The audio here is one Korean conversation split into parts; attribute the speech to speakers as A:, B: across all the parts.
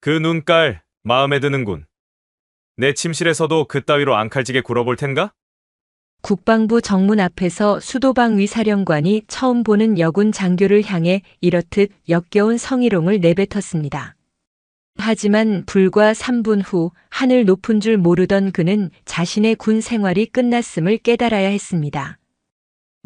A: 그 눈깔 마음에 드는군. 내 침실에서도 그따위로 앙칼지게 굴어볼 텐가?
B: 국방부 정문 앞에서 수도방위 사령관이 처음 보는 여군 장교를 향해 이렇듯 역겨운 성희롱을 내뱉었습니다. 하지만 불과 3분 후 하늘 높은 줄 모르던 그는 자신의 군 생활이 끝났음을 깨달아야 했습니다.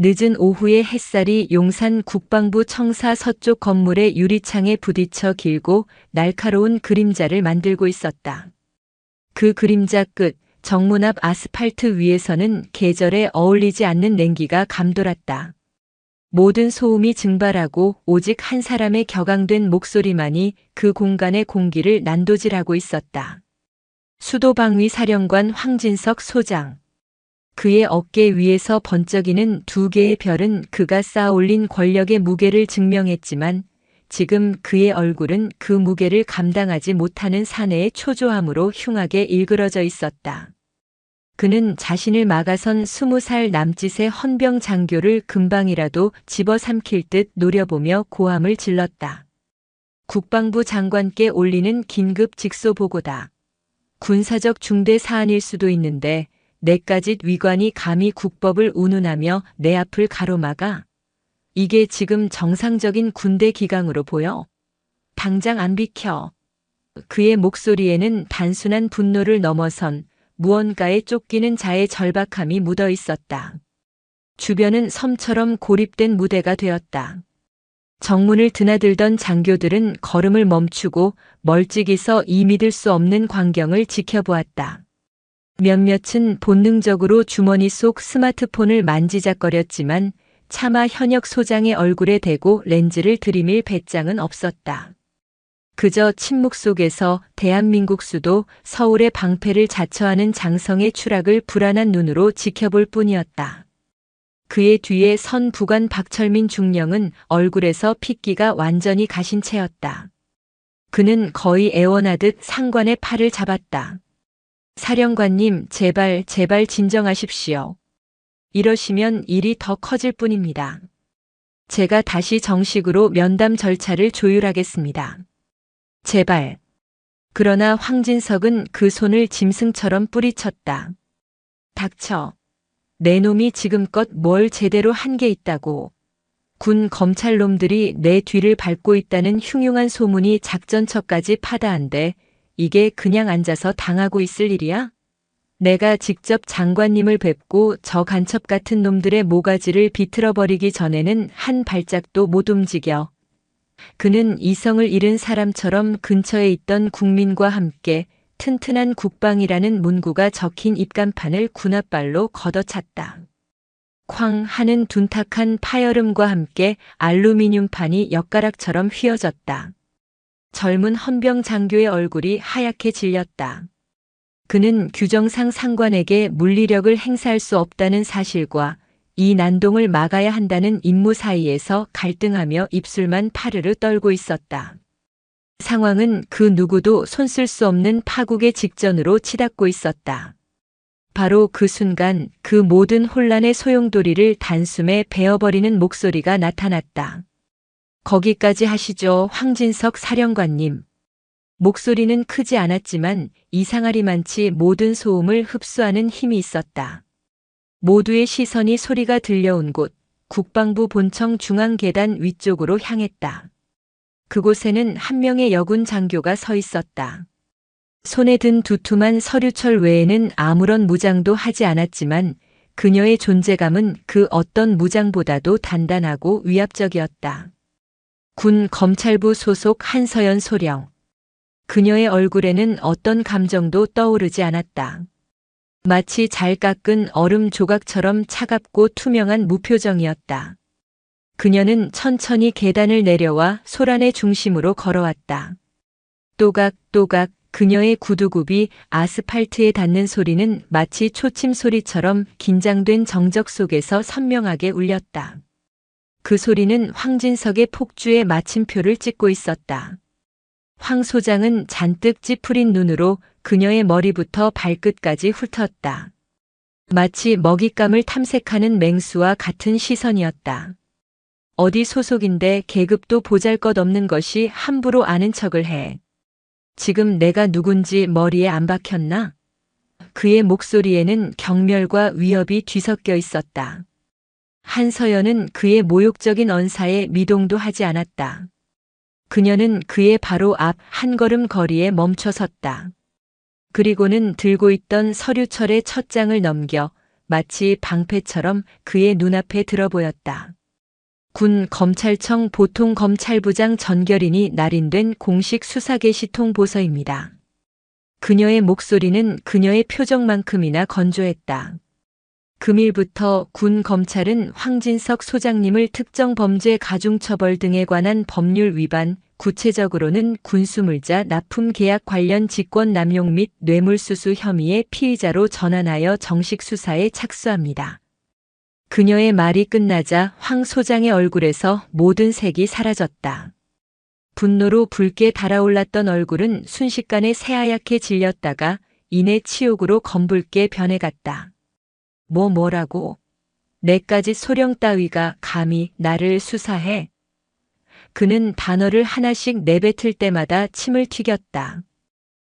B: 늦은 오후의 햇살이 용산 국방부 청사 서쪽 건물의 유리창에 부딪혀 길고 날카로운 그림자를 만들고 있었다. 그 그림자 끝 정문 앞 아스팔트 위에서는 계절에 어울리지 않는 냉기가 감돌았다. 모든 소음이 증발하고 오직 한 사람의 격앙된 목소리만이 그 공간의 공기를 난도질하고 있었다. 수도방위 사령관 황진석 소장. 그의 어깨 위에서 번쩍이는 두 개의 별은 그가 쌓아 올린 권력의 무게를 증명했지만 지금 그의 얼굴은 그 무게를 감당하지 못하는 사내의 초조함으로 흉하게 일그러져 있었다. 그는 자신을 막아선 20살 남짓의 헌병 장교를 금방이라도 집어삼킬 듯 노려보며 고함을 질렀다. 국방부 장관께 올리는 긴급 직소 보고다. 군사적 중대 사안일 수도 있는데 내까짓 위관이 감히 국법을 운운하며 내 앞을 가로막아? 이게 지금 정상적인 군대 기강으로 보여? 당장 안 비켜. 그의 목소리에는 단순한 분노를 넘어선 무언가에 쫓기는 자의 절박함이 묻어 있었다. 주변은 섬처럼 고립된 무대가 되었다. 정문을 드나들던 장교들은 걸음을 멈추고 멀찍이서 이 믿을 수 없는 광경을 지켜보았다. 몇몇은 본능적으로 주머니 속 스마트폰을 만지작거렸지만 차마 현역 소장의 얼굴에 대고 렌즈를 들이밀 배짱은 없었다. 그저 침묵 속에서 대한민국 수도 서울의 방패를 자처하는 장성의 추락을 불안한 눈으로 지켜볼 뿐이었다. 그의 뒤에 선 부관 박철민 중령은 얼굴에서 핏기가 완전히 가신 채였다. 그는 거의 애원하듯 상관의 팔을 잡았다. 사령관님, 제발 진정하십시오. 이러시면 일이 더 커질 뿐입니다. 제가 다시 정식으로 면담 절차를 조율하겠습니다. 제발. 그러나 황진석은 그 손을 짐승처럼 뿌리쳤다. 닥쳐. 내 놈이 지금껏 뭘 제대로 한 게 있다고. 군 검찰놈들이 내 뒤를 밟고 있다는 흉흉한 소문이 작전처까지 파다한데 이게 그냥 앉아서 당하고 있을 일이야? 내가 직접 장관님을 뵙고 저 간첩 같은 놈들의 모가지를 비틀어버리기 전에는 한 발짝도 못 움직여. 그는 이성을 잃은 사람처럼 근처에 있던 국민과 함께 튼튼한 국방이라는 문구가 적힌 입간판을 군홧발로 걷어찼다. 쾅 하는 둔탁한 파열음과 함께 알루미늄판이 엿가락처럼 휘어졌다. 젊은 헌병 장교의 얼굴이 하얗게 질렸다. 그는 규정상 상관에게 물리력을 행사할 수 없다는 사실과 이 난동을 막아야 한다는 임무 사이에서 갈등하며 입술만 파르르 떨고 있었다. 상황은 그 누구도 손쓸 수 없는 파국의 직전으로 치닫고 있었다. 바로 그 순간 그 모든 혼란의 소용돌이를 단숨에 베어버리는 목소리가 나타났다. 거기까지 하시죠, 황진석 사령관님. 목소리는 크지 않았지만 이상하리만치 모든 소음을 흡수하는 힘이 있었다. 모두의 시선이 소리가 들려온 곳, 국방부 본청 중앙 계단 위쪽으로 향했다. 그곳에는 한 명의 여군 장교가 서 있었다. 손에 든 두툼한 서류철 외에는 아무런 무장도 하지 않았지만 그녀의 존재감은 그 어떤 무장보다도 단단하고 위압적이었다. 군 검찰부 소속 한서연 소령. 그녀의 얼굴에는 어떤 감정도 떠오르지 않았다. 마치 잘 깎은 얼음 조각처럼 차갑고 투명한 무표정이었다. 그녀는 천천히 계단을 내려와 소란의 중심으로 걸어왔다. 또각또각 그녀의 구두굽이 아스팔트에 닿는 소리는 마치 초침 소리처럼 긴장된 정적 속에서 선명하게 울렸다. 그 소리는 황진석의 폭주에 마침표를 찍고 있었다. 황 소장은 잔뜩 찌푸린 눈으로 그녀의 머리부터 발끝까지 훑었다. 마치 먹잇감을 탐색하는 맹수와 같은 시선이었다. 어디 소속인데 계급도 보잘것없는 것이 함부로 아는 척을 해. 지금 내가 누군지 머리에 안 박혔나? 그의 목소리에는 경멸과 위협이 뒤섞여 있었다. 한서연은 그의 모욕적인 언사에 미동도 하지 않았다. 그녀는 그의 바로 앞 한 걸음 거리에 멈춰 섰다. 그리고는 들고 있던 서류철의 첫 장을 넘겨 마치 방패처럼 그의 눈앞에 들어보였다. 군 검찰청 보통검찰부장 전결인이 날인된 공식 수사 게시통 보서입니다. 그녀의 목소리는 그녀의 표정만큼이나 건조했다. 금일부터 군 검찰은 황진석 소장님을 특정 범죄 가중처벌 등에 관한 법률 위반, 구체적으로는 군수물자 납품 계약 관련 직권 남용 및 뇌물수수 혐의의 피의자로 전환하여 정식 수사에 착수합니다. 그녀의 말이 끝나자 황 소장의 얼굴에서 모든 색이 사라졌다. 분노로 붉게 달아올랐던 얼굴은 순식간에 새하얗게 질렸다가 이내 치욕으로 검붉게 변해갔다. 뭐라고? 내까지 소령 따위가 감히 나를 수사해? 그는 단어를 하나씩 내뱉을 때마다 침을 튀겼다.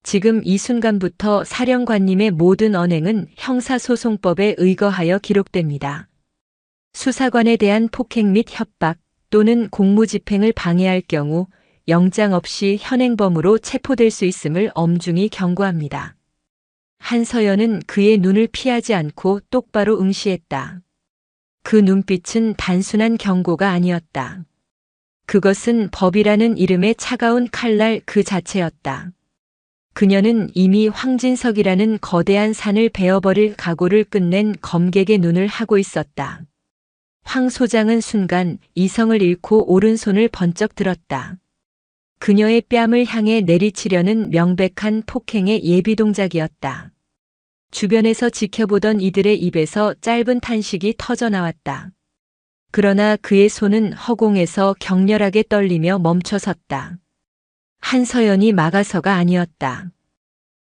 B: 지금 이 순간부터 사령관님의 모든 언행은 형사소송법에 의거하여 기록됩니다. 수사관에 대한 폭행 및 협박 또는 공무집행을 방해할 경우 영장 없이 현행범으로 체포될 수 있음을 엄중히 경고합니다. 한서연은 그의 눈을 피하지 않고 똑바로 응시했다. 그 눈빛은 단순한 경고가 아니었다. 그것은 법이라는 이름의 차가운 칼날 그 자체였다. 그녀는 이미 황진석이라는 거대한 산을 베어버릴 각오를 끝낸 검객의 눈을 하고 있었다. 황 소장은 순간 이성을 잃고 오른손을 번쩍 들었다. 그녀의 뺨을 향해 내리치려는 명백한 폭행의 예비 동작이었다. 주변에서 지켜보던 이들의 입에서 짧은 탄식이 터져나왔다. 그러나 그의 손은 허공에서 격렬하게 떨리며 멈춰섰다. 한서연이 막아서가 아니었다.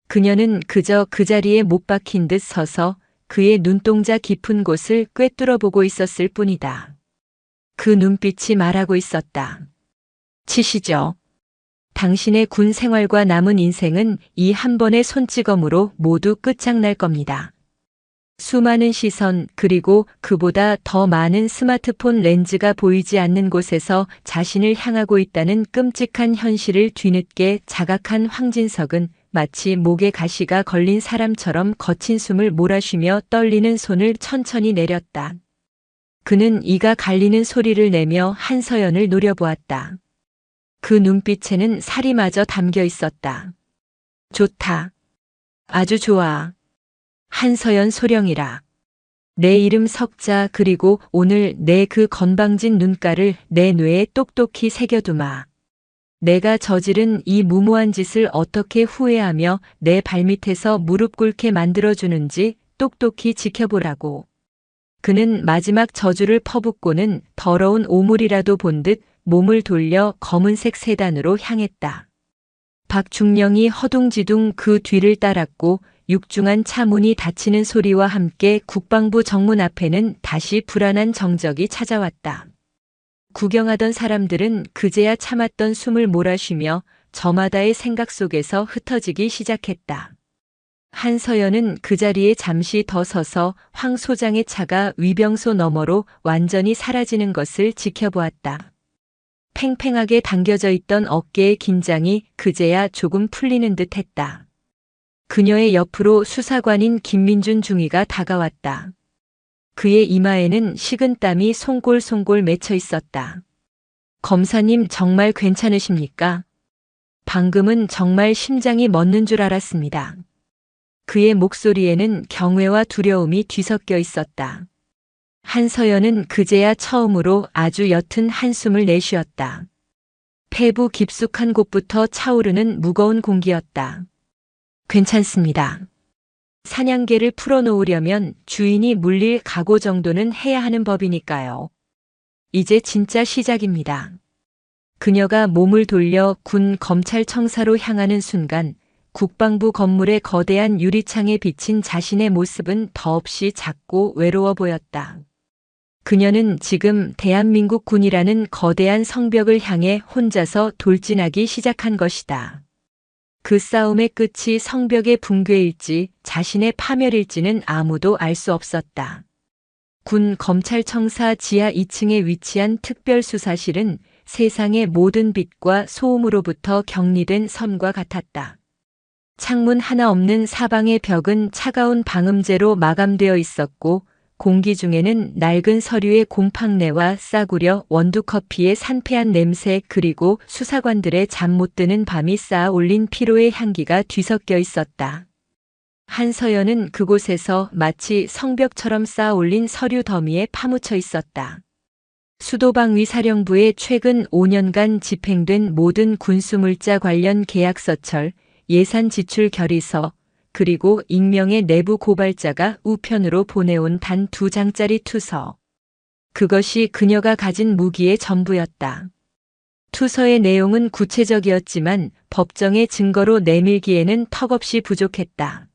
B: 그녀는 그저 그 자리에 못 박힌 듯 서서 그의 눈동자 깊은 곳을 꿰뚫어보고 있었을 뿐이다. 그 눈빛이 말하고 있었다. 치시죠. 당신의 군 생활과 남은 인생은 이 한 번의 손찌검으로 모두 끝장날 겁니다. 수많은 시선 그리고 그보다 더 많은 스마트폰 렌즈가 보이지 않는 곳에서 자신을 향하고 있다는 끔찍한 현실을 뒤늦게 자각한 황진석은 마치 목에 가시가 걸린 사람처럼 거친 숨을 몰아쉬며 떨리는 손을 천천히 내렸다. 그는 이가 갈리는 소리를 내며 한서연을 노려보았다. 그 눈빛에는 살이마저 담겨 있었다. 좋다. 아주 좋아. 한서연 소령이라. 내 이름 석자 그리고 오늘 내 그 건방진 눈가를 내 뇌에 똑똑히 새겨두마. 내가 저지른 이 무모한 짓을 어떻게 후회하며 내 발밑에서 무릎 꿇게 만들어주는지 똑똑히 지켜보라고. 그는 마지막 저주를 퍼붓고는 더러운 오물이라도 본 듯 몸을 돌려 검은색 세단으로 향했다. 박중령이 허둥지둥 그 뒤를 따랐고 육중한 차문이 닫히는 소리와 함께 국방부 정문 앞에는 다시 불안한 정적이 찾아왔다. 구경하던 사람들은 그제야 참았던 숨을 몰아쉬며 저마다의 생각 속에서 흩어지기 시작했다. 한서연은 그 자리에 잠시 더 서서 황 소장의 차가 위병소 너머로 완전히 사라지는 것을 지켜보았다. 팽팽하게 당겨져 있던 어깨의 긴장이 그제야 조금 풀리는 듯 했다. 그녀의 옆으로 수사관인 김민준 중위가 다가왔다. 그의 이마에는 식은땀이 송골송골 맺혀 있었다. 검사님 정말 괜찮으십니까? 방금은 정말 심장이 멎는 줄 알았습니다. 그의 목소리에는 경외와 두려움이 뒤섞여 있었다. 한서연은 그제야 처음으로 아주 옅은 한숨을 내쉬었다. 폐부 깊숙한 곳부터 차오르는 무거운 공기였다. 괜찮습니다. 사냥개를 풀어놓으려면 주인이 물릴 각오 정도는 해야 하는 법이니까요. 이제 진짜 시작입니다. 그녀가 몸을 돌려 군 검찰청사로 향하는 순간 국방부 건물의 거대한 유리창에 비친 자신의 모습은 더없이 작고 외로워 보였다. 그녀는 지금 대한민국 군이라는 거대한 성벽을 향해 혼자서 돌진하기 시작한 것이다. 그 싸움의 끝이 성벽의 붕괴일지 자신의 파멸일지는 아무도 알 수 없었다. 군 검찰청사 지하 2층에 위치한 특별수사실은 세상의 모든 빛과 소음으로부터 격리된 섬과 같았다. 창문 하나 없는 사방의 벽은 차가운 방음제로 마감되어 있었고 공기 중에는 낡은 서류의 곰팡내와 싸구려 원두커피의 산패한 냄새 그리고 수사관들의 잠 못 드는 밤이 쌓아 올린 피로의 향기가 뒤섞여 있었다. 한서연은 그곳에서 마치 성벽처럼 쌓아 올린 서류 더미에 파묻혀 있었다. 수도방위 사령부에 최근 5년간 집행된 모든 군수물자 관련 계약서철, 예산 지출 결의서, 그리고 익명의 내부 고발자가 우편으로 보내온 단 2장짜리 투서. 그것이 그녀가 가진 무기의 전부였다. 투서의 내용은 구체적이었지만 법정의 증거로 내밀기에는 턱없이 부족했다.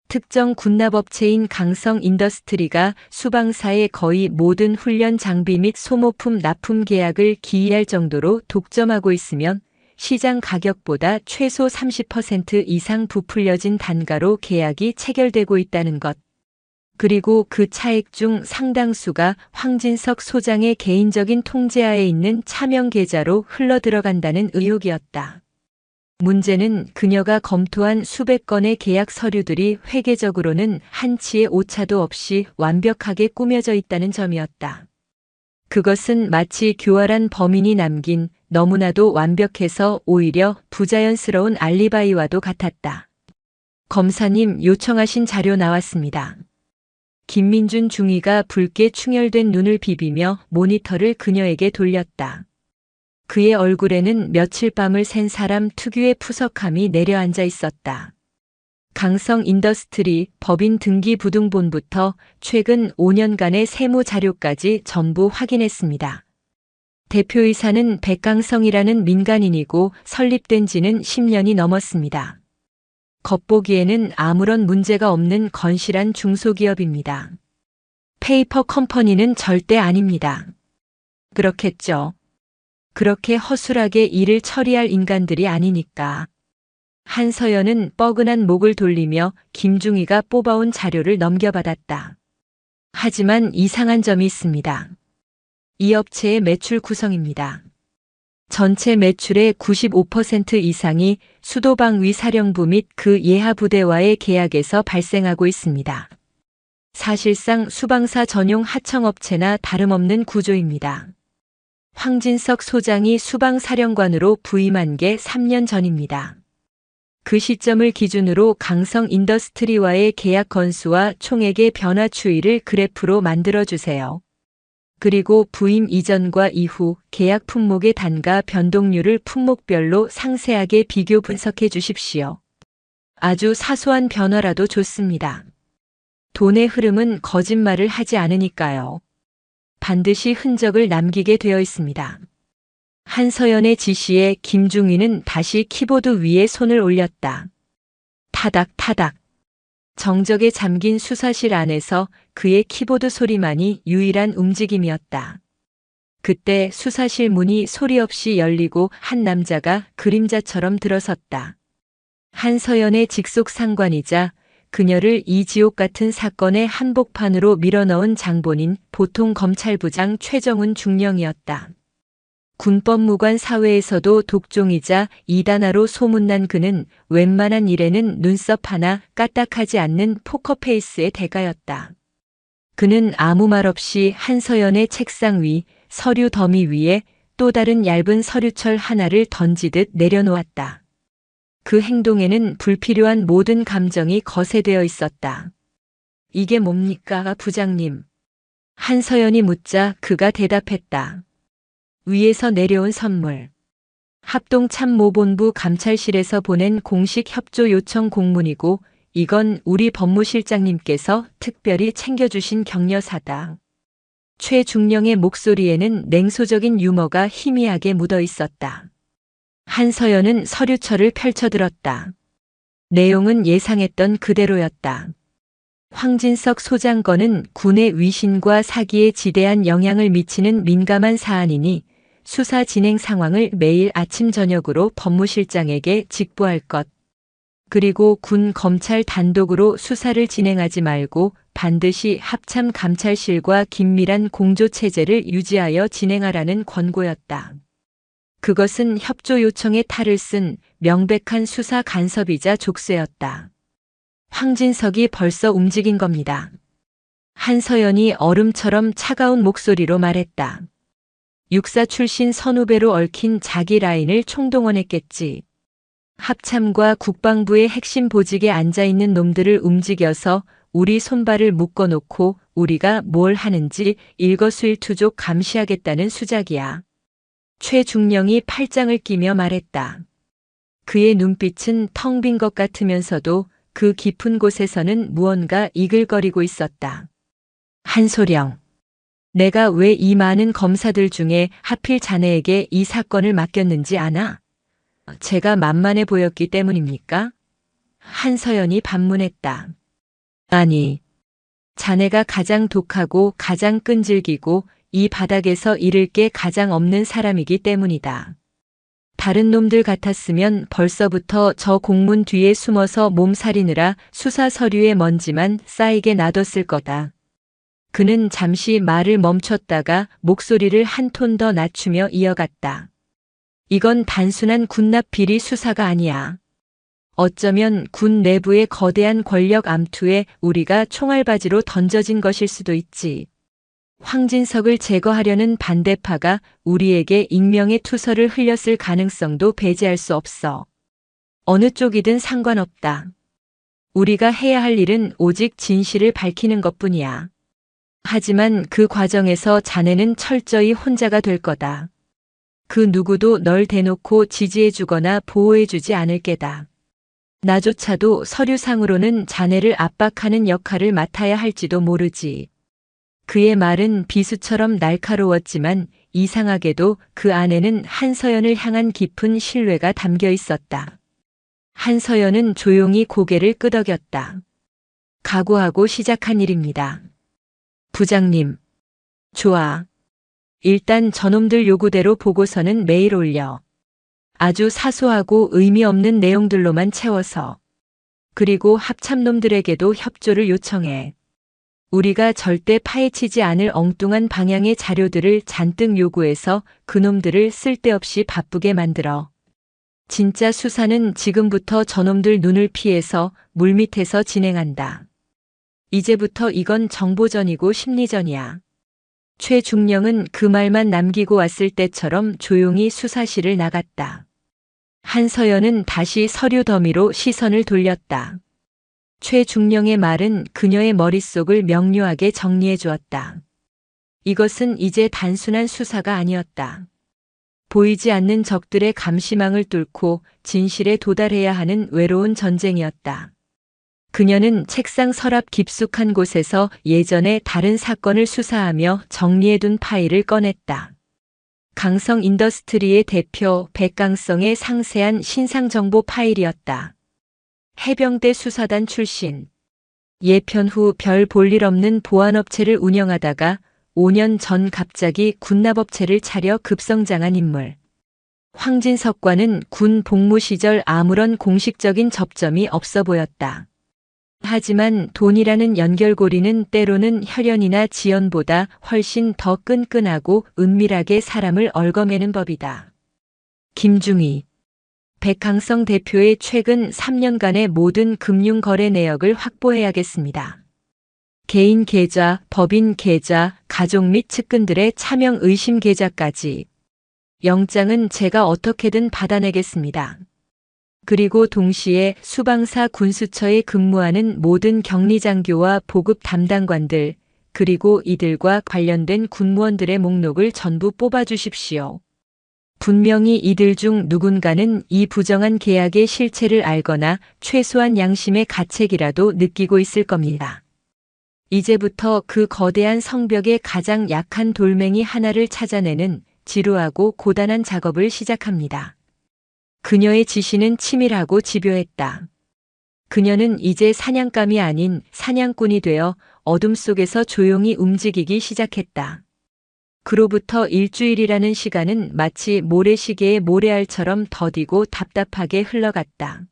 B: 특정 군납업체인 강성 인더스트리가 수방사의 거의 모든 훈련 장비 및 소모품 납품 계약을 기이할 정도로 독점하고 있으면 시장 가격보다 최소 30% 이상 부풀려진 단가로 계약이 체결되고 있다는 것. 그리고 그 차액 중 상당수가 황진석 소장의 개인적인 통제하에 있는 차명 계좌로 흘러들어간다는 의혹이었다. 문제는 그녀가 검토한 수백 건의 계약 서류들이 회계적으로는 한치의 오차도 없이 완벽하게 꾸며져 있다는 점이었다. 그것은 마치 교활한 범인이 남긴 너무나도 완벽해서 오히려 부자연스러운 알리바이와도 같았다. 검사님, 요청하신 자료 나왔습니다. 김민준 중위가 붉게 충혈된 눈을 비비며 모니터를 그녀에게 돌렸다. 그의 얼굴에는 며칠 밤을 샌 사람 특유의 푸석함이 내려앉아 있었다. 강성 인더스트리 법인 등기부등본부터 최근 5년간의 세무 자료까지 전부 확인했습니다. 대표이사는 백강성이라는 민간인이고 설립된 지는 10년이 넘었습니다. 겉보기에는 아무런 문제가 없는 건실한 중소기업입니다. 페이퍼 컴퍼니는 절대 아닙니다. 그렇겠죠. 그렇게 허술하게 일을 처리할 인간들이 아니니까. 한서연은 뻐근한 목을 돌리며 김중희가 뽑아온 자료를 넘겨받았다. 하지만 이상한 점이 있습니다. 이 업체의 매출 구성입니다. 전체 매출의 95% 이상이 수도방위 사령부 및 그 예하 부대와의 계약에서 발생하고 있습니다. 사실상 수방사 전용 하청업체나 다름없는 구조입니다. 황진석 소장이 수방사령관으로 부임한 게 3년 전입니다. 그 시점을 기준으로 강성 인더스트리와의 계약 건수와 총액의 변화 추이를 그래프로 만들어주세요. 그리고 부임 이전과 이후 계약 품목의 단가 변동률을 품목별로 상세하게 비교 분석해 주십시오. 아주 사소한 변화라도 좋습니다. 돈의 흐름은 거짓말을 하지 않으니까요. 반드시 흔적을 남기게 되어 있습니다. 한서연의 지시에 김중희는 다시 키보드 위에 손을 올렸다. 타닥타닥. 정적에 잠긴 수사실 안에서 그의 키보드 소리만이 유일한 움직임이었다. 그때 수사실 문이 소리 없이 열리고 한 남자가 그림자처럼 들어섰다. 한서연의 직속 상관이자 그녀를 이 지옥 같은 사건의 한복판으로 밀어넣은 장본인 보통 검찰부장 최정훈 중령이었다. 군법무관 사회에서도 독종이자 이단아로 소문난 그는 웬만한 일에는 눈썹 하나 까딱하지 않는 포커페이스의 대가였다. 그는 아무 말 없이 한서연의 책상 위 서류 더미 위에 또 다른 얇은 서류철 하나를 던지듯 내려놓았다. 그 행동에는 불필요한 모든 감정이 거세되어 있었다. 이게 뭡니까, 부장님? 한서연이 묻자 그가 대답했다. 위에서 내려온 선물. 합동참모본부 감찰실에서 보낸 공식 협조 요청 공문이고 이건 우리 법무실장님께서 특별히 챙겨주신 격려사다. 최중령의 목소리에는 냉소적인 유머가 희미하게 묻어 있었다. 한서연은 서류철을 펼쳐들었다. 내용은 예상했던 그대로였다. 황진석 소장 건은 군의 위신과 사기에 지대한 영향을 미치는 민감한 사안이니 수사 진행 상황을 매일 아침 저녁으로 법무실장에게 직보할 것. 그리고 군 검찰 단독으로 수사를 진행하지 말고 반드시 합참 감찰실과 긴밀한 공조 체제를 유지하여 진행하라는 권고였다. 그것은 협조 요청에 탈을 쓴 명백한 수사 간섭이자 족쇄였다. 황진석이 벌써 움직인 겁니다. 한서연이 얼음처럼 차가운 목소리로 말했다. 육사 출신 선후배로 얽힌 자기 라인을 총동원했겠지. 합참과 국방부의 핵심 보직에 앉아있는 놈들을 움직여서 우리 손발을 묶어놓고 우리가 뭘 하는지 일거수일투족 감시하겠다는 수작이야. 최중령이 팔짱을 끼며 말했다. 그의 눈빛은 텅 빈 것 같으면서도 그 깊은 곳에서는 무언가 이글거리고 있었다. 한소령. 내가 왜 이 많은 검사들 중에 하필 자네에게 이 사건을 맡겼는지 아나? 제가 만만해 보였기 때문입니까? 한서연이 반문했다. 아니, 자네가 가장 독하고 가장 끈질기고 이 바닥에서 잃을 게 가장 없는 사람이기 때문이다. 다른 놈들 같았으면 벌써부터 저 공문 뒤에 숨어서 몸살이느라 수사 서류에 먼지만 쌓이게 놔뒀을 거다. 그는 잠시 말을 멈췄다가 목소리를 한 톤 더 낮추며 이어갔다. 이건 단순한 군납 비리 수사가 아니야. 어쩌면 군 내부의 거대한 권력 암투에 우리가 총알바지로 던져진 것일 수도 있지. 황진석을 제거하려는 반대파가 우리에게 익명의 투서를 흘렸을 가능성도 배제할 수 없어. 어느 쪽이든 상관없다. 우리가 해야 할 일은 오직 진실을 밝히는 것뿐이야. 하지만 그 과정에서 자네는 철저히 혼자가 될 거다. 그 누구도 널 대놓고 지지해주거나 보호해주지 않을 게다. 나조차도 서류상으로는 자네를 압박하는 역할을 맡아야 할지도 모르지. 그의 말은 비수처럼 날카로웠지만 이상하게도 그 안에는 한서연을 향한 깊은 신뢰가 담겨 있었다. 한서연은 조용히 고개를 끄덕였다. 각오하고 시작한 일입니다. 부장님. 좋아. 일단 저놈들 요구대로 보고서는 매일 올려. 아주 사소하고 의미 없는 내용들로만 채워서. 그리고 합참놈들에게도 협조를 요청해. 우리가 절대 파헤치지 않을 엉뚱한 방향의 자료들을 잔뜩 요구해서 그놈들을 쓸데없이 바쁘게 만들어. 진짜 수사는 지금부터 저놈들 눈을 피해서 물밑에서 진행한다. 이제부터 이건 정보전이고 심리전이야. 최중령은 그 말만 남기고 왔을 때처럼 조용히 수사실을 나갔다. 한서연은 다시 서류 더미로 시선을 돌렸다. 최중령의 말은 그녀의 머릿속을 명료하게 정리해 주었다. 이것은 이제 단순한 수사가 아니었다. 보이지 않는 적들의 감시망을 뚫고 진실에 도달해야 하는 외로운 전쟁이었다. 그녀는 책상 서랍 깊숙한 곳에서 예전에 다른 사건을 수사하며 정리해둔 파일을 꺼냈다. 강성 인더스트리의 대표 백강성의 상세한 신상정보 파일이었다. 해병대 수사단 출신. 예편 후 별 볼 일 없는 보안업체를 운영하다가 5년 전 갑자기 군납업체를 차려 급성장한 인물. 황진석과는 군 복무 시절 아무런 공식적인 접점이 없어 보였다. 하지만 돈이라는 연결고리는 때로는 혈연이나 지연보다 훨씬 더 끈끈하고 은밀하게 사람을 얽어매는 법이다. 김중희. 백강성 대표의 최근 3년간의 모든 금융거래 내역을 확보해야겠습니다. 개인 계좌, 법인 계좌, 가족 및 측근들의 차명 의심 계좌까지. 영장은 제가 어떻게든 받아내겠습니다. 그리고 동시에 수방사 군수처에 근무하는 모든 격리장교와 보급 담당관들, 그리고 이들과 관련된 군무원들의 목록을 전부 뽑아주십시오. 분명히 이들 중 누군가는 이 부정한 계약의 실체를 알거나 최소한 양심의 가책이라도 느끼고 있을 겁니다. 이제부터 그 거대한 성벽의 가장 약한 돌멩이 하나를 찾아내는 지루하고 고단한 작업을 시작합니다. 그녀의 지시는 치밀하고 집요했다. 그녀는 이제 사냥감이 아닌 사냥꾼이 되어 어둠 속에서 조용히 움직이기 시작했다. 그로부터 일주일이라는 시간은 마치 모래시계의 모래알처럼 더디고 답답하게 흘러갔다.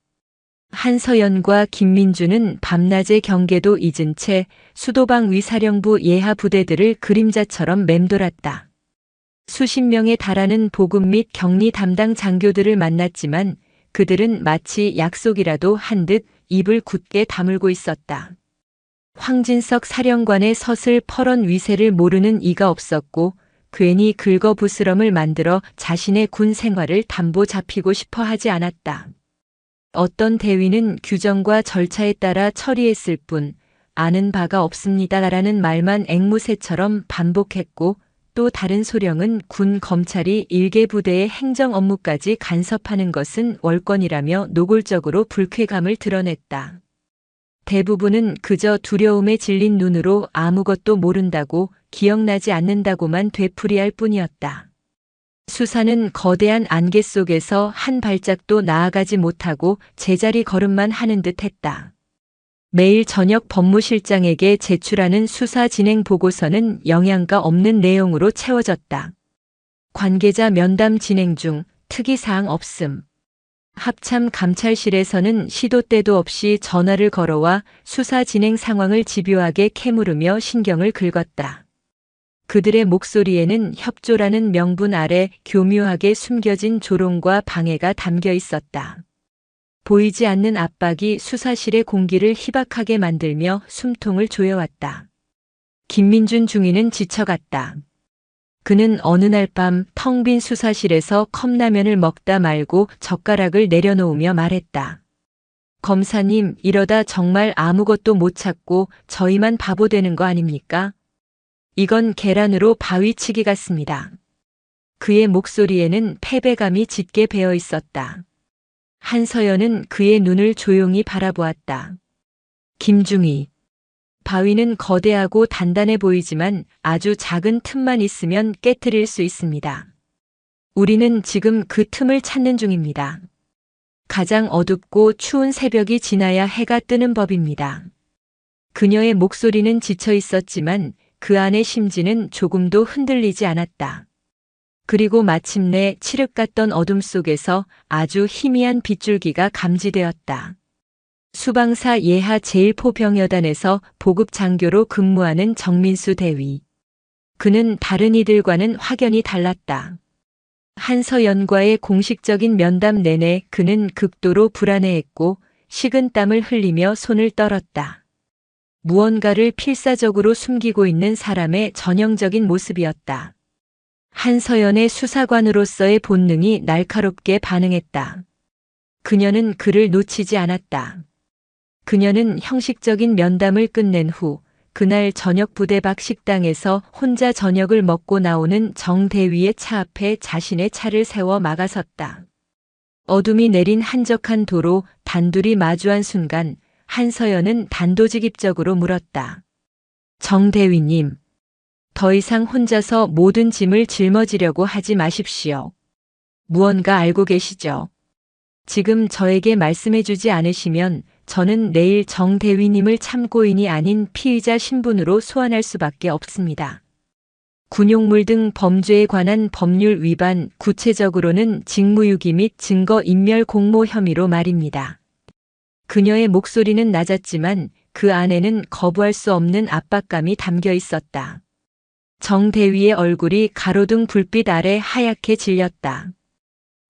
B: 한서연과 김민주는 밤낮의 경계도 잊은 채 수도방 위사령부 예하 부대들을 그림자처럼 맴돌았다. 수십 명에 달하는 보급 및 격리 담당 장교들을 만났지만 그들은 마치 약속이라도 한 듯 입을 굳게 다물고 있었다. 황진석 사령관의 서슬퍼런 위세를 모르는 이가 없었고 괜히 긁어부스럼을 만들어 자신의 군 생활을 담보 잡히고 싶어 하지 않았다. 어떤 대위는 규정과 절차에 따라 처리했을 뿐 아는 바가 없습니다라는 말만 앵무새처럼 반복했고 또 다른 소령은 군 검찰이 일개 부대의 행정 업무까지 간섭하는 것은 월권이라며 노골적으로 불쾌감을 드러냈다. 대부분은 그저 두려움에 질린 눈으로 아무것도 모른다고 기억나지 않는다고만 되풀이할 뿐이었다. 수사는 거대한 안개 속에서 한 발짝도 나아가지 못하고 제자리 걸음만 하는 듯 했다. 매일 저녁 법무실장에게 제출하는 수사 진행 보고서는 영양가 없는 내용으로 채워졌다. 관계자 면담 진행 중 특이사항 없음. 합참 감찰실에서는 시도 때도 없이 전화를 걸어와 수사 진행 상황을 집요하게 캐물으며 신경을 긁었다. 그들의 목소리에는 협조라는 명분 아래 교묘하게 숨겨진 조롱과 방해가 담겨 있었다. 보이지 않는 압박이 수사실의 공기를 희박하게 만들며 숨통을 조여왔다. 김민준 중위는 지쳐갔다. 그는 어느 날 밤 텅 빈 수사실에서 컵라면을 먹다 말고 젓가락을 내려놓으며 말했다. 검사님, 이러다 정말 아무것도 못 찾고 저희만 바보 되는 거 아닙니까? 이건 계란으로 바위치기 같습니다. 그의 목소리에는 패배감이 짙게 배어 있었다. 한서연은 그의 눈을 조용히 바라보았다. 김중희. 바위는 거대하고 단단해 보이지만 아주 작은 틈만 있으면 깨트릴 수 있습니다. 우리는 지금 그 틈을 찾는 중입니다. 가장 어둡고 추운 새벽이 지나야 해가 뜨는 법입니다. 그녀의 목소리는 지쳐 있었지만 그 안의 심지는 조금도 흔들리지 않았다. 그리고 마침내 칠흑 같던 어둠 속에서 아주 희미한 빗줄기가 감지되었다. 수방사 예하 제1포병여단에서 보급 장교로 근무하는 정민수 대위. 그는 다른 이들과는 확연히 달랐다. 한서연과의 공식적인 면담 내내 그는 극도로 불안해했고 식은땀을 흘리며 손을 떨었다. 무언가를 필사적으로 숨기고 있는 사람의 전형적인 모습이었다. 한서연의 수사관으로서의 본능이 날카롭게 반응했다. 그녀는 그를 놓치지 않았다. 그녀는 형식적인 면담을 끝낸 후 그날 저녁 부대 밖 식당에서 혼자 저녁을 먹고 나오는 정 대위의 차 앞에 자신의 차를 세워 막아섰다. 어둠이 내린 한적한 도로 단둘이 마주한 순간 한서연은 단도직입적으로 물었다. 정 대위님, 더 이상 혼자서 모든 짐을 짊어지려고 하지 마십시오. 무언가 알고 계시죠? 지금 저에게 말씀해주지 않으시면 저는 내일 정 대위님을 참고인이 아닌 피의자 신분으로 소환할 수밖에 없습니다. 군용물 등 범죄에 관한 법률 위반, 구체적으로는 직무유기 및 증거인멸 공모 혐의로 말입니다. 그녀의 목소리는 낮았지만 그 안에는 거부할 수 없는 압박감이 담겨 있었다. 정 대위의 얼굴이 가로등 불빛 아래 하얗게 질렸다.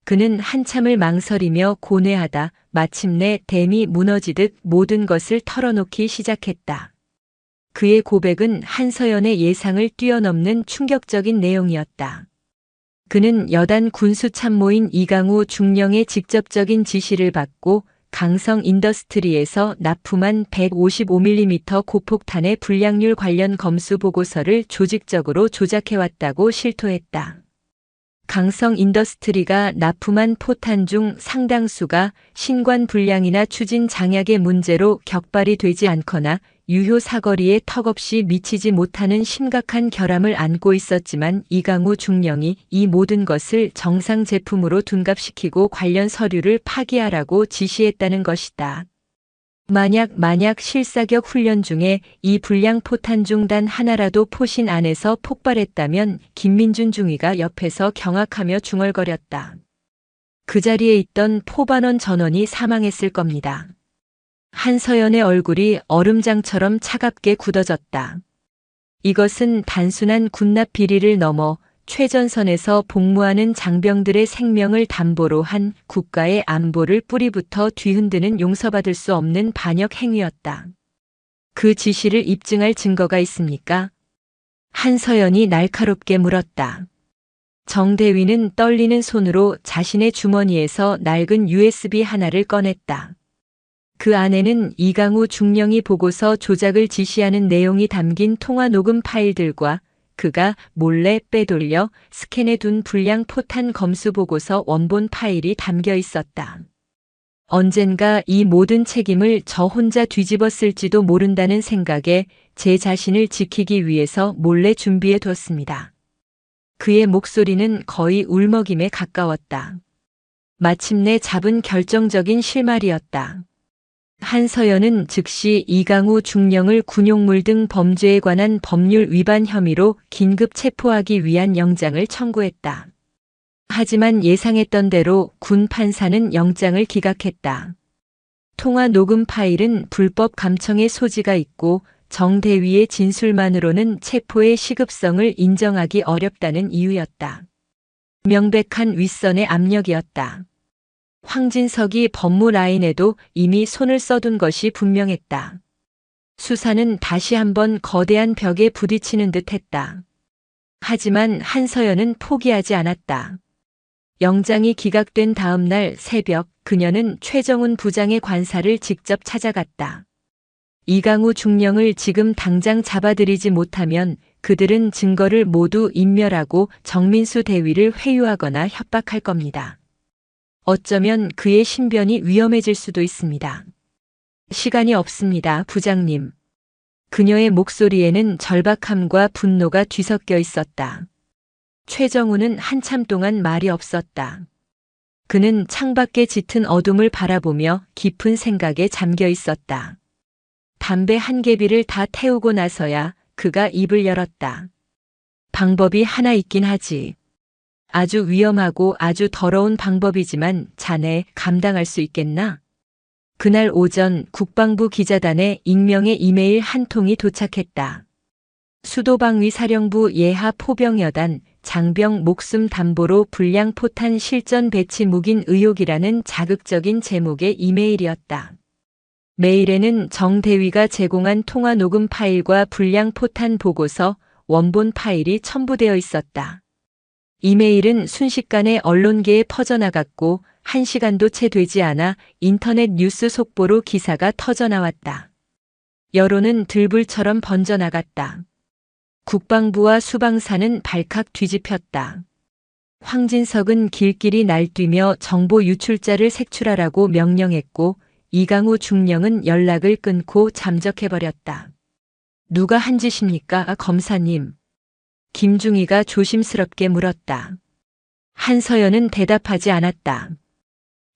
B: 그는 한참을 망설이며 고뇌하다 마침내 댐이 무너지듯 모든 것을 털어놓기 시작했다. 그의 고백은 한서연의 예상을 뛰어넘는 충격적인 내용이었다. 그는 여단 군수참모인 이강우 중령의 직접적인 지시를 받고 강성 인더스트리에서 납품한 155mm 고폭탄의 불량률 관련 검수 보고서를 조직적으로 조작해왔다고 실토했다. 강성 인더스트리가 납품한 포탄 중 상당수가 신관 불량이나 추진 장약의 문제로 격발이 되지 않거나 유효 사거리에 턱없이 미치지 못하는 심각한 결함을 안고 있었지만 이강우 중령이 이 모든 것을 정상 제품으로 둔갑시키고 관련 서류를 파기하라고 지시했다는 것이다. 만약 실사격 훈련 중에 이 불량 포탄 중 단 하나라도 포신 안에서 폭발했다면 김민준 중위가 옆에서 경악하며 중얼거렸다. 그 자리에 있던 포반원 전원이 사망했을 겁니다. 한서연의 얼굴이 얼음장처럼 차갑게 굳어졌다. 이것은 단순한 군납 비리를 넘어 최전선에서 복무하는 장병들의 생명을 담보로 한 국가의 안보를 뿌리부터 뒤흔드는 용서받을 수 없는 반역 행위였다. 그 지시를 입증할 증거가 있습니까? 한서연이 날카롭게 물었다. 정대위는 떨리는 손으로 자신의 주머니에서 낡은 USB 하나를 꺼냈다. 그 안에는 이강우 중령이 보고서 조작을 지시하는 내용이 담긴 통화 녹음 파일들과 그가 몰래 빼돌려 스캔해둔 불량 포탄 검수 보고서 원본 파일이 담겨 있었다. 언젠가 이 모든 책임을 저 혼자 뒤집었을지도 모른다는 생각에 제 자신을 지키기 위해서 몰래 준비해 뒀습니다. 그의 목소리는 거의 울먹임에 가까웠다. 마침내 잡은 결정적인 실말이었다. 한서연은 즉시 이강우 중령을 군용물 등 범죄에 관한 법률 위반 혐의로 긴급 체포하기 위한 영장을 청구했다. 하지만 예상했던 대로 군 판사는 영장을 기각했다. 통화 녹음 파일은 불법 감청의 소지가 있고 정대위의 진술만으로는 체포의 시급성을 인정하기 어렵다는 이유였다. 명백한 윗선의 압력이었다. 황진석이 법무 라인에도 이미 손을 써둔 것이 분명했다. 수사는 다시 한번 거대한 벽에 부딪히는 듯 했다. 하지만 한서연은 포기하지 않았다. 영장이 기각된 다음 날 새벽 그녀는 최정훈 부장의 관사를 직접 찾아갔다. 이강우 중령을 지금 당장 잡아들이지 못하면 그들은 증거를 모두 인멸하고 정민수 대위를 회유하거나 협박할 겁니다. 어쩌면 그의 신변이 위험해질 수도 있습니다. 시간이 없습니다, 부장님. 그녀의 목소리에는 절박함과 분노가 뒤섞여 있었다. 최정우는 한참 동안 말이 없었다. 그는 창밖에 짙은 어둠을 바라보며 깊은 생각에 잠겨 있었다. 담배 한 개비를 다 태우고 나서야 그가 입을 열었다. 방법이 하나 있긴 하지. 아주 위험하고 아주 더러운 방법이지만 자네 감당할 수 있겠나? 그날 오전 국방부 기자단에 익명의 이메일 한 통이 도착했다. 수도방위 사령부 예하 포병여단 장병 목숨 담보로 불량 포탄 실전 배치 묵인 의혹이라는 자극적인 제목의 이메일이었다. 메일에는 정 대위가 제공한 통화 녹음 파일과 불량 포탄 보고서 원본 파일이 첨부되어 있었다. 이메일은 순식간에 언론계에 퍼져나갔고 1시간도 채 되지 않아 인터넷 뉴스 속보로 기사가 터져나왔다. 여론은 들불처럼 번져나갔다. 국방부와 수방사는 발칵 뒤집혔다. 황진석은 길길이 날뛰며 정보 유출자를 색출하라고 명령했고 이강우 중령은 연락을 끊고 잠적해버렸다. 누가 한 짓입니까, 검사님? 김중희가 조심스럽게 물었다. 한서연은 대답하지 않았다.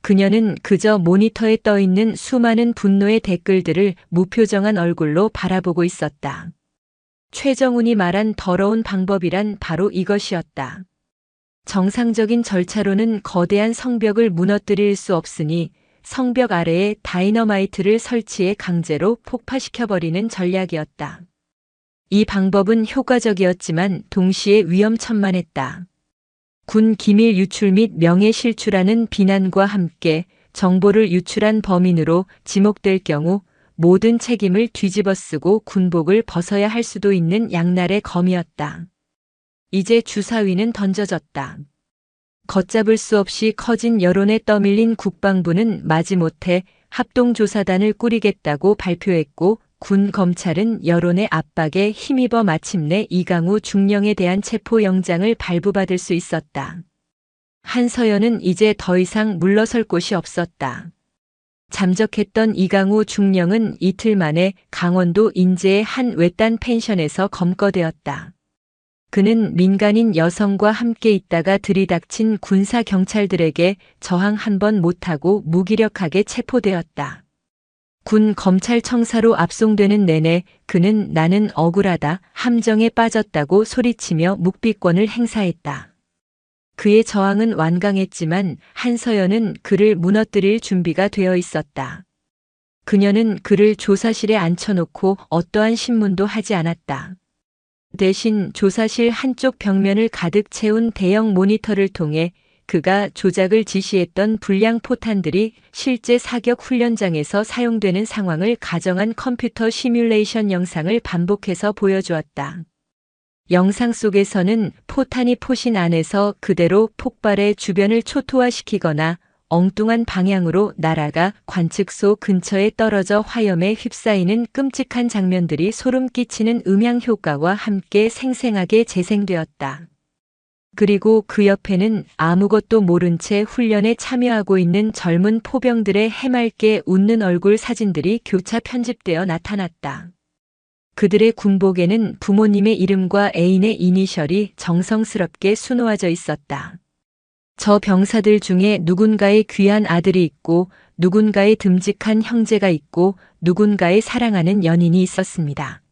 B: 그녀는 그저 모니터에 떠있는 수많은 분노의 댓글들을 무표정한 얼굴로 바라보고 있었다. 최정훈이 말한 더러운 방법이란 바로 이것이었다. 정상적인 절차로는 거대한 성벽을 무너뜨릴 수 없으니 성벽 아래에 다이너마이트를 설치해 강제로 폭파시켜버리는 전략이었다. 이 방법은 효과적이었지만 동시에 위험천만했다. 군 기밀 유출 및 명예 실추라는 비난과 함께 정보를 유출한 범인으로 지목될 경우 모든 책임을 뒤집어쓰고 군복을 벗어야 할 수도 있는 양날의 검이었다. 이제 주사위는 던져졌다. 걷잡을 수 없이 커진 여론에 떠밀린 국방부는 마지못해 합동조사단을 꾸리겠다고 발표했고 군 검찰은 여론의 압박에 힘입어 마침내 이강우 중령에 대한 체포영장을 발부받을 수 있었다. 한서연은 이제 더 이상 물러설 곳이 없었다. 잠적했던 이강우 중령은 이틀 만에 강원도 인제의 한 외딴 펜션에서 검거되었다. 그는 민간인 여성과 함께 있다가 들이닥친 군사 경찰들에게 저항 한 번 못하고 무기력하게 체포되었다. 군 검찰청사로 압송되는 내내 그는 나는 억울하다, 함정에 빠졌다고 소리치며 묵비권을 행사했다. 그의 저항은 완강했지만 한서연은 그를 무너뜨릴 준비가 되어 있었다. 그녀는 그를 조사실에 앉혀놓고 어떠한 신문도 하지 않았다. 대신 조사실 한쪽 벽면을 가득 채운 대형 모니터를 통해 그가 조작을 지시했던 불량 포탄들이 실제 사격 훈련장에서 사용되는 상황을 가정한 컴퓨터 시뮬레이션 영상을 반복해서 보여주었다. 영상 속에서는 포탄이 포신 안에서 그대로 폭발해 주변을 초토화시키거나 엉뚱한 방향으로 날아가 관측소 근처에 떨어져 화염에 휩싸이는 끔찍한 장면들이 소름 끼치는 음향 효과와 함께 생생하게 재생되었다. 그리고 그 옆에는 아무것도 모른 채 훈련에 참여하고 있는 젊은 포병들의 해맑게 웃는 얼굴 사진들이 교차 편집되어 나타났다. 그들의 군복에는 부모님의 이름과 애인의 이니셜이 정성스럽게 수놓아져 있었다. 저 병사들 중에 누군가의 귀한 아들이 있고 누군가의 듬직한 형제가 있고 누군가의 사랑하는 연인이 있었습니다.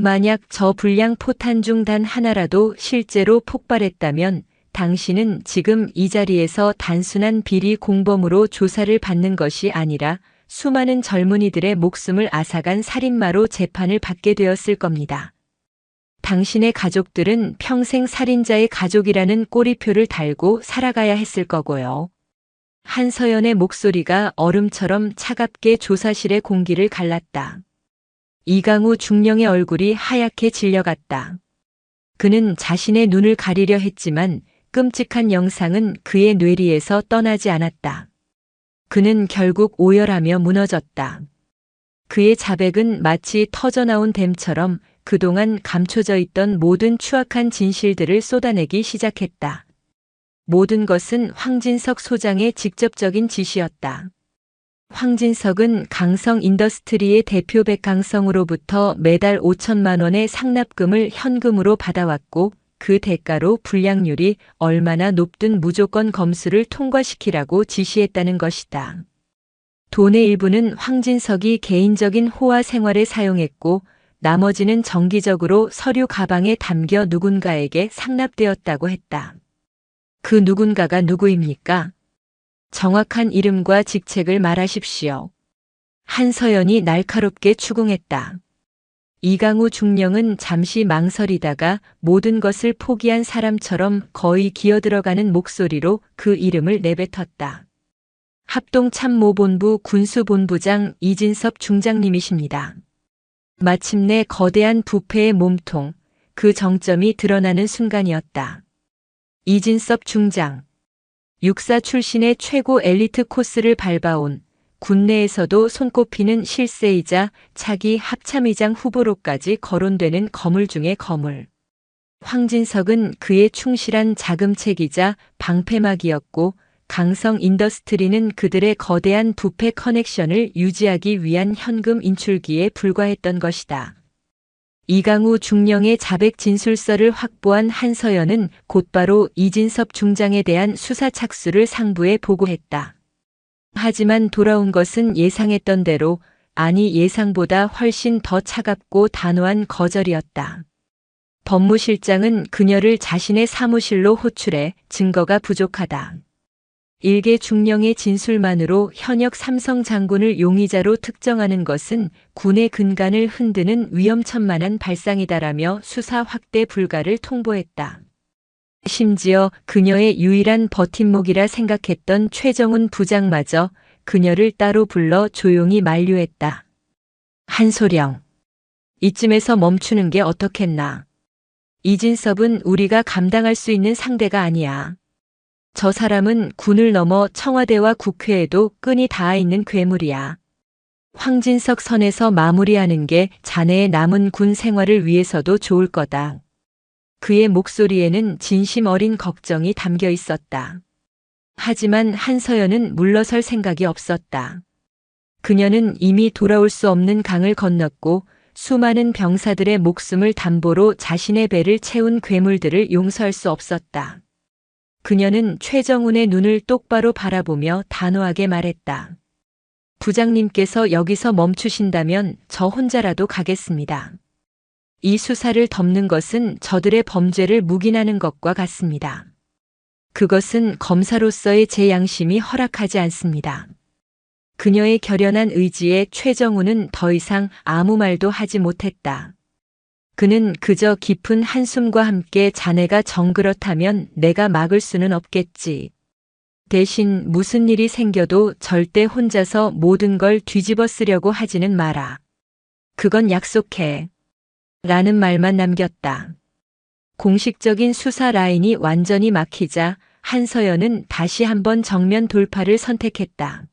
B: 만약 저 불량 포탄 중 단 하나라도 실제로 폭발했다면 당신은 지금 이 자리에서 단순한 비리 공범으로 조사를 받는 것이 아니라 수많은 젊은이들의 목숨을 앗아간 살인마로 재판을 받게 되었을 겁니다. 당신의 가족들은 평생 살인자의 가족이라는 꼬리표를 달고 살아가야 했을 거고요. 한서연의 목소리가 얼음처럼 차갑게 조사실의 공기를 갈랐다. 이강우 중령의 얼굴이 하얗게 질려갔다. 그는 자신의 눈을 가리려 했지만 끔찍한 영상은 그의 뇌리에서 떠나지 않았다. 그는 결국 오열하며 무너졌다. 그의 자백은 마치 터져나온 댐처럼 그동안 감춰져 있던 모든 추악한 진실들을 쏟아내기 시작했다. 모든 것은 황진석 소장의 직접적인 지시였다. 황진석은 강성 인더스트리의 대표 백강성으로부터 매달 5천만 원의 상납금을 현금으로 받아왔고 그 대가로 불량률이 얼마나 높든 무조건 검수를 통과시키라고 지시했다는 것이다. 돈의 일부는 황진석이 개인적인 호화 생활에 사용했고 나머지는 정기적으로 서류 가방에 담겨 누군가에게 상납되었다고 했다. 그 누군가가 누구입니까? 정확한 이름과 직책을 말하십시오. 한서연이 날카롭게 추궁했다. 이강우 중령은 잠시 망설이다가 모든 것을 포기한 사람처럼 거의 기어들어가는 목소리로 그 이름을 내뱉었다. 합동참모본부 군수본부장 이진섭 중장님이십니다. 마침내 거대한 부패의 몸통, 그 정점이 드러나는 순간이었다. 이진섭 중장. 육사 출신의 최고 엘리트 코스를 밟아온 군내에서도 손꼽히는 실세이자 차기 합참의장 후보로까지 거론되는 거물 중의 거물. 황진석은 그의 충실한 자금책이자 방패막이었고 강성 인더스트리는 그들의 거대한 부패 커넥션을 유지하기 위한 현금 인출기에 불과했던 것이다. 이강우 중령의 자백 진술서를 확보한 한서연은 곧바로 이진섭 중장에 대한 수사 착수를 상부에 보고했다. 하지만 돌아온 것은 예상했던 대로, 아니 예상보다 훨씬 더 차갑고 단호한 거절이었다. 법무실장은 그녀를 자신의 사무실로 호출해 증거가 부족하다. 일개 중령의 진술만으로 현역 삼성 장군을 용의자로 특정하는 것은 군의 근간을 흔드는 위험천만한 발상이다라며 수사 확대 불가를 통보했다. 심지어 그녀의 유일한 버팀목이라 생각했던 최정훈 부장마저 그녀를 따로 불러 조용히 만류했다. 한소령. 이쯤에서 멈추는 게 어떻겠나. 이진섭은 우리가 감당할 수 있는 상대가 아니야. 저 사람은 군을 넘어 청와대와 국회에도 끈이 닿아 있는 괴물이야. 황진석 선에서 마무리하는 게 자네의 남은 군 생활을 위해서도 좋을 거다. 그의 목소리에는 진심 어린 걱정이 담겨 있었다. 하지만 한서연은 물러설 생각이 없었다. 그녀는 이미 돌아올 수 없는 강을 건넜고 수많은 병사들의 목숨을 담보로 자신의 배를 채운 괴물들을 용서할 수 없었다. 그녀는 최정훈의 눈을 똑바로 바라보며 단호하게 말했다. 부장님께서 여기서 멈추신다면 저 혼자라도 가겠습니다. 이 수사를 덮는 것은 저들의 범죄를 묵인하는 것과 같습니다. 그것은 검사로서의 제 양심이 허락하지 않습니다. 그녀의 결연한 의지에 최정우는 더 이상 아무 말도 하지 못했다. 그는 그저 깊은 한숨과 함께 자네가 정 그렇다면 내가 막을 수는 없겠지. 대신 무슨 일이 생겨도 절대 혼자서 모든 걸 뒤집어 쓰려고 하지는 마라. 그건 약속해. 라는 말만 남겼다. 공식적인 수사 라인이 완전히 막히자 한서연은 다시 한번 정면 돌파를 선택했다.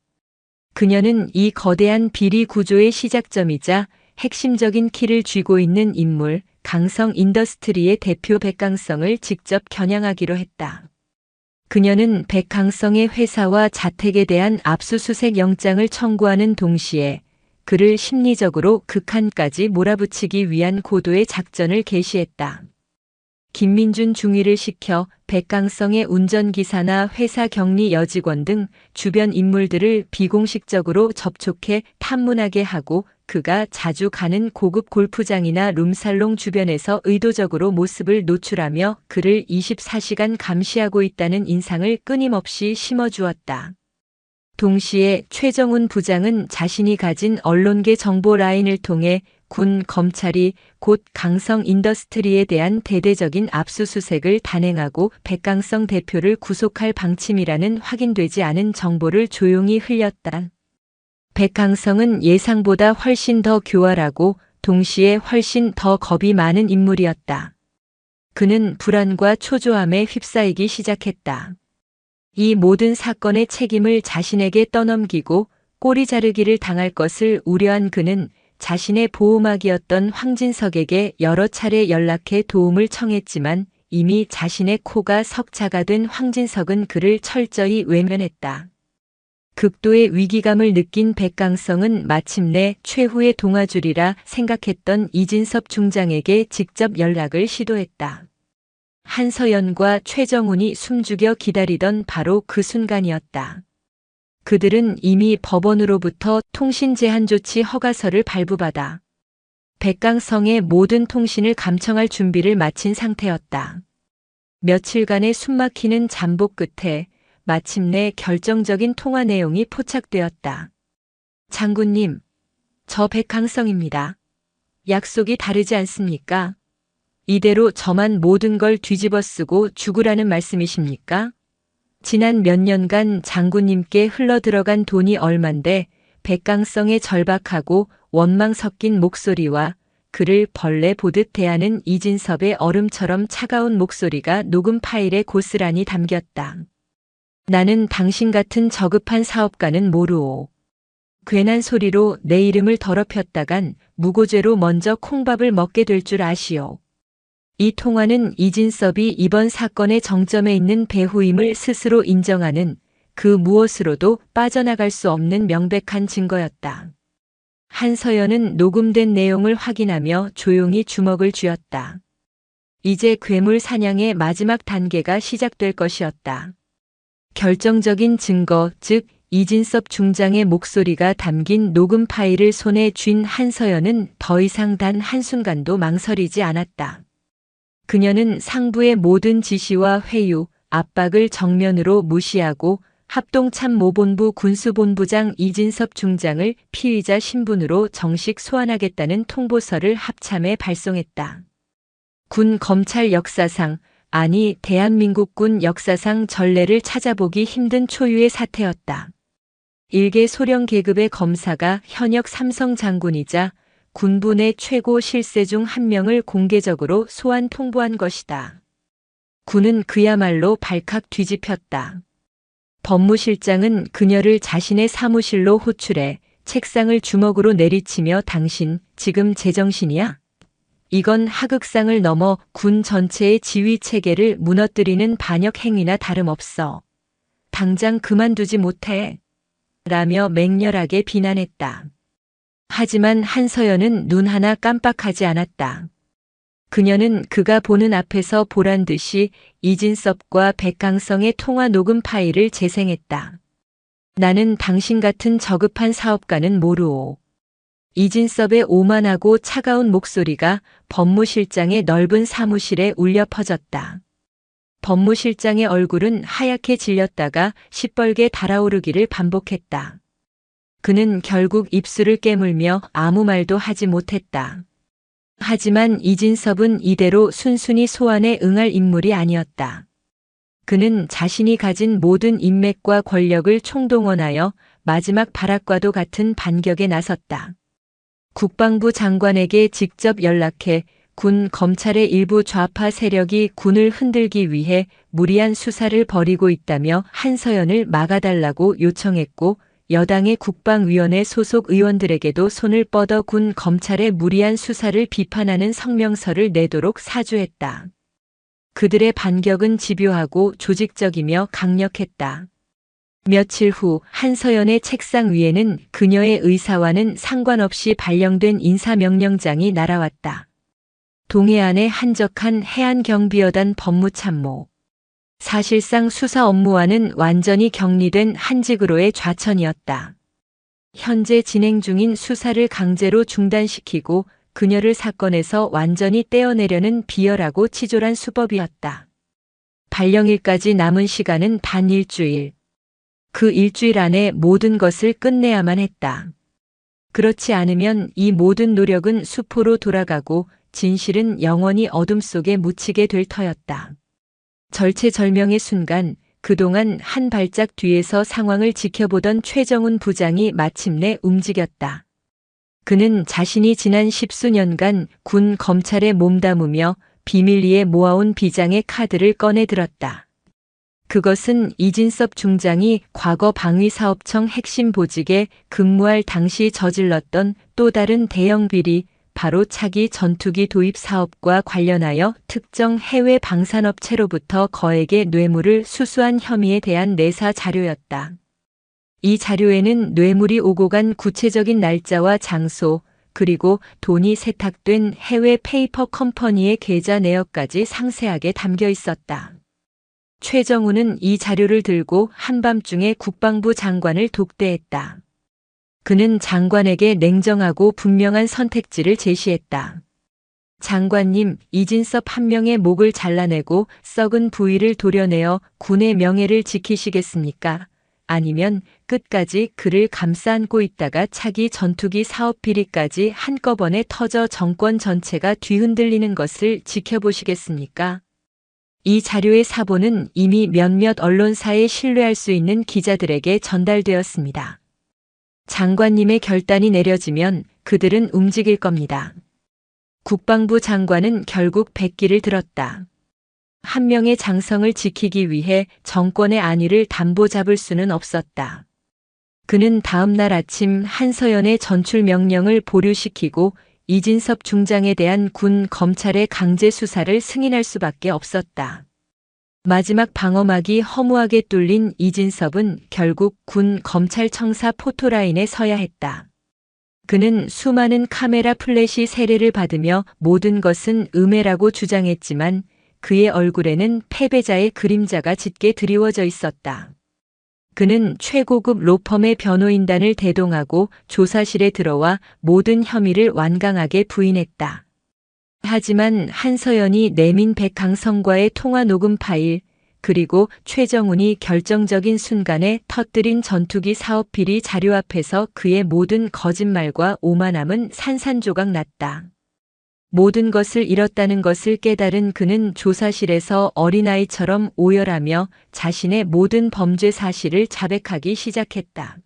B: 그녀는 이 거대한 비리 구조의 시작점이자 핵심적인 키를 쥐고 있는 인물, 강성 인더스트리의 대표 백강성을 직접 겨냥하기로 했다. 그녀는 백강성의 회사와 자택에 대한 압수수색 영장을 청구하는 동시에 그를 심리적으로 극한까지 몰아붙이기 위한 고도의 작전을 개시했다. 김민준 중위를 시켜 백강성의 운전기사나 회사 격리 여직원 등 주변 인물들을 비공식적으로 접촉해 탐문하게 하고 그가 자주 가는 고급 골프장이나 룸살롱 주변에서 의도적으로 모습을 노출하며 그를 24시간 감시하고 있다는 인상을 끊임없이 심어주었다. 동시에 최정훈 부장은 자신이 가진 언론계 정보 라인을 통해 군, 검찰이 곧 강성 인더스트리에 대한 대대적인 압수수색을 단행하고 백강성 대표를 구속할 방침이라는 확인되지 않은 정보를 조용히 흘렸다. 백강성은 예상보다 훨씬 더 교활하고 동시에 훨씬 더 겁이 많은 인물이었다. 그는 불안과 초조함에 휩싸이기 시작했다. 이 모든 사건의 책임을 자신에게 떠넘기고 꼬리 자르기를 당할 것을 우려한 그는 자신의 보호막이었던 황진석에게 여러 차례 연락해 도움을 청했지만 이미 자신의 코가 석자가 된 황진석은 그를 철저히 외면했다. 극도의 위기감을 느낀 백강성은 마침내 최후의 동아줄이라 생각했던 이진섭 중장에게 직접 연락을 시도했다. 한서연과 최정훈이 숨죽여 기다리던 바로 그 순간이었다. 그들은 이미 법원으로부터 통신 제한 조치 허가서를 발부받아 백강성의 모든 통신을 감청할 준비를 마친 상태였다. 며칠간의 숨막히는 잠복 끝에 마침내 결정적인 통화 내용이 포착되었다. 장군님, 저 백강성입니다. 약속이 다르지 않습니까? 이대로 저만 모든 걸 뒤집어 쓰고 죽으라는 말씀이십니까? 지난 몇 년간 장군님께 흘러들어간 돈이 얼만데 백강성의 절박하고 원망 섞인 목소리와 그를 벌레 보듯 대하는 이진섭의 얼음처럼 차가운 목소리가 녹음 파일에 고스란히 담겼다. 나는 당신 같은 저급한 사업가는 모르오. 괜한 소리로 내 이름을 더럽혔다간 무고죄로 먼저 콩밥을 먹게 될 줄 아시오. 이 통화는 이진섭이 이번 사건의 정점에 있는 배후임을 스스로 인정하는 그 무엇으로도 빠져나갈 수 없는 명백한 증거였다. 한서연은 녹음된 내용을 확인하며 조용히 주먹을 쥐었다. 이제 괴물 사냥의 마지막 단계가 시작될 것이었다. 결정적인 증거, 즉 이진섭 중장의 목소리가 담긴 녹음 파일을 손에 쥔 한서연은 더 이상 단 한순간도 망설이지 않았다. 그녀는 상부의 모든 지시와 회유, 압박을 정면으로 무시하고 합동참모본부 군수본부장 이진섭 중장을 피의자 신분으로 정식 소환하겠다는 통보서를 합참에 발송했다. 군 검찰 역사상, 아니 대한민국군 역사상 전례를 찾아보기 힘든 초유의 사태였다. 일개 소령 계급의 검사가 현역 삼성 장군이자 군부 내 최고 실세 중 한 명을 공개적으로 소환 통보한 것이다. 군은 그야말로 발칵 뒤집혔다. 법무실장은 그녀를 자신의 사무실로 호출해 책상을 주먹으로 내리치며 당신 지금 제정신이야? 이건 하극상을 넘어 군 전체의 지휘 체계를 무너뜨리는 반역 행위나 다름없어. 당장 그만두지 못해. 라며 맹렬하게 비난했다. 하지만 한서연은 눈 하나 깜빡하지 않았다. 그녀는 그가 보는 앞에서 보란 듯이 이진섭과 백강성의 통화 녹음 파일을 재생했다. 나는 당신 같은 저급한 사업가는 모르오. 이진섭의 오만하고 차가운 목소리가 법무실장의 넓은 사무실에 울려 퍼졌다. 법무실장의 얼굴은 하얗게 질렸다가 시뻘게 달아오르기를 반복했다. 그는 결국 입술을 깨물며 아무 말도 하지 못했다. 하지만 이진섭은 이대로 순순히 소환에 응할 인물이 아니었다. 그는 자신이 가진 모든 인맥과 권력을 총동원하여 마지막 발악과도 같은 반격에 나섰다. 국방부 장관에게 직접 연락해 군 검찰의 일부 좌파 세력이 군을 흔들기 위해 무리한 수사를 벌이고 있다며 한서연을 막아달라고 요청했고, 여당의 국방위원회 소속 의원들에게도 손을 뻗어 군 검찰의 무리한 수사를 비판하는 성명서를 내도록 사주했다. 그들의 반격은 집요하고 조직적이며 강력했다. 며칠 후 한서연의 책상 위에는 그녀의 의사와는 상관없이 발령된 인사명령장이 날아왔다. 동해안의 한적한 해안경비여단 법무참모. 사실상 수사 업무와는 완전히 격리된 한직으로의 좌천이었다. 현재 진행 중인 수사를 강제로 중단시키고 그녀를 사건에서 완전히 떼어내려는 비열하고 치졸한 수법이었다. 발령일까지 남은 시간은 단 일주일. 그 일주일 안에 모든 것을 끝내야만 했다. 그렇지 않으면 이 모든 노력은 수포로 돌아가고 진실은 영원히 어둠 속에 묻히게 될 터였다. 절체절명의 순간, 그동안 한 발짝 뒤에서 상황을 지켜보던 최정훈 부장이 마침내 움직였다. 그는 자신이 지난 10수년간 군 검찰에 몸담으며 비밀리에 모아온 비장의 카드를 꺼내 들었다. 그것은 이진섭 중장이 과거 방위사업청 핵심 보직에 근무할 당시 저질렀던 또 다른 대형 비리, 바로 차기 전투기 도입 사업과 관련하여 특정 해외 방산업체로부터 거액의 뇌물을 수수한 혐의에 대한 내사 자료였다. 이 자료에는 뇌물이 오고 간 구체적인 날짜와 장소, 그리고 돈이 세탁된 해외 페이퍼 컴퍼니의 계좌 내역까지 상세하게 담겨 있었다. 최정우는 이 자료를 들고 한밤중에 국방부 장관을 독대했다. 그는 장관에게 냉정하고 분명한 선택지를 제시했다. 장관님, 이진섭 한 명의 목을 잘라내고 썩은 부위를 도려내어 군의 명예를 지키시겠습니까? 아니면 끝까지 그를 감싸 안고 있다가 차기 전투기 사업 비리까지 한꺼번에 터져 정권 전체가 뒤흔들리는 것을 지켜보시겠습니까? 이 자료의 사본은 이미 몇몇 언론사에 신뢰할 수 있는 기자들에게 전달되었습니다. 장관님의 결단이 내려지면 그들은 움직일 겁니다. 국방부 장관은 결국 백기를 들었다. 한 명의 장성을 지키기 위해 정권의 안위를 담보 잡을 수는 없었다. 그는 다음 날 아침 한서연의 전출 명령을 보류시키고 이진섭 중장에 대한 군 검찰의 강제 수사를 승인할 수밖에 없었다. 마지막 방어막이 허무하게 뚫린 이진섭은 결국 군 검찰청사 포토라인에 서야 했다. 그는 수많은 카메라 플래시 세례를 받으며 모든 것은 음해라고 주장했지만 그의 얼굴에는 패배자의 그림자가 짙게 드리워져 있었다. 그는 최고급 로펌의 변호인단을 대동하고 조사실에 들어와 모든 혐의를 완강하게 부인했다. 하지만 한서연이 내민 백강성과의 통화 녹음 파일, 그리고 최정훈이 결정적인 순간에 터뜨린 전투기 사업 비리 자료 앞에서 그의 모든 거짓말과 오만함은 산산조각 났다. 모든 것을 잃었다는 것을 깨달은 그는 조사실에서 어린아이처럼 오열하며 자신의 모든 범죄 사실을 자백하기 시작했다.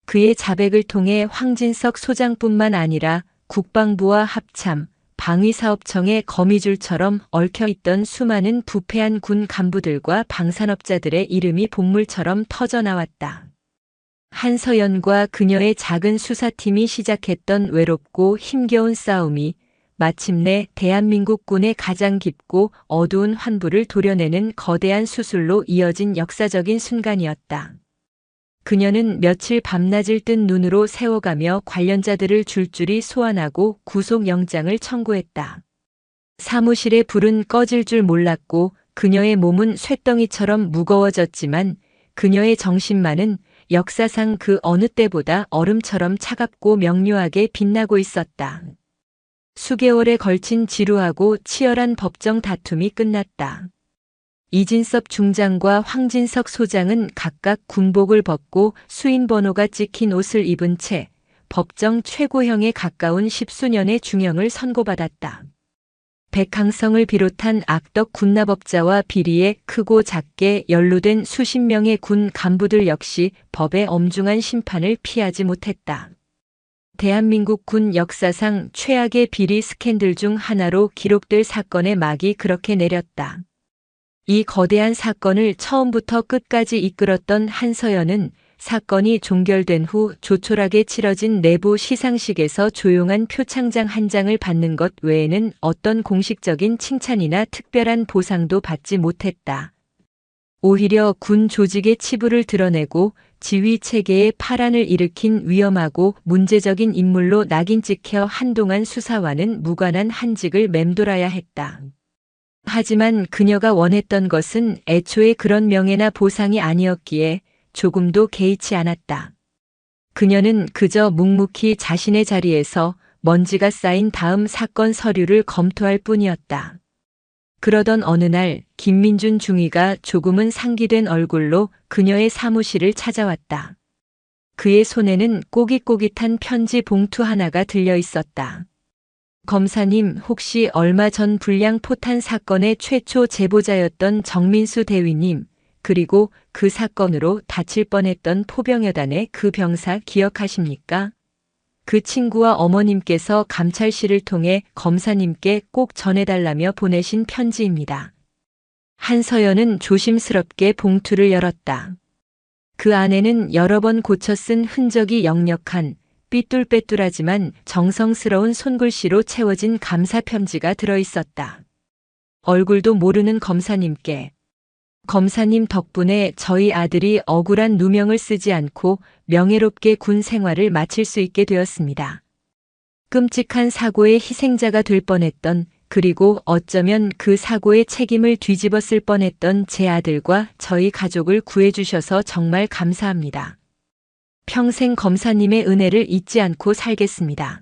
B: 그의 자백을 통해 황진석 소장뿐만 아니라 국방부와 합참, 방위사업청의 거미줄처럼 얽혀있던 수많은 부패한 군 간부들과 방산업자들의 이름이 본물처럼 터져나왔다. 한서연과 그녀의 작은 수사팀이 시작했던 외롭고 힘겨운 싸움이 마침내 대한민국군의 가장 깊고 어두운 환부를 도려내는 거대한 수술로 이어진 역사적인 순간이었다. 그녀는 며칠 밤낮을 뜬 눈으로 세워가며 관련자들을 줄줄이 소환하고 구속영장을 청구했다. 사무실의 불은 꺼질 줄 몰랐고 그녀의 몸은 쇳덩이처럼 무거워졌지만 그녀의 정신만은 역사상 그 어느 때보다 얼음처럼 차갑고 명료하게 빛나고 있었다. 수개월에 걸친 지루하고 치열한 법정 다툼이 끝났다. 이진섭 중장과 황진석 소장은 각각 군복을 벗고 수인 번호가 찍힌 옷을 입은 채 법정 최고형에 가까운 10수년의 중형을 선고받았다. 백항성을 비롯한 악덕 군납업자와 비리에 크고 작게 연루된 수십 명의 군 간부들 역시 법의 엄중한 심판을 피하지 못했다. 대한민국 군 역사상 최악의 비리 스캔들 중 하나로 기록될 사건의 막이 그렇게 내렸다. 이 거대한 사건을 처음부터 끝까지 이끌었던 한서연은 사건이 종결된 후 조촐하게 치러진 내부 시상식에서 조용한 표창장 한 장을 받는 것 외에는 어떤 공식적인 칭찬이나 특별한 보상도 받지 못했다. 오히려 군 조직의 치부를 드러내고 지휘 체계의 파란을 일으킨 위험하고 문제적인 인물로 낙인 찍혀 한동안 수사와는 무관한 한직을 맴돌아야 했다. 하지만 그녀가 원했던 것은 애초에 그런 명예나 보상이 아니었기에 조금도 개의치 않았다. 그녀는 그저 묵묵히 자신의 자리에서 먼지가 쌓인 다음 사건 서류를 검토할 뿐이었다. 그러던 어느 날 김민준 중위가 조금은 상기된 얼굴로 그녀의 사무실을 찾아왔다. 그의 손에는 꼬깃꼬깃한 편지 봉투 하나가 들려 있었다. 검사님, 혹시 얼마 전 불량 포탄 사건의 최초 제보자였던 정민수 대위님, 그리고 그 사건으로 다칠 뻔했던 포병여단의 그 병사 기억하십니까? 그 친구와 어머님께서 감찰실을 통해 검사님께 꼭 전해달라며 보내신 편지입니다. 한서연은 조심스럽게 봉투를 열었다. 그 안에는 여러 번 고쳐 쓴 흔적이 역력한 삐뚤빼뚤하지만 정성스러운 손글씨로 채워진 감사 편지가 들어 있었다. 얼굴도 모르는 검사님께. 검사님 덕분에 저희 아들이 억울한 누명을 쓰지 않고 명예롭게 군 생활을 마칠 수 있게 되었습니다. 끔찍한 사고의 희생자가 될 뻔했던, 그리고 어쩌면 그 사고의 책임을 뒤집었을 뻔했던 제 아들과 저희 가족을 구해주셔서 정말 감사합니다. 평생 검사님의 은혜를 잊지 않고 살겠습니다.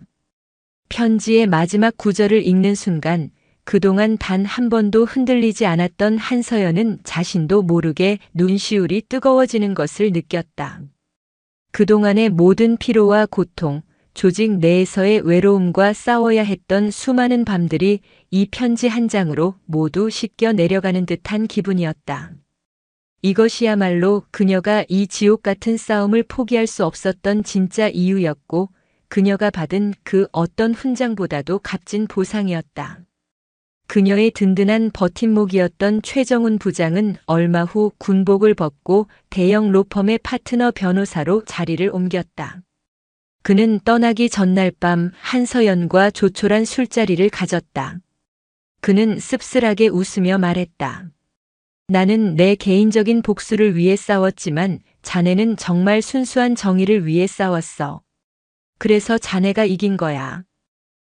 B: 편지의 마지막 구절을 읽는 순간 그동안 단 한 번도 흔들리지 않았던 한서연은 자신도 모르게 눈시울이 뜨거워지는 것을 느꼈다. 그동안의 모든 피로와 고통, 조직 내에서의 외로움과 싸워야 했던 수많은 밤들이 이 편지 한 장으로 모두 씻겨 내려가는 듯한 기분이었다. 이것이야말로 그녀가 이 지옥 같은 싸움을 포기할 수 없었던 진짜 이유였고, 그녀가 받은 그 어떤 훈장보다도 값진 보상이었다. 그녀의 든든한 버팀목이었던 최정훈 부장은 얼마 후 군복을 벗고 대형 로펌의 파트너 변호사로 자리를 옮겼다. 그는 떠나기 전날 밤 한서연과 조촐한 술자리를 가졌다. 그는 씁쓸하게 웃으며 말했다. 나는 내 개인적인 복수를 위해 싸웠지만 자네는 정말 순수한 정의를 위해 싸웠어. 그래서 자네가 이긴 거야.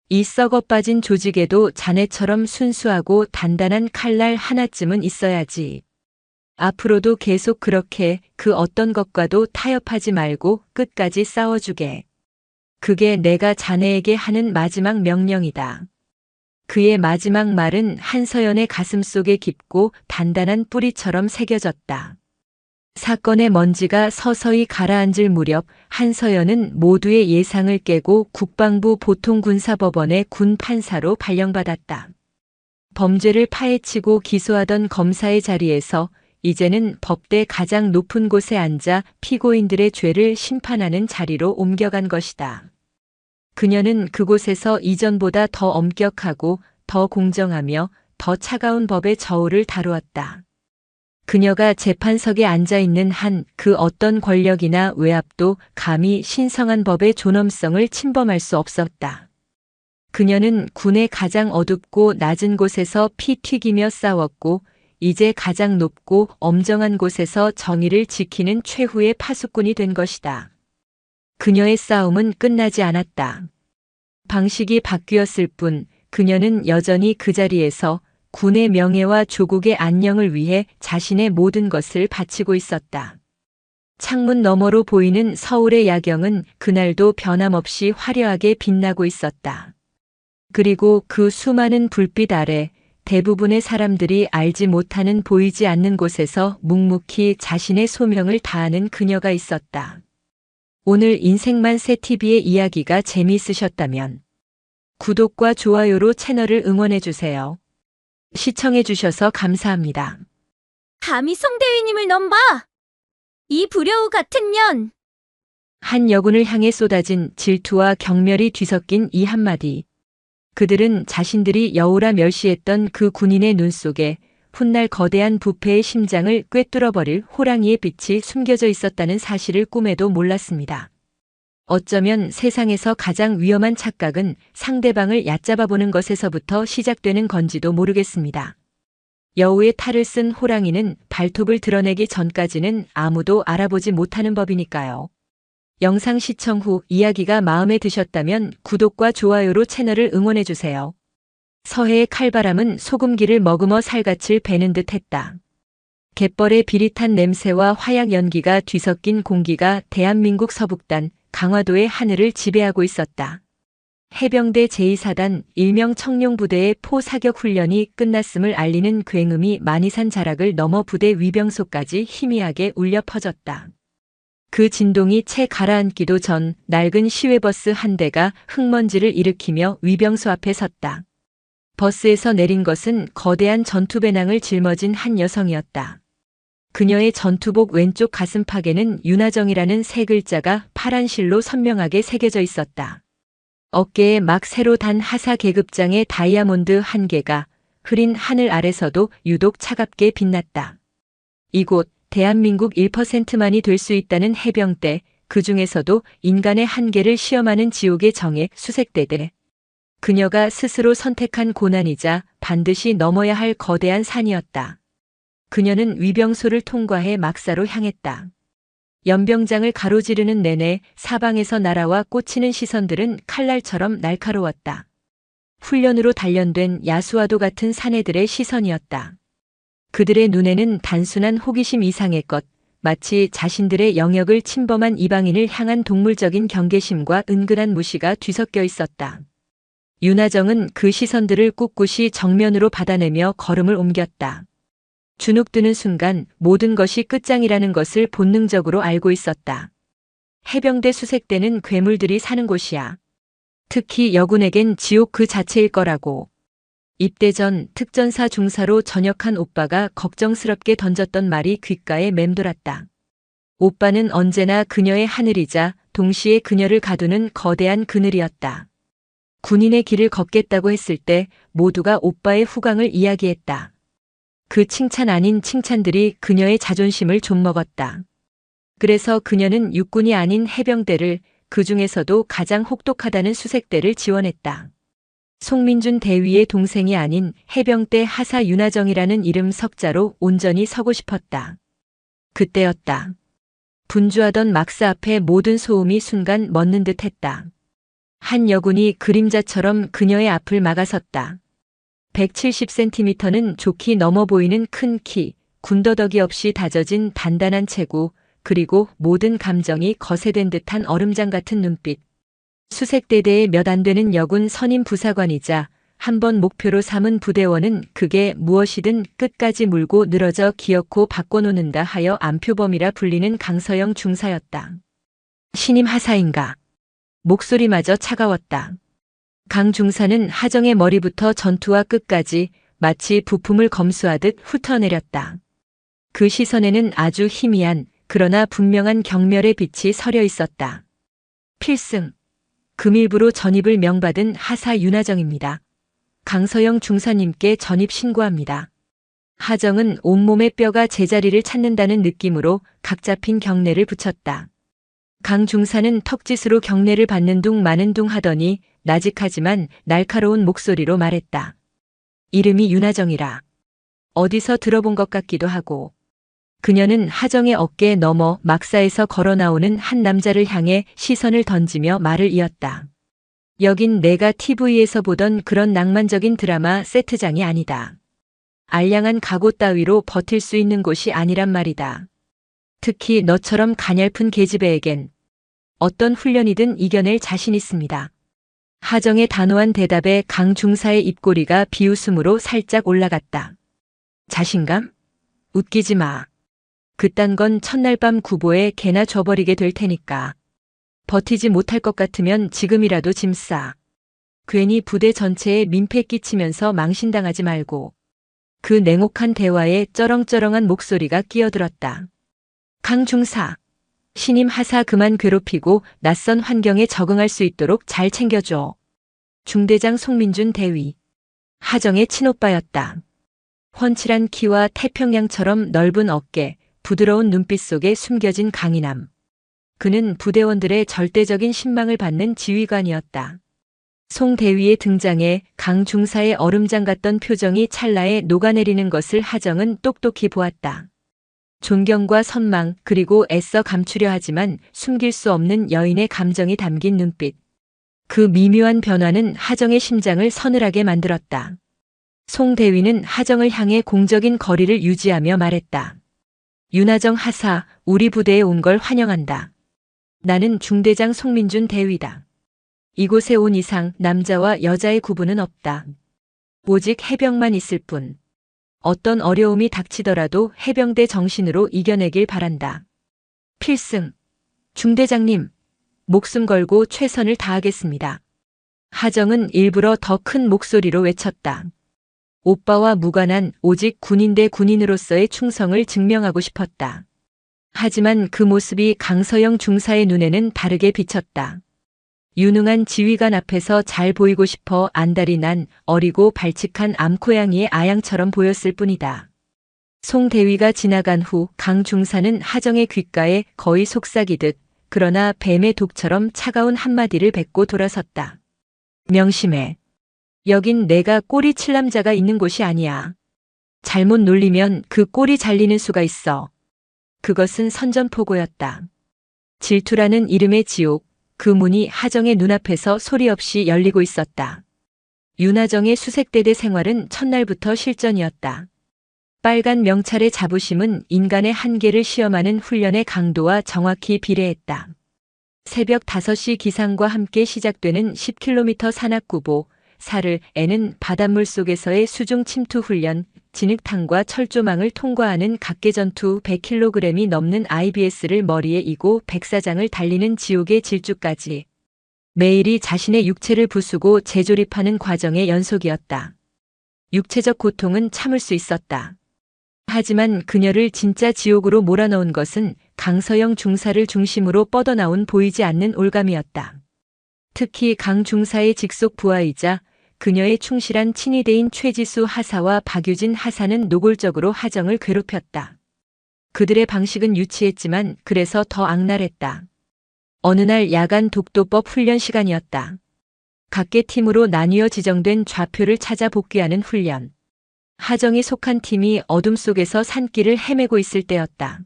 B: 이 썩어 빠진 조직에도 자네처럼 순수하고 단단한 칼날 하나쯤은 있어야지. 앞으로도 계속 그렇게 그 어떤 것과도 타협하지 말고 끝까지 싸워주게. 그게 내가 자네에게 하는 마지막 명령이다. 그의 마지막 말은 한서연의 가슴 속에 깊고 단단한 뿌리처럼 새겨졌다. 사건의 먼지가 서서히 가라앉을 무렵 한서연은 모두의 예상을 깨고 국방부 보통군사법원의 군 판사로 발령받았다. 범죄를 파헤치고 기소하던 검사의 자리에서 이제는 법대 가장 높은 곳에 앉아 피고인들의 죄를 심판하는 자리로 옮겨간 것이다. 그녀는 그곳에서 이전보다 더 엄격하고 더 공정하며 더 차가운 법의 저울을 다루었다. 그녀가 재판석에 앉아있는 한 그 어떤 권력이나 외압도 감히 신성한 법의 존엄성을 침범할 수 없었다. 그녀는 군의 가장 어둡고 낮은 곳에서 피 튀기며 싸웠고 이제 가장 높고 엄정한 곳에서 정의를 지키는 최후의 파수꾼이 된 것이다. 그녀의 싸움은 끝나지 않았다. 방식이 바뀌었을 뿐 그녀는 여전히 그 자리에서 군의 명예와 조국의 안녕을 위해 자신의 모든 것을 바치고 있었다. 창문 너머로 보이는 서울의 야경은 그날도 변함없이 화려하게 빛나고 있었다. 그리고 그 수많은 불빛 아래 대부분의 사람들이 알지 못하는 보이지 않는 곳에서 묵묵히 자신의 소명을 다하는 그녀가 있었다. 오늘 인생만세 TV의 이야기가 재미있으셨다면 구독과 좋아요로 채널을 응원해주세요. 시청해주셔서 감사합니다.
C: 감히 송대위님을 넘봐! 이 불효우 같은 년!
B: 한 여군을 향해 쏟아진 질투와 경멸이 뒤섞인 이 한마디. 그들은 자신들이 여우라 멸시했던 그 군인의 눈 속에 훗날 거대한 부패의 심장을 꿰뚫어버릴 호랑이의 빛이 숨겨져 있었다는 사실을 꿈에도 몰랐습니다. 어쩌면 세상에서 가장 위험한 착각은 상대방을 얕잡아보는 것에서부터 시작되는 건지도 모르겠습니다. 여우의 탈을 쓴 호랑이는 발톱을 드러내기 전까지는 아무도 알아보지 못하는 법이니까요. 영상 시청 후 이야기가 마음에 드셨다면 구독과 좋아요로 채널을 응원해주세요. 서해의 칼바람은 소금기를 머금어 살갗을 베는 듯 했다. 갯벌의 비릿한 냄새와 화약 연기가 뒤섞인 공기가 대한민국 서북단 강화도의 하늘을 지배하고 있었다. 해병대 제2사단 일명 청룡부대의 포사격 훈련이 끝났음을 알리는 굉음이 마니산 자락을 넘어 부대 위병소까지 희미하게 울려 퍼졌다. 그 진동이 채 가라앉기도 전 낡은 시외버스 한 대가 흙먼지를 일으키며 위병소 앞에 섰다. 버스에서 내린 것은 거대한 전투배낭을 짊어진 한 여성이었다. 그녀의 전투복 왼쪽 가슴팍에는 윤하정이라는 세 글자가 파란 실로 선명하게 새겨져 있었다. 어깨에 막 새로 단 하사 계급장의 다이아몬드 한 개가 흐린 하늘 아래서도 유독 차갑게 빛났다. 이곳 대한민국 1%만이 될 수 있다는 해병대, 그 중에서도 인간의 한계를 시험하는 지옥의 정의 수색대대. 그녀가 스스로 선택한 고난이자 반드시 넘어야 할 거대한 산이었다. 그녀는 위병소를 통과해 막사로 향했다. 연병장을 가로지르는 내내 사방에서 날아와 꽂히는 시선들은 칼날처럼 날카로웠다. 훈련으로 단련된 야수와도 같은 사내들의 시선이었다. 그들의 눈에는 단순한 호기심 이상의 것, 마치 자신들의 영역을 침범한 이방인을 향한 동물적인 경계심과 은근한 무시가 뒤섞여 있었다. 윤하정은 그 시선들을 꿋꿋이 정면으로 받아내며 걸음을 옮겼다. 주눅드는 순간 모든 것이 끝장이라는 것을 본능적으로 알고 있었다. 해병대 수색대는 괴물들이 사는 곳이야. 특히 여군에겐 지옥 그 자체일 거라고. 입대 전 특전사 중사로 전역한 오빠가 걱정스럽게 던졌던 말이 귓가에 맴돌았다. 오빠는 언제나 그녀의 하늘이자 동시에 그녀를 가두는 거대한 그늘이었다. 군인의 길을 걷겠다고 했을 때 모두가 오빠의 후광을 이야기했다. 그 칭찬 아닌 칭찬들이 그녀의 자존심을 좀먹었다. 그래서 그녀는 육군이 아닌 해병대를, 그 중에서도 가장 혹독하다는 수색대를 지원했다. 송민준 대위의 동생이 아닌 해병대 하사 윤하정이라는 이름 석자로 온전히 서고 싶었다. 그때였다. 분주하던 막사 앞에 모든 소음이 순간 멎는 듯 했다. 한 여군이 그림자처럼 그녀의 앞을 막아섰다. 170cm는 좋게 넘어 보이는 큰 키, 군더더기 없이 다져진 단단한 체구, 그리고 모든 감정이 거세된 듯한 얼음장 같은 눈빛. 수색대대의 몇 안 되는 여군 선임 부사관이자 한 번 목표로 삼은 부대원은 그게 무엇이든 끝까지 물고 늘어져 기어코 바꿔놓는다 하여 안표범이라 불리는 강서영 중사였다. 신임 하사인가. 목소리마저 차가웠다. 강 중사는 하정의 머리부터 전투와 끝까지 마치 부품을 검수하듯 훑어내렸다. 그 시선에는 아주 희미한 그러나 분명한 경멸의 빛이 서려 있었다. 필승. 금일부로 전입을 명받은 하사 윤하정입니다. 강서영 중사님께 전입 신고합니다. 하정은 온몸의 뼈가 제자리를 찾는다는 느낌으로 각 잡힌 경례를 붙였다. 강 중사는 턱짓으로 경례를 받는 둥 마는 둥 하더니 나직하지만 날카로운 목소리로 말했다. 이름이 윤하정이라. 어디서 들어본 것 같기도 하고. 그녀는 하정의 어깨에 넘어 막사에서 걸어 나오는 한 남자를 향해 시선을 던지며 말을 이었다. 여긴 내가 TV에서 보던 그런 낭만적인 드라마 세트장이 아니다. 알량한 각오 따위로 버틸 수 있는 곳이 아니란 말이다. 특히 너처럼 가냘픈 계집애에겐 어떤 훈련이든 이겨낼 자신 있습니다. 하정의 단호한 대답에 강 중사의 입꼬리가 비웃음으로 살짝 올라갔다. 자신감? 웃기지 마. 그딴 건 첫날 밤 구보에 개나 줘버리게 될 테니까. 버티지 못할 것 같으면 지금이라도 짐 싸. 괜히 부대 전체에 민폐 끼치면서 망신당하지 말고. 그 냉혹한 대화에 쩌렁쩌렁한 목소리가 끼어들었다. 강 중사. 신임 하사 그만 괴롭히고 낯선 환경에 적응할 수 있도록 잘 챙겨줘. 중대장 송민준 대위. 하정의 친오빠였다. 훤칠한 키와 태평양처럼 넓은 어깨, 부드러운 눈빛 속에 숨겨진 강인함. 그는 부대원들의 절대적인 신망을 받는 지휘관이었다. 송 대위의 등장에 강 중사의 얼음장 같던 표정이 찰나에 녹아내리는 것을 하정은 똑똑히 보았다. 존경과 선망 그리고 애써 감추려 하지만 숨길 수 없는 여인의 감정이 담긴 눈빛. 그 미묘한 변화는 하정의 심장을 서늘하게 만들었다. 송 대위는 하정을 향해 공적인 거리를 유지하며 말했다. 윤하정 하사, 우리 부대에 온 걸 환영한다. 나는 중대장 송민준 대위다. 이곳에 온 이상 남자와 여자의 구분은 없다. 오직 해병만 있을 뿐. 어떤 어려움이 닥치더라도 해병대 정신으로 이겨내길 바란다. 필승. 중대장님, 목숨 걸고 최선을 다하겠습니다. 하정은 일부러 더 큰 목소리로 외쳤다. 오빠와 무관한 오직 군인 대 군인으로서의 충성을 증명하고 싶었다. 하지만 그 모습이 강서영 중사의 눈에는 다르게 비쳤다. 유능한 지휘관 앞에서 잘 보이고 싶어 안달이 난 어리고 발칙한 암코양이의 아양처럼 보였을 뿐이다. 송 대위가 지나간 후 강 중사는 하정의 귓가에 거의 속삭이듯 그러나 뱀의 독처럼 차가운 한마디를 뱉고 돌아섰다. 명심해. 여긴 내가 꼬리 칠 남자가 있는 곳이 아니야. 잘못 놀리면 그 꼬리 잘리는 수가 있어. 그것은 선전포고였다. 질투라는 이름의 지옥, 그 문이 하정의 눈앞에서 소리 없이 열리고 있었다. 윤하정의 수색대대 생활은 첫날부터 실전이었다. 빨간 명찰의 자부심은 인간의 한계를 시험하는 훈련의 강도와 정확히 비례했다. 새벽 5시 기상과 함께 시작되는 10km 산악구보, 사르에는 바닷물 속에서의 수중 침투 훈련, 진흙탕과 철조망을 통과하는 각계전투 100kg이 넘는 IBS를 머리에 이고 백사장을 달리는 지옥의 질주까지 매일이 자신의 육체를 부수고 재조립하는 과정의 연속이었다. 육체적 고통은 참을 수 있었다. 하지만 그녀를 진짜 지옥으로 몰아넣은 것은 강서영 중사를 중심으로 뻗어나온 보이지 않는 올감이었다. 특히 강 중사의 직속 부하이자 그녀의 충실한 친위대인 최지수 하사와 박유진 하사는 노골적으로 하정을 괴롭혔다. 그들의 방식은 유치했지만 그래서 더 악랄했다. 어느 날 야간 독도법 훈련 시간이었다. 각계 팀으로 나뉘어 지정된 좌표를 찾아 복귀하는 훈련. 하정이 속한 팀이 어둠 속에서 산길을 헤매고 있을 때였다.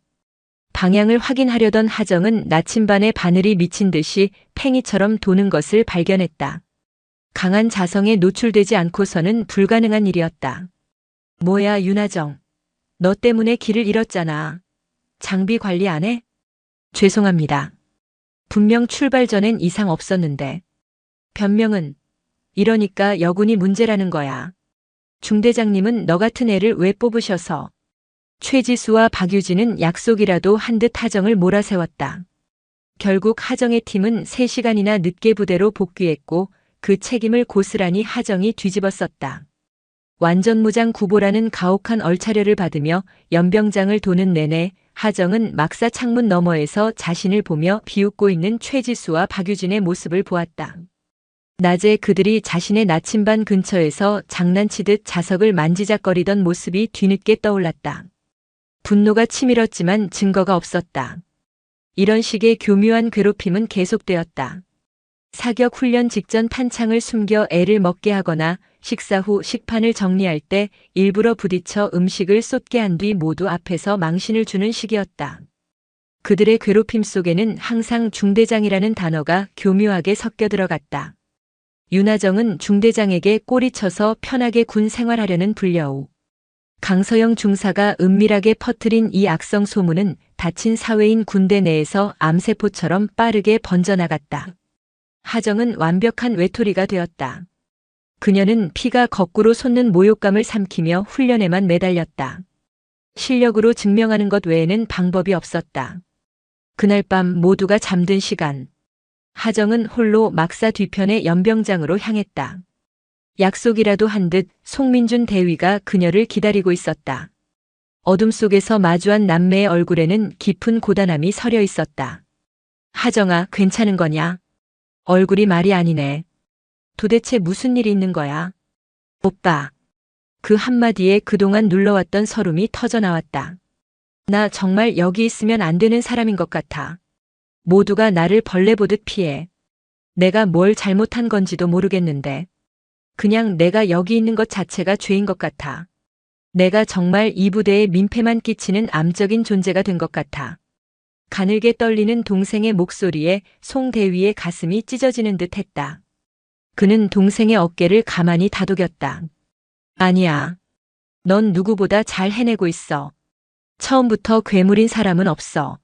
B: 방향을 확인하려던 하정은 나침반에 바늘이 미친 듯이 팽이처럼 도는 것을 발견했다. 강한 자성에 노출되지 않고서는 불가능한 일이었다. 뭐야 윤하정. 너 때문에 길을 잃었잖아. 장비 관리 안 해? 죄송합니다. 분명 출발 전엔 이상 없었는데. 변명은? 이러니까 여군이 문제라는 거야. 중대장님은 너 같은 애를 왜 뽑으셔서. 최지수와 박유진은 약속이라도 한 듯 하정을 몰아세웠다. 결국 하정의 팀은 3시간이나 늦게 부대로 복귀했고 그 책임을 고스란히 하정이 뒤집었었다. 완전무장 구보라는 가혹한 얼차려를 받으며 연병장을 도는 내내 하정은 막사 창문 너머에서 자신을 보며 비웃고 있는 최지수와 박유진의 모습을 보았다. 낮에 그들이 자신의 나침반 근처에서 장난치듯 자석을 만지작거리던 모습이 뒤늦게 떠올랐다. 분노가 치밀었지만 증거가 없었다. 이런 식의 교묘한 괴롭힘은 계속되었다. 사격 훈련 직전 탄창을 숨겨 애를 먹게 하거나 식사 후 식판을 정리할 때 일부러 부딪혀 음식을 쏟게 한 뒤 모두 앞에서 망신을 주는 식이었다. 그들의 괴롭힘 속에는 항상 중대장이라는 단어가 교묘하게 섞여 들어갔다. 윤하정은 중대장에게 꼬리쳐서 편하게 군 생활하려는 불려우. 강서영 중사가 은밀하게 퍼뜨린 이 악성 소문은 닫힌 사회인 군대 내에서 암세포처럼 빠르게 번져나갔다. 하정은 완벽한 외톨이가 되었다. 그녀는 피가 거꾸로 솟는 모욕감을 삼키며 훈련에만 매달렸다. 실력으로 증명하는 것 외에는 방법이 없었다. 그날 밤 모두가 잠든 시간. 하정은 홀로 막사 뒤편의 연병장으로 향했다. 약속이라도 한 듯 송민준 대위가 그녀를 기다리고 있었다. 어둠 속에서 마주한 남매의 얼굴에는 깊은 고단함이 서려 있었다. 하정아, 괜찮은 거냐? 얼굴이 말이 아니네. 도대체 무슨 일이 있는 거야? 오빠. 그 한마디에 그동안 눌러왔던 서름이 터져나왔다. 나 정말 여기 있으면 안 되는 사람인 것 같아. 모두가 나를 벌레 보듯 피해. 내가 뭘 잘못한 건지도 모르겠는데. 그냥 내가 여기 있는 것 자체가 죄인 것 같아. 내가 정말 이 부대에 민폐만 끼치는 암적인 존재가 된 것 같아. 가늘게 떨리는 동생의 목소리에 송 대위의 가슴이 찢어지는 듯 했다. 그는 동생의 어깨를 가만히 다독였다. 아니야. 넌 누구보다 잘 해내고 있어. 처음부터 괴물인 사람은 없어.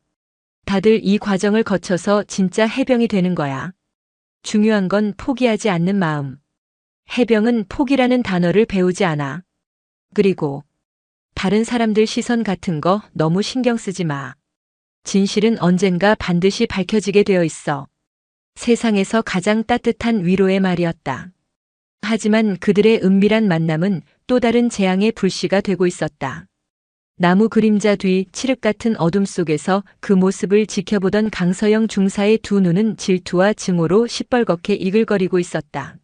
B: 다들 이 과정을 거쳐서 진짜 해병이 되는 거야. 중요한 건 포기하지 않는 마음. 해병은 포기라는 단어를 배우지 않아. 그리고 다른 사람들 시선 같은 거 너무 신경 쓰지 마. 진실은 언젠가 반드시 밝혀지게 되어 있어. 세상에서 가장 따뜻한 위로의 말이었다. 하지만 그들의 은밀한 만남은 또 다른 재앙의 불씨가 되고 있었다. 나무 그림자 뒤 칠흑 같은 어둠 속에서 그 모습을 지켜보던 강서영 중사의 두 눈은 질투와 증오로 시뻘겋게 이글거리고 있었다.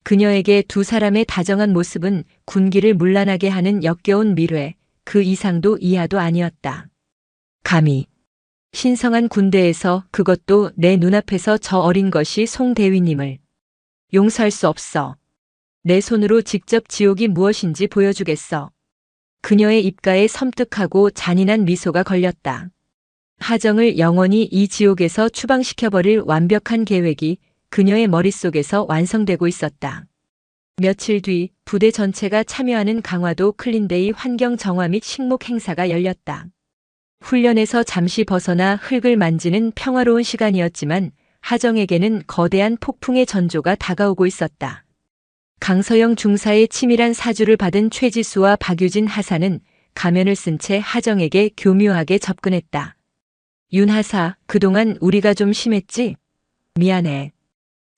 B: 그녀에게 두 사람의 다정한 모습은 군기를 문란하게 하는 역겨운 밀회, 그 이상도 이하도 아니었다. 감히 신성한 군대에서, 그것도 내 눈앞에서 저 어린 것이 송 대위님을. 용서할 수 없어. 내 손으로 직접 지옥이 무엇인지 보여주겠어. 그녀의 입가에 섬뜩하고 잔인한 미소가 걸렸다. 하정을 영원히 이 지옥에서 추방시켜버릴 완벽한 계획이 그녀의 머릿속에서 완성되고 있었다. 며칠 뒤 부대 전체가 참여하는 강화도 클린데이 환경 정화 및 식목 행사가 열렸다. 훈련에서 잠시 벗어나 흙을 만지는 평화로운 시간이었지만 하정에게는 거대한 폭풍의 전조가 다가오고 있었다. 강서영 중사의 치밀한 사주를 받은 최지수와 박유진 하사는 가면을 쓴 채 하정에게 교묘하게 접근했다. 윤 하사, 그동안 우리가 좀 심했지? 미안해.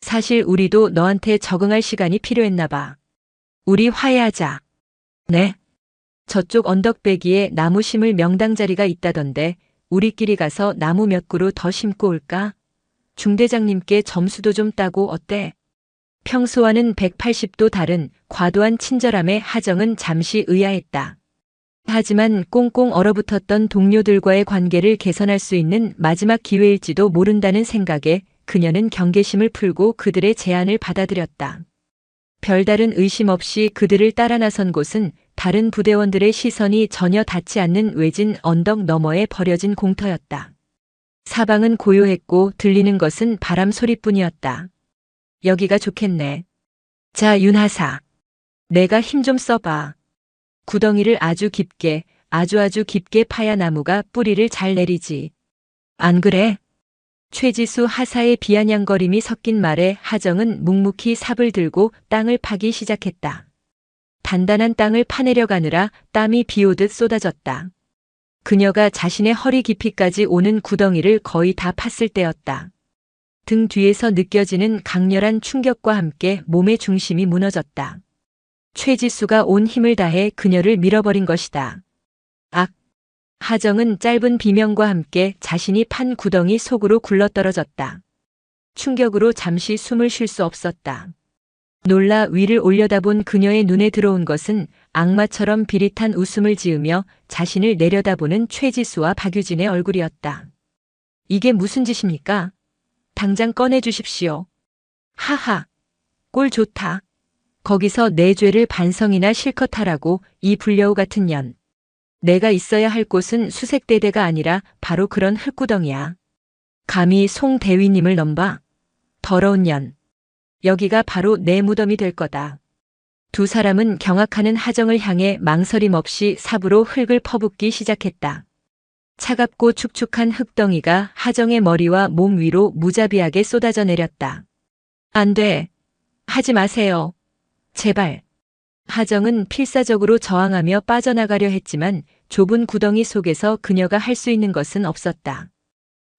B: 사실 우리도 너한테 적응할 시간이 필요했나 봐. 우리 화해하자. 네. 저쪽 언덕배기에 나무 심을 명당 자리가 있다던데 우리끼리 가서 나무 몇 그루 더 심고 올까? 중대장님께 점수도 좀 따고 어때? 평소와는 180도 다른 과도한 친절함에 하정은 잠시 의아했다. 하지만 꽁꽁 얼어붙었던 동료들과의 관계를 개선할 수 있는 마지막 기회일지도 모른다는 생각에 그녀는 경계심을 풀고 그들의 제안을 받아들였다. 별다른 의심 없이 그들을 따라 나선 곳은 다른 부대원들의 시선이 전혀 닿지 않는 외진 언덕 너머에 버려진 공터였다. 사방은 고요했고 들리는 것은 바람 소리뿐이었다. 여기가 좋겠네. 자, 윤하사. 내가 힘 좀 써봐. 구덩이를 아주 깊게, 아주 깊게 파야 나무가 뿌리를 잘 내리지. 안 그래? 최지수 하사의 비아냥거림이 섞인 말에 하정은 묵묵히 삽을 들고 땅을 파기 시작했다. 단단한 땅을 파내려 가느라 땀이 비오듯 쏟아졌다. 그녀가 자신의 허리 깊이까지 오는 구덩이를 거의 다 팠을 때였다. 등 뒤에서 느껴지는 강렬한 충격과 함께 몸의 중심이 무너졌다. 최지수가 온 힘을 다해 그녀를 밀어버린 것이다. 악! 하정은 짧은 비명과 함께 자신이 판 구덩이 속으로 굴러떨어졌다. 충격으로 잠시 숨을 쉴 수 없었다. 놀라 위를 올려다본 그녀의 눈에 들어온 것은 악마처럼 비릿한 웃음을 지으며 자신을 내려다보는 최지수와 박유진의 얼굴이었다. 이게 무슨 짓입니까? 당장 꺼내주십시오. 하하. 꼴 좋다. 거기서 내 죄를 반성이나 실컷 하라고, 이 불려우 같은 년. 내가 있어야 할 곳은 수색대대가 아니라 바로 그런 흙구덩이야. 감히 송 대위님을 넘봐. 더러운 년. 여기가 바로 내 무덤이 될 거다. 두 사람은 경악하는 하정을 향해 망설임 없이 삽으로 흙을 퍼붓기 시작했다. 차갑고 축축한 흙덩이가 하정의 머리와 몸 위로 무자비하게 쏟아져 내렸다. 안 돼. 하지 마세요. 제발. 하정은 필사적으로 저항하며 빠져나가려 했지만 좁은 구덩이 속에서 그녀가 할 수 있는 것은 없었다.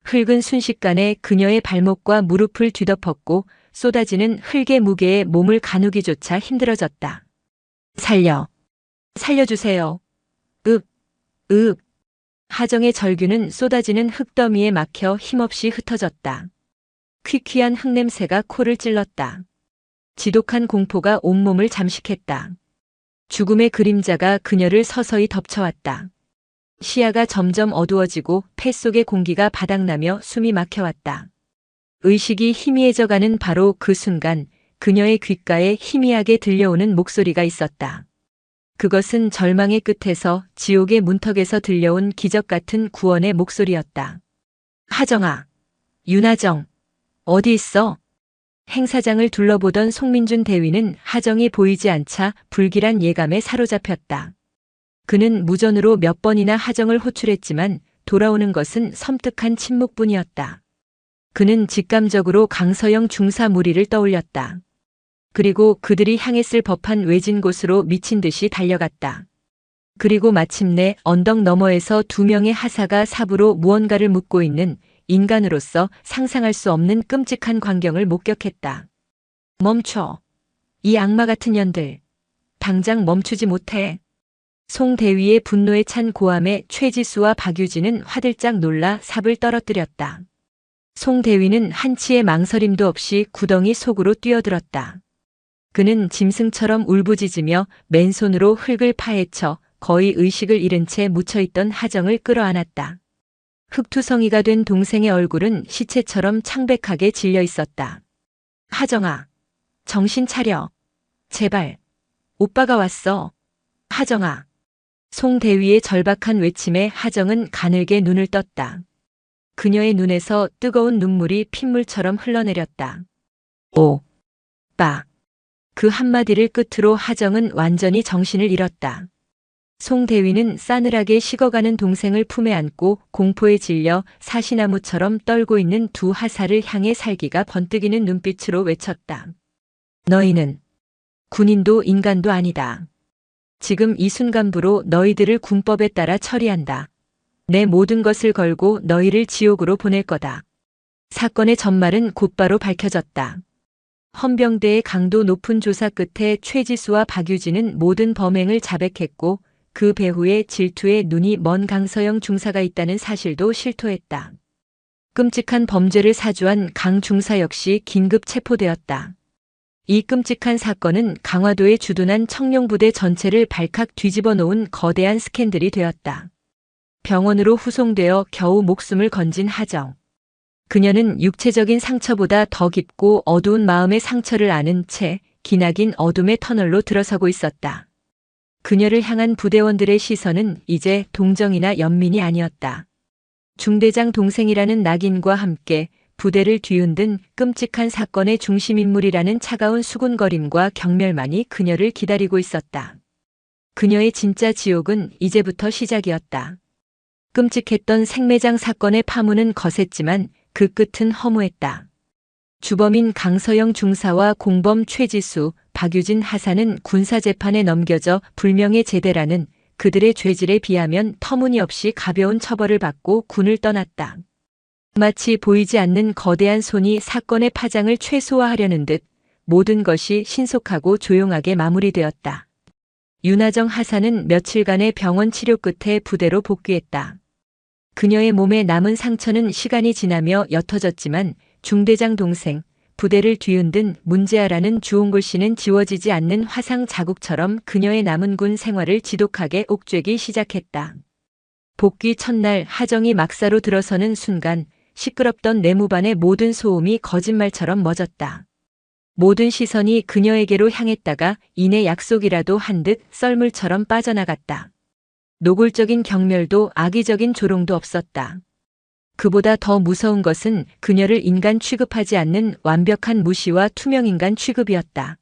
B: 흙은 순식간에 그녀의 발목과 무릎을 뒤덮었고 쏟아지는 흙의 무게에 몸을 가누기조차 힘들어졌다. 살려주세요. 읍. 하정의 절규는 쏟아지는 흙더미에 막혀 힘없이 흩어졌다. 퀴퀴한 흙냄새가 코를 찔렀다. 지독한 공포가 온몸을 잠식했다. 죽음의 그림자가 그녀를 서서히 덮쳐왔다. 시야가 점점 어두워지고 폐 속의 공기가 바닥나며 숨이 막혀왔다. 의식이 희미해져가는 바로 그 순간 그녀의 귓가에 희미하게 들려오는 목소리가 있었다. 그것은 절망의 끝에서 지옥의 문턱에서 들려온 기적 같은 구원의 목소리였다. 하정아, 윤하정, 어디 있어? 행사장을 둘러보던 송민준 대위는 하정이 보이지 않자 불길한 예감에 사로잡혔다. 그는 무전으로 몇 번이나 하정을 호출했지만 돌아오는 것은 섬뜩한 침묵뿐이었다. 그는 직감적으로 강서영 중사 무리를 떠올렸다. 그리고 그들이 향했을 법한 외진 곳으로 미친 듯이 달려갔다. 그리고 마침내 언덕 너머에서 두 명의 하사가 삽으로 무언가를 묻고 있는 인간으로서 상상할 수 없는 끔찍한 광경을 목격했다. 멈춰. 이 악마 같은 년들. 당장 멈추지 못해. 송 대위의 분노에 찬 고함에 최지수와 박유진은 화들짝 놀라 삽을 떨어뜨렸다. 송 대위는 한치의 망설임도 없이 구덩이 속으로 뛰어들었다. 그는 짐승처럼 울부짖으며 맨손으로 흙을 파헤쳐 거의 의식을 잃은 채 묻혀있던 하정을 끌어안았다. 흙투성이가 된 동생의 얼굴은 시체처럼 창백하게 질려 있었다. 하정아, 정신 차려. 제발. 오빠가 왔어. 하정아. 송 대위의 절박한 외침에 하정은 가늘게 눈을 떴다. 그녀의 눈에서 뜨거운 눈물이 핏물처럼 흘러내렸다. 오빠. 그 한마디를 끝으로 하정은 완전히 정신을 잃었다. 송 대위는 싸늘하게 식어가는 동생을 품에 안고 공포에 질려 사시나무처럼 떨고 있는 두 하사를 향해 살기가 번뜩이는 눈빛으로 외쳤다. 너희는 군인도 인간도 아니다. 지금 이 순간부로 너희들을 군법에 따라 처리한다. 내 모든 것을 걸고 너희를 지옥으로 보낼 거다. 사건의 전말은 곧바로 밝혀졌다. 헌병대의 강도 높은 조사 끝에 최지수와 박유진은 모든 범행을 자백했고 그 배후에 질투에 눈이 먼 강서영 중사가 있다는 사실도 실토했다. 끔찍한 범죄를 사주한 강 중사 역시 긴급 체포되었다. 이 끔찍한 사건은 강화도에 주둔한 청룡부대 전체를 발칵 뒤집어 놓은 거대한 스캔들이 되었다. 병원으로 후송되어 겨우 목숨을 건진 하정. 그녀는 육체적인 상처보다 더 깊고 어두운 마음의 상처를 안은 채 기나긴 어둠의 터널로 들어서고 있었다. 그녀를 향한 부대원들의 시선은 이제 동정이나 연민이 아니었다. 중대장 동생이라는 낙인과 함께 부대를 뒤흔든 끔찍한 사건의 중심인물이라는 차가운 수군거림과 경멸만이 그녀를 기다리고 있었다. 그녀의 진짜 지옥은 이제부터 시작이었다. 끔찍했던 생매장 사건의 파문은 거셌지만 그 끝은 허무했다. 주범인 강서영 중사와 공범 최지수, 박유진 하사는 군사재판에 넘겨져 불명예 제대라는 그들의 죄질에 비하면 터무니없이 가벼운 처벌을 받고 군을 떠났다. 마치 보이지 않는 거대한 손이 사건의 파장을 최소화하려는 듯 모든 것이 신속하고 조용하게 마무리되었다. 윤하정 하사는 며칠간의 병원 치료 끝에 부대로 복귀했다. 그녀의 몸에 남은 상처는 시간이 지나며 옅어졌지만 중대장 동생, 부대를 뒤흔든 문제아라는 주홍글씨는 지워지지 않는 화상 자국처럼 그녀의 남은 군 생활을 지독하게 옥죄기 시작했다. 복귀 첫날 하정이 막사로 들어서는 순간 시끄럽던 내무반의 모든 소음이 거짓말처럼 멎었다. 모든 시선이 그녀에게로 향했다가 이내 약속이라도 한 듯 썰물처럼 빠져나갔다. 노골적인 경멸도 악의적인 조롱도 없었다. 그보다 더 무서운 것은 그녀를 인간 취급하지 않는 완벽한 무시와 투명인간 취급이었다.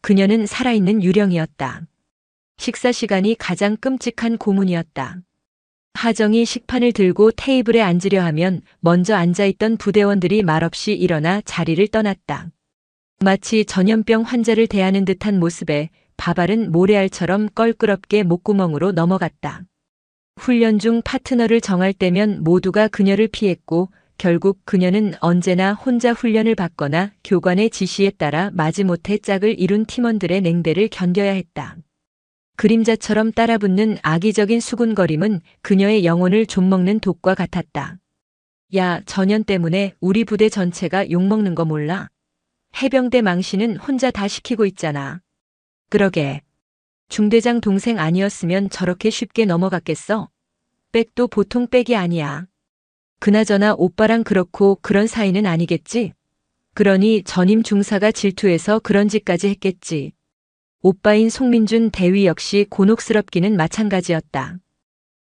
B: 그녀는 살아있는 유령이었다. 식사 시간이 가장 끔찍한 고문이었다. 하정이 식판을 들고 테이블에 앉으려 하면 먼저 앉아있던 부대원들이 말없이 일어나 자리를 떠났다. 마치 전염병 환자를 대하는 듯한 모습에 바발은 모래알처럼 껄끄럽게 목구멍으로 넘어갔다. 훈련 중 파트너를 정할 때면 모두가 그녀를 피했고 결국 그녀는 언제나 혼자 훈련을 받거나 교관의 지시에 따라 마지못해 짝을 이룬 팀원들의 냉대를 견뎌야 했다. 그림자처럼 따라붙는 악의적인 수군거림은 그녀의 영혼을 좀먹는 독과 같았다. 야, 전연 때문에 우리 부대 전체가 욕먹는 거 몰라? 해병대 망신은 혼자 다 시키고 있잖아. 그러게. 중대장 동생 아니었으면 저렇게 쉽게 넘어갔겠어? 백도 보통 백이 아니야. 그나저나 오빠랑 그렇고 그런 사이는 아니겠지? 그러니 전임 중사가 질투해서 그런 짓까지 했겠지. 오빠인 송민준 대위 역시 곤혹스럽기는 마찬가지였다.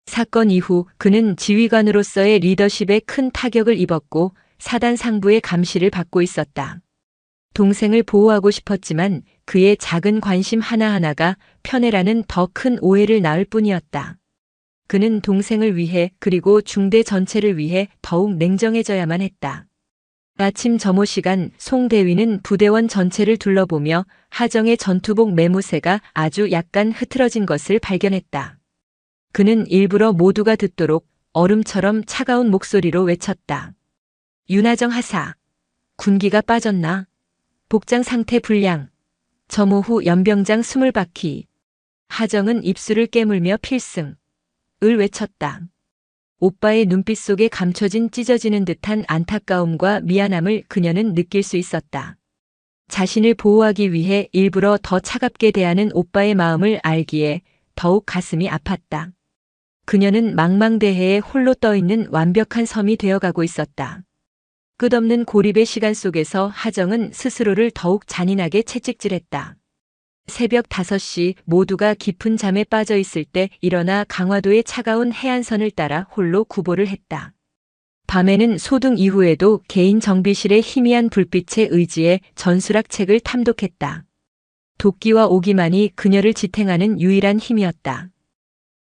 B: 사건 이후 그는 지휘관으로서의 리더십에 큰 타격을 입었고 사단 상부의 감시를 받고 있었다. 동생을 보호하고 싶었지만 그의 작은 관심 하나하나가 편애라는 더 큰 오해를 낳을 뿐이었다. 그는 동생을 위해 그리고 중대 전체를 위해 더욱 냉정해져야만 했다. 아침 점호 시간 송 대위는 부대원 전체를 둘러보며 하정의 전투복 매무새가 아주 약간 흐트러진 것을 발견했다. 그는 일부러 모두가 듣도록 얼음처럼 차가운 목소리로 외쳤다. 윤하정 하사. 군기가 빠졌나? 복장 상태 불량. 점호 후 연병장 20바퀴. 하정은 입술을 깨물며 필승. 을 외쳤다. 오빠의 눈빛 속에 감춰진 찢어지는 듯한 안타까움과 미안함을 그녀는 느낄 수 있었다. 자신을 보호하기 위해 일부러 더 차갑게 대하는 오빠의 마음을 알기에 더욱 가슴이 아팠다. 그녀는 망망대해에 홀로 떠있는 완벽한 섬이 되어가고 있었다. 끝없는 고립의 시간 속에서 하정은 스스로를 더욱 잔인하게 채찍질했다. 새벽 5시 모두가 깊은 잠에 빠져 있을 때 일어나 강화도의 차가운 해안선을 따라 홀로 구보를 했다. 밤에는 소등 이후에도 개인 정비실의 희미한 불빛에 의지해 전술학 책을 탐독했다. 도끼와 오기만이 그녀를 지탱하는 유일한 힘이었다.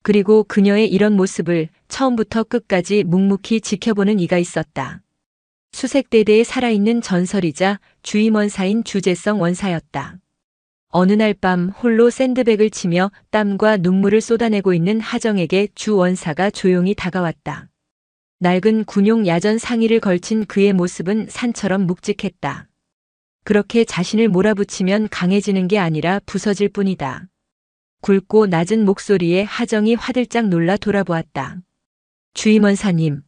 B: 그리고 그녀의 이런 모습을 처음부터 끝까지 묵묵히 지켜보는 이가 있었다. 수색대대에 살아있는 전설이자 주임원사인 주재성 원사였다. 어느 날 밤 홀로 샌드백을 치며 땀과 눈물을 쏟아내고 있는 하정에게 주 원사가 조용히 다가왔다. 낡은 군용 야전 상의를 걸친 그의 모습은 산처럼 묵직했다. 그렇게 자신을 몰아붙이면 강해지는 게 아니라 부서질 뿐이다. 굵고 낮은 목소리에 하정이 화들짝 놀라 돌아보았다. 주임원사님,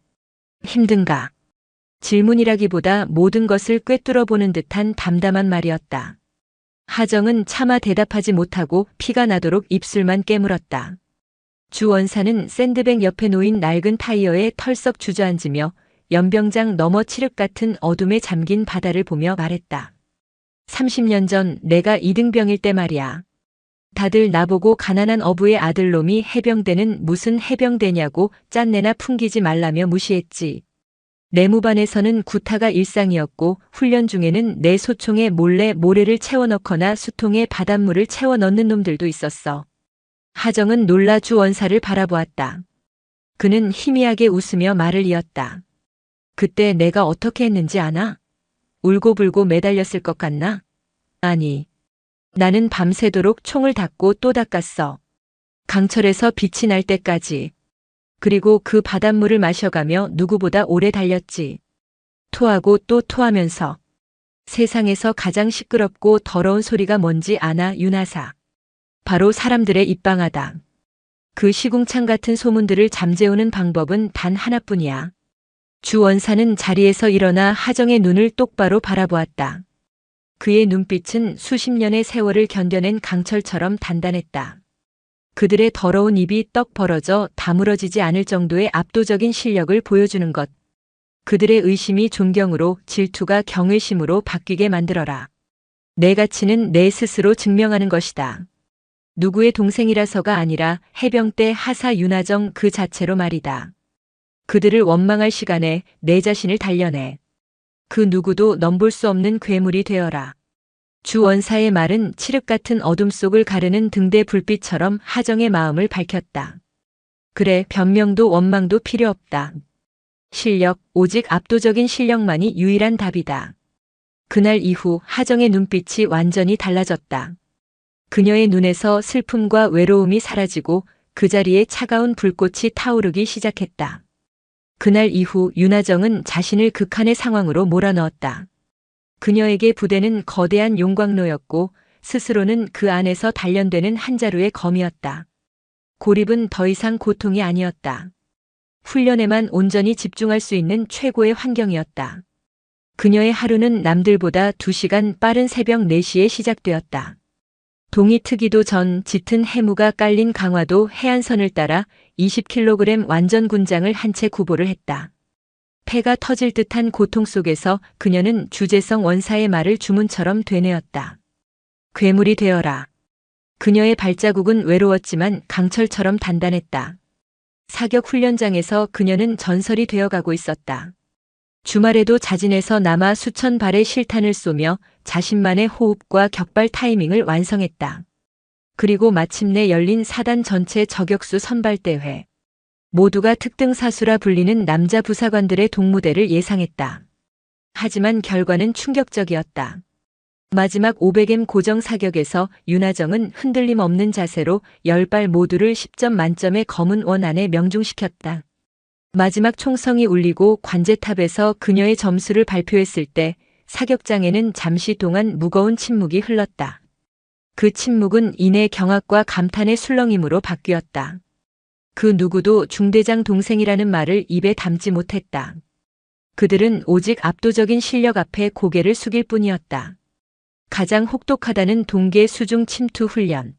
B: 힘든가? 질문이라기보다 모든 것을 꿰뚫어보는 듯한 담담한 말이었다. 하정은 차마 대답하지 못하고 피가 나도록 입술만 깨물었다. 주 원사는 샌드백 옆에 놓인 낡은 타이어에 털썩 주저앉으며 연병장 너머 칠흑 같은 어둠에 잠긴 바다를 보며 말했다. 30년 전 내가 이등병일 때 말이야. 다들 나보고 가난한 어부의 아들놈이 해병대는 무슨 해병대냐고 짠내나 풍기지 말라며 무시했지. 내무반에서는 구타가 일상이었고 훈련 중에는 내 소총에 몰래 모래를 채워넣거나 수통에 바닷물을 채워 넣는 놈들도 있었어. 하정은 놀라 주 원사를 바라보았다. 그는 희미하게 웃으며 말을 이었다. 그때 내가 어떻게 했는지 아나? 울고불고 매달렸을 것 같나? 아니. 나는 밤새도록 총을 닦고 또 닦았어. 강철에서 빛이 날 때까지. 그리고 그 바닷물을 마셔가며 누구보다 오래 달렸지. 토하고 또 토하면서. 세상에서 가장 시끄럽고 더러운 소리가 뭔지 아나, 윤하사? 바로 사람들의 입방아다. 그 시궁창 같은 소문들을 잠재우는 방법은 단 하나뿐이야. 주 원사는 자리에서 일어나 하정의 눈을 똑바로 바라보았다. 그의 눈빛은 수십 년의 세월을 견뎌낸 강철처럼 단단했다. 그들의 더러운 입이 떡 벌어져 다물어지지 않을 정도의 압도적인 실력을 보여주는 것. 그들의 의심이 존경으로 질투가 경외심으로 바뀌게 만들어라. 내 가치는 내 스스로 증명하는 것이다. 누구의 동생이라서가 아니라 해병대 하사 윤하정 그 자체로 말이다. 그들을 원망할 시간에 내 자신을 단련해. 그 누구도 넘볼 수 없는 괴물이 되어라. 주 원사의 말은 칠흑 같은 어둠 속을 가르는 등대 불빛처럼 하정의 마음을 밝혔다. 그래, 변명도 원망도 필요 없다. 실력, 오직 압도적인 실력만이 유일한 답이다. 그날 이후 하정의 눈빛이 완전히 달라졌다. 그녀의 눈에서 슬픔과 외로움이 사라지고 그 자리에 차가운 불꽃이 타오르기 시작했다. 그날 이후 윤하정은 자신을 극한의 상황으로 몰아넣었다. 그녀에게 부대는 거대한 용광로였고 스스로는 그 안에서 단련되는 한 자루의 검이었다. 고립은 더 이상 고통이 아니었다. 훈련에만 온전히 집중할 수 있는 최고의 환경이었다. 그녀의 하루는 남들보다 2시간 빠른 새벽 4시에 시작되었다. 동이 트기도 전 짙은 해무가 깔린 강화도 해안선을 따라 20kg 완전 군장을 한 채 구보를 했다. 폐가 터질 듯한 고통 속에서 그녀는 주재성 원사의 말을 주문처럼 되뇌었다. 괴물이 되어라. 그녀의 발자국은 외로웠지만 강철처럼 단단했다. 사격 훈련장에서 그녀는 전설이 되어가고 있었다. 주말에도 자진해서 남아 수천 발의 실탄을 쏘며 자신만의 호흡과 격발 타이밍을 완성했다. 그리고 마침내 열린 사단 전체 저격수 선발대회. 모두가 특등사수라 불리는 남자 부사관들의 동무대를 예상했다. 하지만 결과는 충격적이었다. 마지막 500M 고정 사격에서 윤하정은 흔들림 없는 자세로 10발 모두를 10점 만점의 검은 원 안에 명중시켰다. 마지막 총성이 울리고 관제탑에서 그녀의 점수를 발표했을 때 사격장에는 잠시 동안 무거운 침묵이 흘렀다. 그 침묵은 이내 경악과 감탄의 술렁임으로 바뀌었다. 그 누구도 중대장 동생이라는 말을 입에 담지 못했다. 그들은 오직 압도적인 실력 앞에 고개를 숙일 뿐이었다. 가장 혹독하다는 동계 수중 침투 훈련.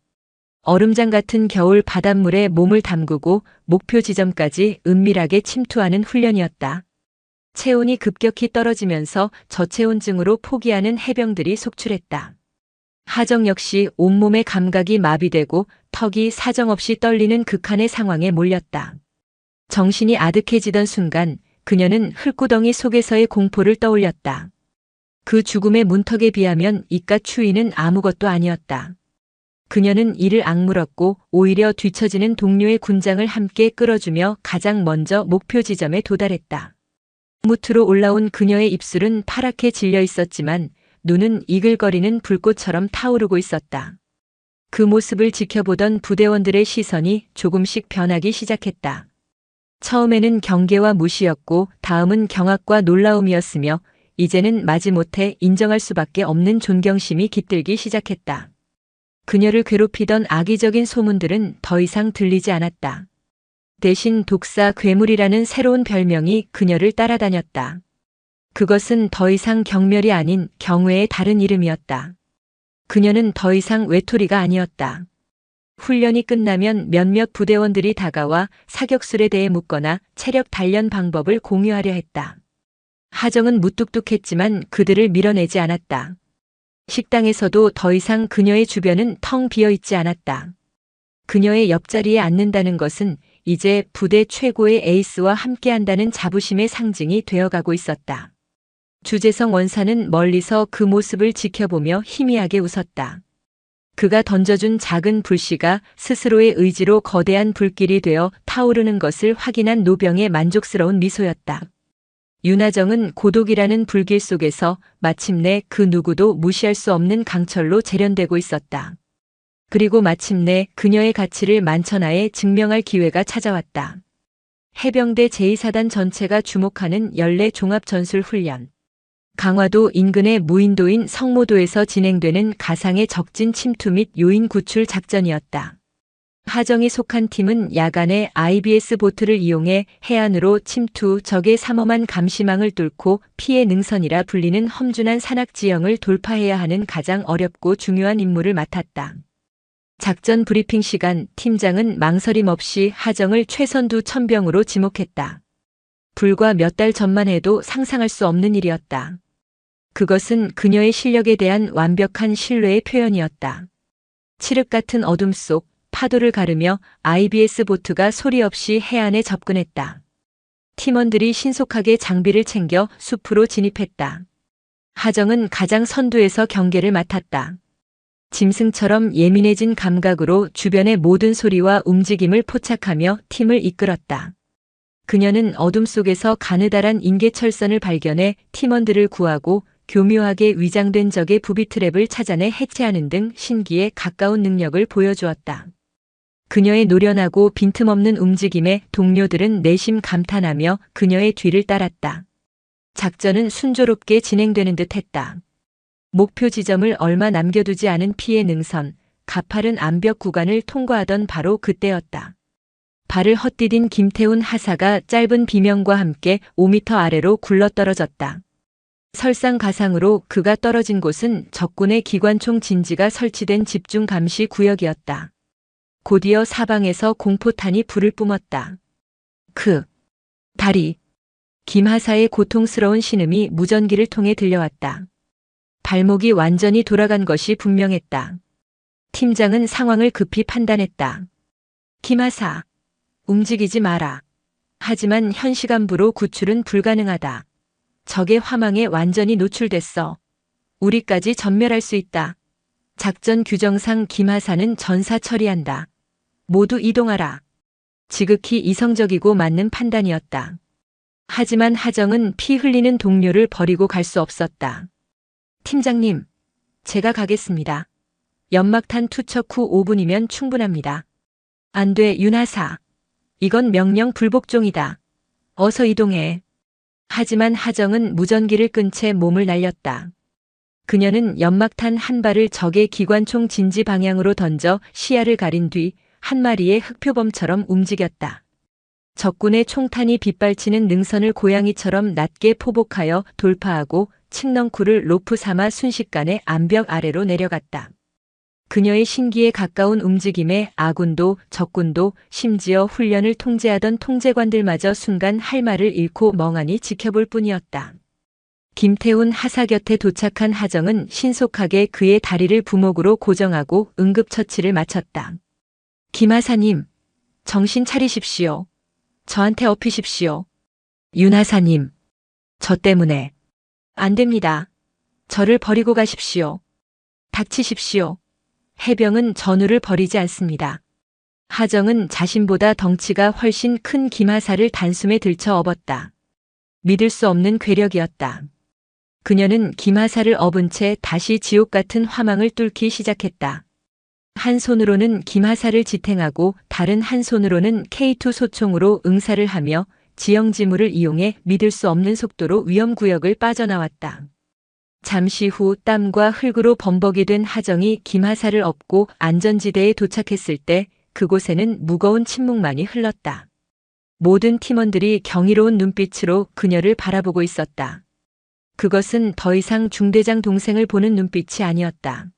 B: 얼음장 같은 겨울 바닷물에 몸을 담그고 목표 지점까지 은밀하게 침투하는 훈련이었다. 체온이 급격히 떨어지면서 저체온증으로 포기하는 해병들이 속출했다. 하정 역시 온몸의 감각이 마비되고 턱이 사정없이 떨리는 극한의 상황에 몰렸다. 정신이 아득해지던 순간 그녀는 흙구덩이 속에서의 공포를 떠올렸다. 그 죽음의 문턱에 비하면 이깟 추위는 아무것도 아니었다. 그녀는 이를 악물었고 오히려 뒤처지는 동료의 군장을 함께 끌어주며 가장 먼저 목표 지점에 도달했다. 무트로 올라온 그녀의 입술은 파랗게 질려 있었지만 눈은 이글거리는 불꽃처럼 타오르고 있었다. 그 모습을 지켜보던 부대원들의 시선이 조금씩 변하기 시작했다. 처음에는 경계와 무시였고 다음은 경악과 놀라움이었으며 이제는 마지못해 인정할 수밖에 없는 존경심이 깃들기 시작했다. 그녀를 괴롭히던 악의적인 소문들은 더 이상 들리지 않았다. 대신 독사 괴물이라는 새로운 별명이 그녀를 따라다녔다. 그것은 더 이상 경멸이 아닌 경외의 다른 이름이었다. 그녀는 더 이상 외톨이가 아니었다. 훈련이 끝나면 몇몇 부대원들이 다가와 사격술에 대해 묻거나 체력 단련 방법을 공유하려 했다. 하정은 무뚝뚝했지만 그들을 밀어내지 않았다. 식당에서도 더 이상 그녀의 주변은 텅 비어 있지 않았다. 그녀의 옆자리에 앉는다는 것은 이제 부대 최고의 에이스와 함께한다는 자부심의 상징이 되어가고 있었다. 주재성 원사는 멀리서 그 모습을 지켜보며 희미하게 웃었다. 그가 던져준 작은 불씨가 스스로의 의지로 거대한 불길이 되어 타오르는 것을 확인한 노병의 만족스러운 미소였다. 윤하정은 고독이라는 불길 속에서 마침내 그 누구도 무시할 수 없는 강철로 재련되고 있었다. 그리고 마침내 그녀의 가치를 만천하에 증명할 기회가 찾아왔다. 해병대 제2사단 전체가 주목하는 연례 종합전술훈련. 강화도 인근의 무인도인 성모도에서 진행되는 가상의 적진 침투 및 요인 구출 작전이었다. 하정이 속한 팀은 야간에 IBS 보트를 이용해 해안으로 침투, 적의 삼엄한 감시망을 뚫고 피해 능선이라 불리는 험준한 산악 지형을 돌파해야 하는 가장 어렵고 중요한 임무를 맡았다. 작전 브리핑 시간, 팀장은 망설임 없이 하정을 최선두 천병으로 지목했다. 불과 몇 달 전만 해도 상상할 수 없는 일이었다. 그것은 그녀의 실력에 대한 완벽한 신뢰의 표현이었다. 칠흑 같은 어둠 속 파도를 가르며 IBS 보트가 소리 없이 해안에 접근했다. 팀원들이 신속하게 장비를 챙겨 숲으로 진입했다. 하정은 가장 선두에서 경계를 맡았다. 짐승처럼 예민해진 감각으로 주변의 모든 소리와 움직임을 포착하며 팀을 이끌었다. 그녀는 어둠 속에서 가느다란 인계철선을 발견해 팀원들을 구하고 교묘하게 위장된 적의 부비 트랩을 찾아내 해체하는 등 신기에 가까운 능력을 보여주었다. 그녀의 노련하고 빈틈없는 움직임에 동료들은 내심 감탄하며 그녀의 뒤를 따랐다. 작전은 순조롭게 진행되는 듯 했다. 목표 지점을 얼마 남겨두지 않은 피해 능선, 가파른 암벽 구간을 통과하던 바로 그때였다. 발을 헛디딘 김태훈 하사가 짧은 비명과 함께 5m 아래로 굴러떨어졌다. 설상가상으로 그가 떨어진 곳은 적군의 기관총 진지가 설치된 집중 감시 구역이었다. 곧이어 사방에서 공포탄이 불을 뿜었다. 다리. 김하사의 고통스러운 신음이 무전기를 통해 들려왔다. 발목이 완전히 돌아간 것이 분명했다. 팀장은 상황을 급히 판단했다. 김하사, 움직이지 마라. 하지만 현 시간부로 구출은 불가능하다. 적의 화망에 완전히 노출됐어. 우리까지 전멸할 수 있다. 작전 규정상 김하사는 전사 처리한다. 모두 이동하라. 지극히 이성적이고 맞는 판단이었다. 하지만 하정은 피 흘리는 동료를 버리고 갈 수 없었다. 팀장님, 제가 가겠습니다. 연막탄 투척 후 5분이면 충분합니다. 안 돼, 윤하사. 이건 명령 불복종이다. 어서 이동해. 하지만 하정은 무전기를 끈 채 몸을 날렸다. 그녀는 연막탄 한 발을 적의 기관총 진지 방향으로 던져 시야를 가린 뒤 한 마리의 흑표범처럼 움직였다. 적군의 총탄이 빗발치는 능선을 고양이처럼 낮게 포복하여 돌파하고 칡넝쿨을 로프 삼아 순식간에 암벽 아래로 내려갔다. 그녀의 신기에 가까운 움직임에 아군도 적군도 심지어 훈련을 통제하던 통제관들마저 순간 할 말을 잃고 멍하니 지켜볼 뿐이었다. 김태훈 하사 곁에 도착한 하정은 신속하게 그의 다리를 부목으로 고정하고 응급처치를 마쳤다. 김하사님, 정신 차리십시오. 저한테 업히십시오. 윤하사님, 저 때문에. 안 됩니다. 저를 버리고 가십시오. 닥치십시오. 해병은 전우를 버리지 않습니다. 하정은 자신보다 덩치가 훨씬 큰 김하사를 단숨에 들쳐 업었다. 믿을 수 없는 괴력이었다. 그녀는 김하사를 업은 채 다시 지옥 같은 화망을 뚫기 시작했다. 한 손으로는 김하사를 지탱하고 다른 한 손으로는 K2 소총으로 응사를 하며 지형지물을 이용해 믿을 수 없는 속도로 위험구역을 빠져나왔다. 잠시 후 땀과 흙으로 범벅이 된 하정이 김하사를 업고 안전지대에 도착했을 때 그곳에는 무거운 침묵만이 흘렀다. 모든 팀원들이 경이로운 눈빛으로 그녀를 바라보고 있었다. 그것은 더 이상 중대장 동생을 보는 눈빛이 아니었다.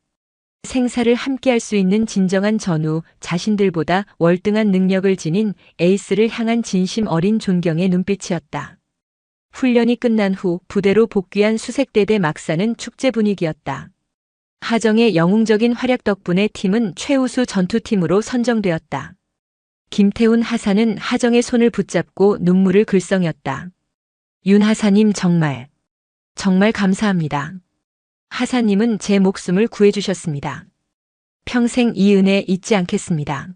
B: 생사를 함께할 수 있는 진정한 전우, 자신들보다 월등한 능력을 지닌 에이스를 향한 진심 어린 존경의 눈빛이었다. 훈련이 끝난 후 부대로 복귀한 수색대대 막사는 축제 분위기였다. 하정의 영웅적인 활약 덕분에 팀은 최우수 전투팀으로 선정되었다. 김태훈 하사는 하정의 손을 붙잡고 눈물을 글썽였다. 윤 하사님 정말 감사합니다. 하사님은 제 목숨을 구해주셨습니다. 평생 이 은혜 잊지 않겠습니다.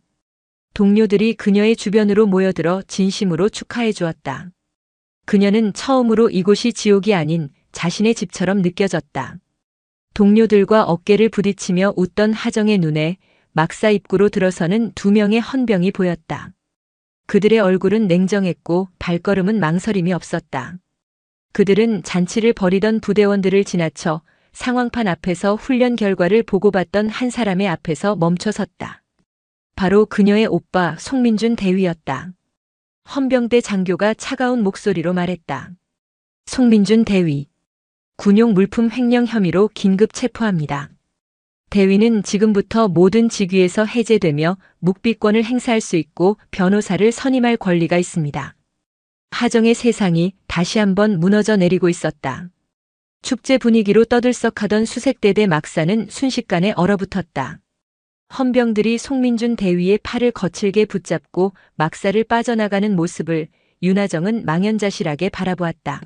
B: 동료들이 그녀의 주변으로 모여들어 진심으로 축하해 주었다. 그녀는 처음으로 이곳이 지옥이 아닌 자신의 집처럼 느껴졌다. 동료들과 어깨를 부딪히며 웃던 하정의 눈에 막사 입구로 들어서는 2명의 헌병이 보였다. 그들의 얼굴은 냉정했고 발걸음은 망설임이 없었다. 그들은 잔치를 벌이던 부대원들을 지나쳐 상황판 앞에서 훈련 결과를 보고받던 한 사람의 앞에서 멈춰섰다. 바로 그녀의 오빠 송민준 대위였다. 헌병대 장교가 차가운 목소리로 말했다. 송민준 대위, 군용 물품 횡령 혐의로 긴급 체포합니다. 대위는 지금부터 모든 직위에서 해제되며 묵비권을 행사할 수 있고 변호사를 선임할 권리가 있습니다. 하정의 세상이 다시 한번 무너져 내리고 있었다. 축제 분위기로 떠들썩하던 수색대대 막사는 순식간에 얼어붙었다. 헌병들이 송민준 대위의 팔을 거칠게 붙잡고 막사를 빠져나가는 모습을 윤하정은 망연자실하게 바라보았다.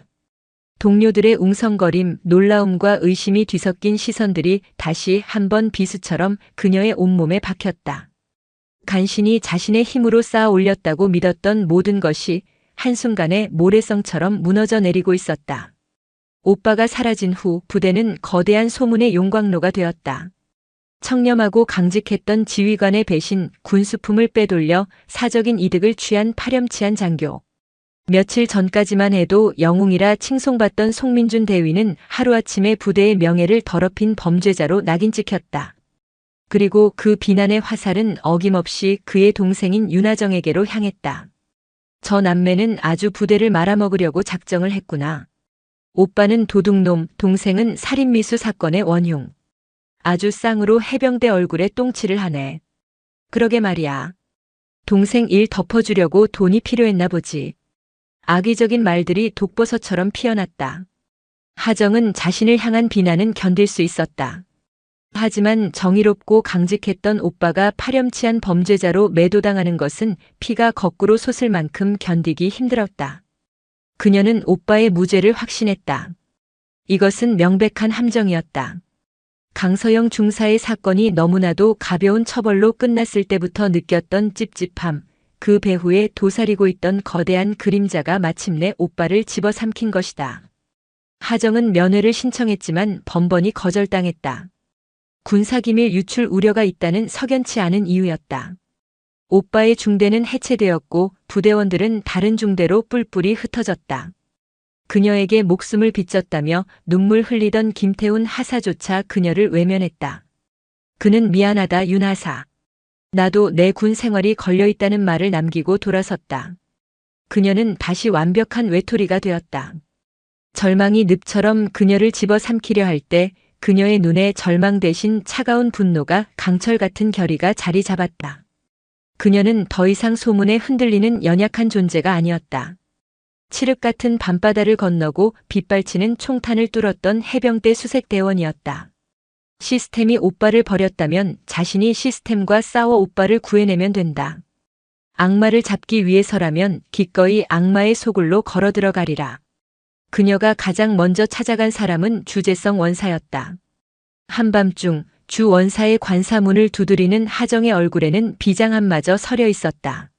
B: 동료들의 웅성거림, 놀라움과 의심이 뒤섞인 시선들이 다시 한번 비수처럼 그녀의 온몸에 박혔다. 간신히 자신의 힘으로 쌓아 올렸다고 믿었던 모든 것이 한순간에 모래성처럼 무너져 내리고 있었다. 오빠가 사라진 후 부대는 거대한 소문의 용광로가 되었다. 청렴하고 강직했던 지휘관의 배신, 군수품을 빼돌려 사적인 이득을 취한 파렴치한 장교. 며칠 전까지만 해도 영웅이라 칭송받던 송민준 대위는 하루아침에 부대의 명예를 더럽힌 범죄자로 낙인 찍혔다. 그리고 그 비난의 화살은 어김없이 그의 동생인 윤하정에게로 향했다. 저 남매는 아주 부대를 말아먹으려고 작정을 했구나. 오빠는 도둑놈, 동생은 살인미수 사건의 원흉. 아주 쌍으로 해병대 얼굴에 똥칠을 하네. 그러게 말이야. 동생 일 덮어주려고 돈이 필요했나 보지. 악의적인 말들이 독버섯처럼 피어났다. 하정은 자신을 향한 비난은 견딜 수 있었다. 하지만 정의롭고 강직했던 오빠가 파렴치한 범죄자로 매도당하는 것은 피가 거꾸로 솟을 만큼 견디기 힘들었다. 그녀는 오빠의 무죄를 확신했다. 이것은 명백한 함정이었다. 강서영 중사의 사건이 너무나도 가벼운 처벌로 끝났을 때부터 느꼈던 찝찝함, 그 배후에 도사리고 있던 거대한 그림자가 마침내 오빠를 집어삼킨 것이다. 하정은 면회를 신청했지만 번번이 거절당했다. 군사기밀 유출 우려가 있다는 석연치 않은 이유였다. 오빠의 중대는 해체되었고 부대원들은 다른 중대로 뿔뿔이 흩어졌다. 그녀에게 목숨을 빚졌다며 눈물 흘리던 김태훈 하사조차 그녀를 외면했다. 그는 미안하다 윤하사. 나도 내 군 생활이 걸려있다는 말을 남기고 돌아섰다. 그녀는 다시 완벽한 외톨이가 되었다. 절망이 늪처럼 그녀를 집어삼키려 할 때 그녀의 눈에 절망 대신 차가운 분노가 강철 같은 결의가 자리 잡았다. 그녀는 더 이상 소문에 흔들리는 연약한 존재가 아니었다. 칠흑 같은 밤바다를 건너고 빗발치는 총탄을 뚫었던 해병대 수색대원이었다. 시스템이 오빠를 버렸다면 자신이 시스템과 싸워 오빠를 구해내면 된다. 악마를 잡기 위해서라면 기꺼이 악마의 소굴로 걸어 들어가리라. 그녀가 가장 먼저 찾아간 사람은 주재성 원사였다. 한밤중 주 원사의 관사문을 두드리는 하정의 얼굴에는 비장함마저 서려 있었다.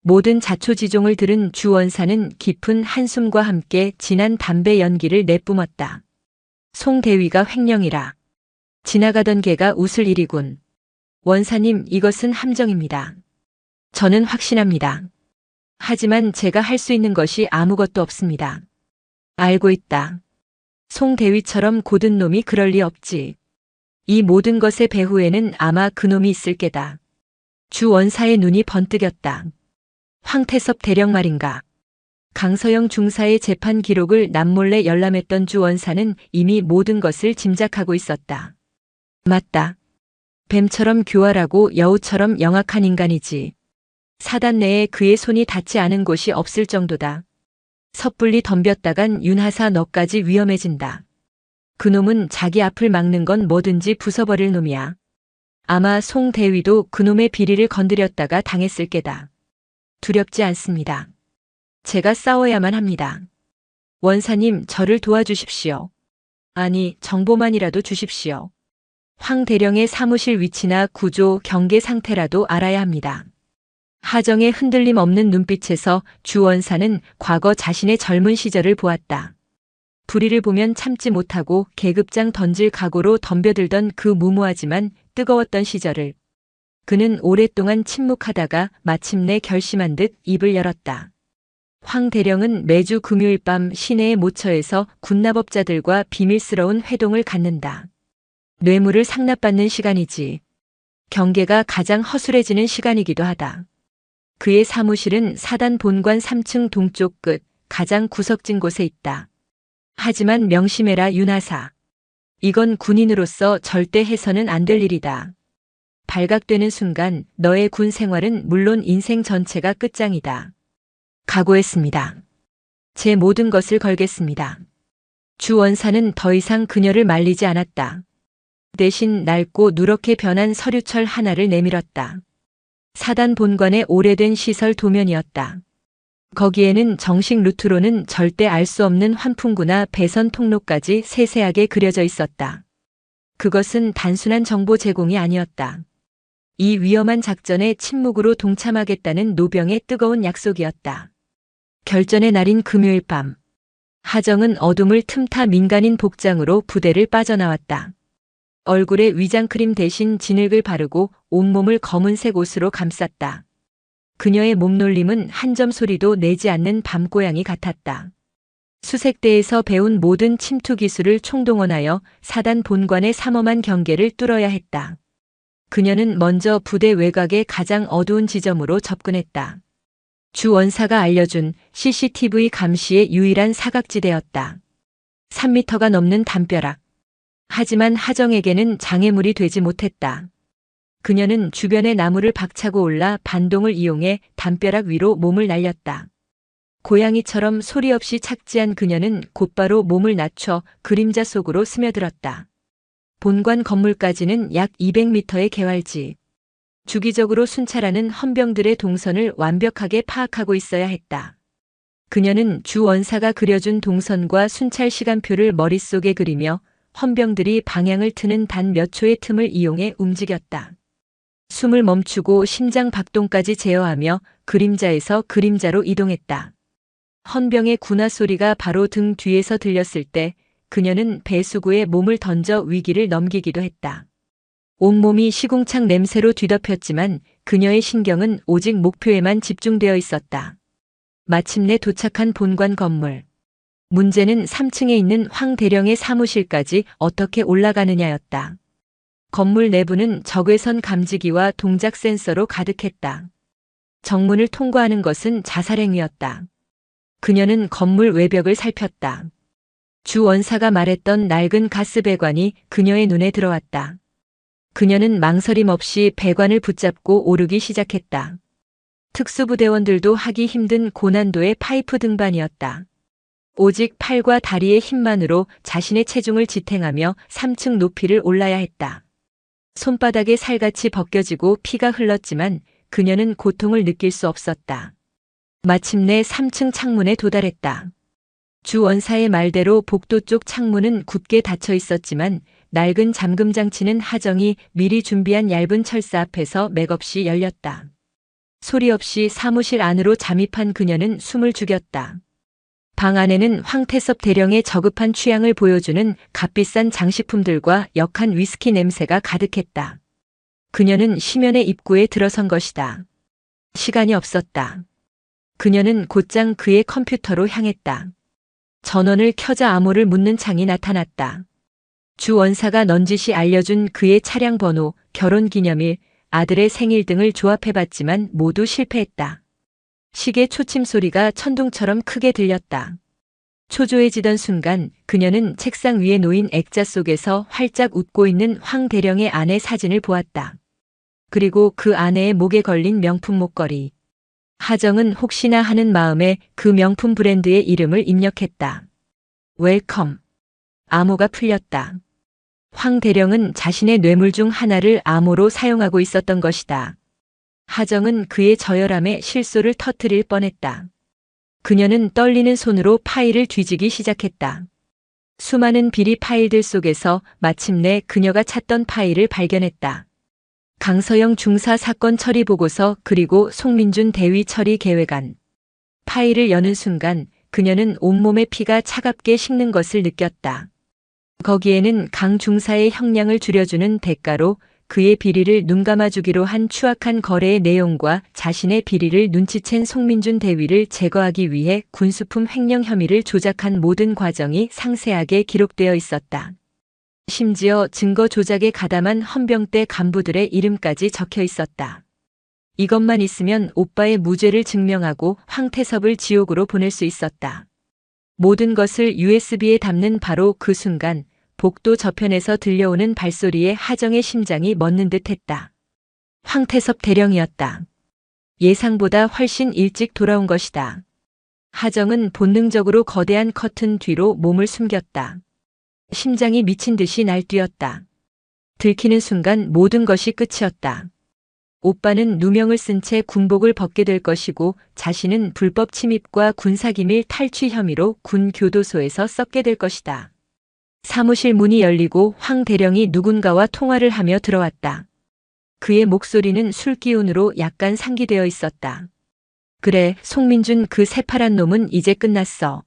B: 모든 자초지종을 들은 주 원사는 깊은 한숨과 함께 진한 담배 연기를 내뿜었다. 송 대위가 횡령이라. 지나가던 개가 웃을 일이군. 원사님, 이것은 함정입니다. 저는 확신합니다. 하지만 제가 할 수 있는 것이 아무것도 없습니다. 알고 있다. 송 대위처럼 고든 놈이 그럴 리 없지. 이 모든 것의 배후에는 아마 그놈이 있을 게다. 주 원사의 눈이 번뜩였다. 황태섭 대령 말인가. 강서영 중사의 재판 기록을 남몰래 열람했던 주 원사는 이미 모든 것을 짐작하고 있었다. 맞다. 뱀처럼 교활하고 여우처럼 영악한 인간이지. 사단 내에 그의 손이 닿지 않은 곳이 없을 정도다. 섣불리 덤볐다간 윤하사 너까지 위험해진다. 그놈은 자기 앞을 막는 건 뭐든지 부숴버릴 놈이야. 아마 송 대위도 그놈의 비리를 건드렸다가 당했을 게다. 두렵지 않습니다. 제가 싸워야만 합니다. 원사님, 저를 도와주십시오. 아니, 정보만이라도 주십시오. 황 대령의 사무실 위치나 구조, 경계 상태라도 알아야 합니다. 하정의 흔들림 없는 눈빛에서 주 원사는 과거 자신의 젊은 시절을 보았다. 불의를 보면 참지 못하고 계급장 던질 각오로 덤벼들던 그 무모하지만 뜨거웠던 시절을. 그는 오랫동안 침묵하다가 마침내 결심한 듯 입을 열었다. 황 대령은 매주 금요일 밤 시내의 모처에서 군납업자들과 비밀스러운 회동을 갖는다. 뇌물을 상납받는 시간이지. 경계가 가장 허술해지는 시간이기도 하다. 그의 사무실은 사단 본관 3층 동쪽 끝 가장 구석진 곳에 있다. 하지만 명심해라 윤하사. 이건 군인으로서 절대 해서는 안 될 일이다. 발각되는 순간 너의 군 생활은 물론 인생 전체가 끝장이다. 각오했습니다. 제 모든 것을 걸겠습니다. 주 원사는 더 이상 그녀를 말리지 않았다. 대신 낡고 누렇게 변한 서류철 하나를 내밀었다. 사단 본관의 오래된 시설 도면이었다. 거기에는 정식 루트로는 절대 알 수 없는 환풍구나 배선 통로까지 세세하게 그려져 있었다. 그것은 단순한 정보 제공이 아니었다. 이 위험한 작전에 침묵으로 동참하겠다는 노병의 뜨거운 약속이었다. 결전의 날인 금요일 밤. 하정은 어둠을 틈타 민간인 복장으로 부대를 빠져나왔다. 얼굴에 위장크림 대신 진흙을 바르고 온몸을 검은색 옷으로 감쌌다. 그녀의 몸놀림은 한 점 소리도 내지 않는 밤고양이 같았다. 수색대에서 배운 모든 침투 기술을 총동원하여 사단 본관의 삼엄한 경계를 뚫어야 했다. 그녀는 먼저 부대 외곽의 가장 어두운 지점으로 접근했다. 주 원사가 알려준 CCTV 감시의 유일한 사각지대였다. 3미터가 넘는 담벼락. 하지만 하정에게는 장애물이 되지 못했다. 그녀는 주변의 나무를 박차고 올라 반동을 이용해 담벼락 위로 몸을 날렸다. 고양이처럼 소리 없이 착지한 그녀는 곧바로 몸을 낮춰 그림자 속으로 스며들었다. 본관 건물까지는 약 200m의 개활지. 주기적으로 순찰하는 헌병들의 동선을 완벽하게 파악하고 있어야 했다. 그녀는 주 원사가 그려준 동선과 순찰 시간표를 머릿속에 그리며 헌병들이 방향을 트는 단 몇 초의 틈을 이용해 움직였다. 숨을 멈추고 심장 박동까지 제어하며 그림자에서 그림자로 이동했다. 헌병의 군화 소리가 바로 등 뒤에서 들렸을 때 그녀는 배수구에 몸을 던져 위기를 넘기기도 했다. 온몸이 시궁창 냄새로 뒤덮였지만 그녀의 신경은 오직 목표에만 집중되어 있었다. 마침내 도착한 본관 건물. 문제는 3층에 있는 황 대령의 사무실까지 어떻게 올라가느냐였다. 건물 내부는 적외선 감지기와 동작 센서로 가득했다. 정문을 통과하는 것은 자살행위였다. 그녀는 건물 외벽을 살폈다. 주 원사가 말했던 낡은 가스 배관이 그녀의 눈에 들어왔다. 그녀는 망설임 없이 배관을 붙잡고 오르기 시작했다. 특수부대원들도 하기 힘든 고난도의 파이프 등반이었다. 오직 팔과 다리의 힘만으로 자신의 체중을 지탱하며 3층 높이를 올라야 했다. 손바닥에 살같이 벗겨지고 피가 흘렀지만 그녀는 고통을 느낄 수 없었다. 마침내 3층 창문에 도달했다. 주 원사의 말대로 복도 쪽 창문은 굳게 닫혀 있었지만 낡은 잠금 장치는 하정이 미리 준비한 얇은 철사 앞에서 맥없이 열렸다. 소리 없이 사무실 안으로 잠입한 그녀는 숨을 죽였다. 방 안에는 황태섭 대령의 저급한 취향을 보여주는 값비싼 장식품들과 역한 위스키 냄새가 가득했다. 그녀는 심연의 입구에 들어선 것이다. 시간이 없었다. 그녀는 곧장 그의 컴퓨터로 향했다. 전원을 켜자 암호를 묻는 창이 나타났다. 주 원사가 넌지시 알려준 그의 차량 번호, 결혼기념일, 아들의 생일 등을 조합해봤지만 모두 실패했다. 시계 초침 소리가 천둥처럼 크게 들렸다. 초조해지던 순간 그녀는 책상 위에 놓인 액자 속에서 활짝 웃고 있는 황 대령의 아내 사진을 보았다. 그리고 그 아내의 목에 걸린 명품 목걸이. 하정은 혹시나 하는 마음에 그 명품 브랜드의 이름을 입력했다. 웰컴. 암호가 풀렸다. 황 대령은 자신의 뇌물 중 하나를 암호로 사용하고 있었던 것이다. 하정은 그의 저열함에 실소를 터뜨릴 뻔했다. 그녀는 떨리는 손으로 파일을 뒤지기 시작했다. 수많은 비리 파일들 속에서 마침내 그녀가 찾던 파일을 발견했다. 강서영 중사 사건 처리 보고서 그리고 송민준 대위 처리 계획안. 파일을 여는 순간 그녀는 온몸의 피가 차갑게 식는 것을 느꼈다. 거기에는 강 중사의 형량을 줄여주는 대가로 그의 비리를 눈감아주기로 한 추악한 거래의 내용과 자신의 비리를 눈치챈 송민준 대위를 제거하기 위해 군수품 횡령 혐의를 조작한 모든 과정이 상세하게 기록되어 있었다. 심지어 증거 조작에 가담한 헌병대 간부들의 이름까지 적혀 있었다. 이것만 있으면 오빠의 무죄를 증명하고 황태섭을 지옥으로 보낼 수 있었다. 모든 것을 USB에 담는 바로 그 순간 복도 저편에서 들려오는 발소리에 하정의 심장이 멎는 듯했다. 황태섭 대령이었다. 예상보다 훨씬 일찍 돌아온 것이다. 하정은 본능적으로 거대한 커튼 뒤로 몸을 숨겼다. 심장이 미친 듯이 날뛰었다. 들키는 순간 모든 것이 끝이었다. 오빠는 누명을 쓴 채 군복을 벗게 될 것이고 자신은 불법 침입과 군사기밀 탈취 혐의로 군 교도소에서 썩게 될 것이다. 사무실 문이 열리고 황 대령이 누군가와 통화를 하며 들어왔다. 그의 목소리는 술기운으로 약간 상기되어 있었다. 그래, 송민준 그 새파란 놈은 이제 끝났어.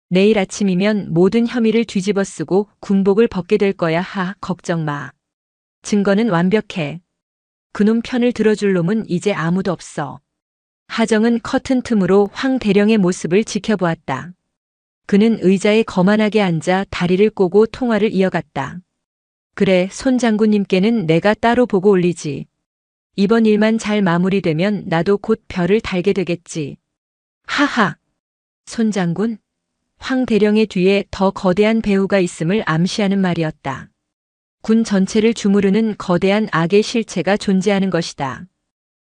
B: 내일 아침이면 모든 혐의를 뒤집어 쓰고 군복을 벗게 될 거야. 걱정 마. 증거는 완벽해. 그놈 편을 들어줄 놈은 이제 아무도 없어. 하정은 커튼 틈으로 황 대령의 모습을 지켜보았다. 그는 의자에 거만하게 앉아 다리를 꼬고 통화를 이어갔다. 그래, 손 장군님께는 내가 따로 보고 올리지. 이번 일만 잘 마무리되면 나도 곧 별을 달게 되겠지. 하하. 손 장군? 황 대령의 뒤에 더 거대한 배후가 있음을 암시하는 말이었다. 군 전체를 주무르는 거대한 악의 실체가 존재하는 것이다.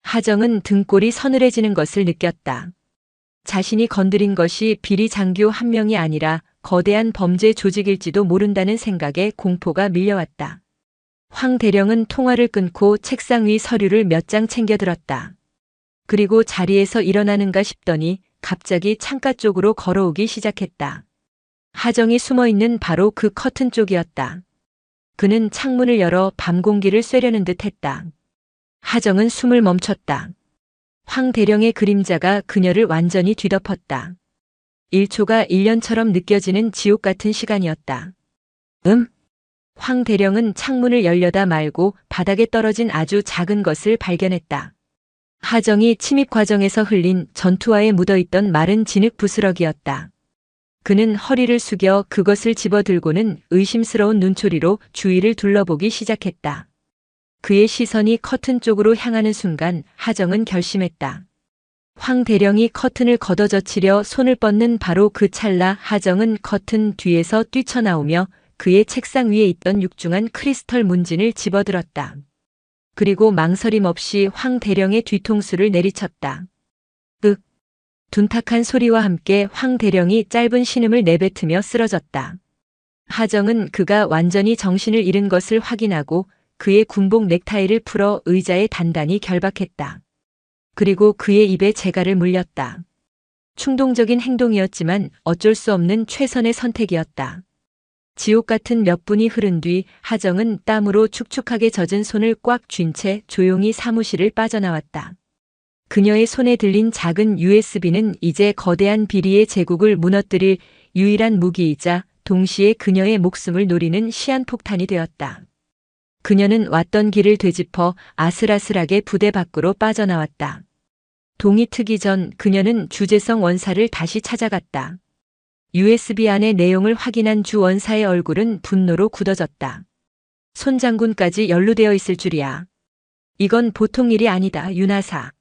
B: 하정은 등골이 서늘해지는 것을 느꼈다. 자신이 건드린 것이 비리 장교 한 명이 아니라 거대한 범죄 조직일지도 모른다는 생각에 공포가 밀려왔다. 황 대령은 통화를 끊고 책상 위 서류를 몇 장 챙겨들었다. 그리고 자리에서 일어나는가 싶더니 갑자기 창가 쪽으로 걸어오기 시작했다. 하정이 숨어있는 바로 그 커튼 쪽이었다. 그는 창문을 열어 밤 공기를 쐬려는 듯 했다. 하정은 숨을 멈췄다. 황 대령의 그림자가 그녀를 완전히 뒤덮었다. 1초가 1년처럼 느껴지는 지옥 같은 시간이었다. 황 대령은 창문을 열려다 말고 바닥에 떨어진 아주 작은 것을 발견했다. 하정이 침입 과정에서 흘린 전투화에 묻어있던 마른 진흙 부스러기였다. 그는 허리를 숙여 그것을 집어들고는 의심스러운 눈초리로 주위를 둘러보기 시작했다. 그의 시선이 커튼 쪽으로 향하는 순간 하정은 결심했다. 황 대령이 커튼을 걷어젖히려 손을 뻗는 바로 그 찰나 하정은 커튼 뒤에서 뛰쳐나오며 그의 책상 위에 있던 육중한 크리스털 문진을 집어들었다. 그리고 망설임 없이 황 대령의 뒤통수를 내리쳤다. 둔탁한 소리와 함께 황 대령이 짧은 신음을 내뱉으며 쓰러졌다. 하정은 그가 완전히 정신을 잃은 것을 확인하고 그의 군복 넥타이를 풀어 의자에 단단히 결박했다. 그리고 그의 입에 재갈을 물렸다. 충동적인 행동이었지만 어쩔 수 없는 최선의 선택이었다. 지옥 같은 몇 분이 흐른 뒤 하정은 땀으로 축축하게 젖은 손을 꽉 쥔 채 조용히 사무실을 빠져나왔다. 그녀의 손에 들린 작은 USB는 이제 거대한 비리의 제국을 무너뜨릴 유일한 무기이자 동시에 그녀의 목숨을 노리는 시한폭탄이 되었다. 그녀는 왔던 길을 되짚어 아슬아슬하게 부대 밖으로 빠져나왔다. 동이 트기 전 그녀는 주재성 원사를 다시 찾아갔다. USB 안의 내용을 확인한 주 원사의 얼굴은 분노로 굳어졌다. 손 장군까지 연루되어 있을 줄이야. 이건 보통 일이 아니다, 윤하사.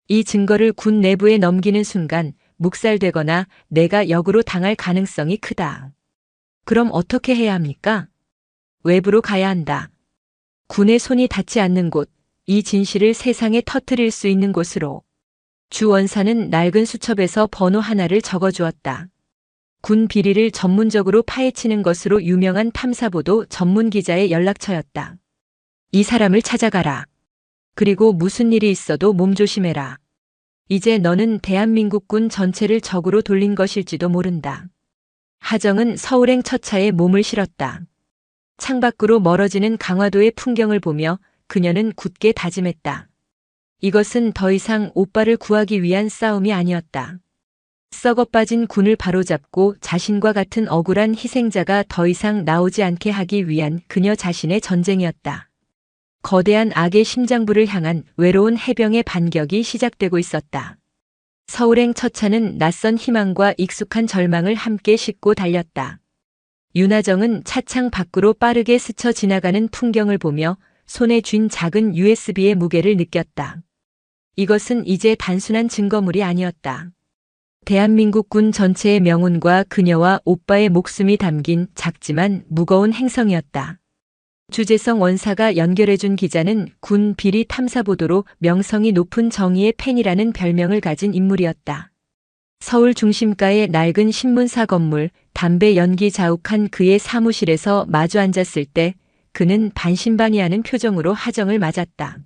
B: 이 증거를 군 내부에 넘기는 순간 묵살되거나 내가 역으로 당할 가능성이 크다. 그럼 어떻게 해야 합니까? 외부로 가야 한다. 군의 손이 닿지 않는 곳, 이 진실을 세상에 터뜨릴 수 있는 곳으로. 주 원사는 낡은 수첩에서 번호 하나를 적어주었다. 군 비리를 전문적으로 파헤치는 것으로 유명한 탐사보도 전문 기자의 연락처였다. 이 사람을 찾아가라. 그리고 무슨 일이 있어도 몸조심해라. 이제 너는 대한민국 군 전체를 적으로 돌린 것일지도 모른다. 하정은 서울행 첫차에 몸을 실었다. 창밖으로 멀어지는 강화도의 풍경을 보며 그녀는 굳게 다짐했다. 이것은 더 이상 오빠를 구하기 위한 싸움이 아니었다. 썩어 빠진 군을 바로잡고 자신과 같은 억울한 희생자가 더 이상 나오지 않게 하기 위한 그녀 자신의 전쟁이었다. 거대한 악의 심장부를 향한 외로운 해병의 반격이 시작되고 있었다. 서울행 첫차는 낯선 희망과 익숙한 절망을 함께 싣고 달렸다. 윤하정은 차창 밖으로 빠르게 스쳐 지나가는 풍경을 보며 손에 쥔 작은 USB의 무게를 느꼈다. 이것은 이제 단순한 증거물이 아니었다. 대한민국 군 전체의 명운과 그녀와 오빠의 목숨이 담긴 작지만 무거운 행성이었다. 주재성 원사가 연결해준 기자는 군 비리 탐사 보도로 명성이 높은 정의의 펜이라는 별명을 가진 인물이었다. 서울 중심가의 낡은 신문사 건물, 담배 연기 자욱한 그의 사무실에서 마주 앉았을 때 그는 반신반의하는 표정으로 하정을 맞았다.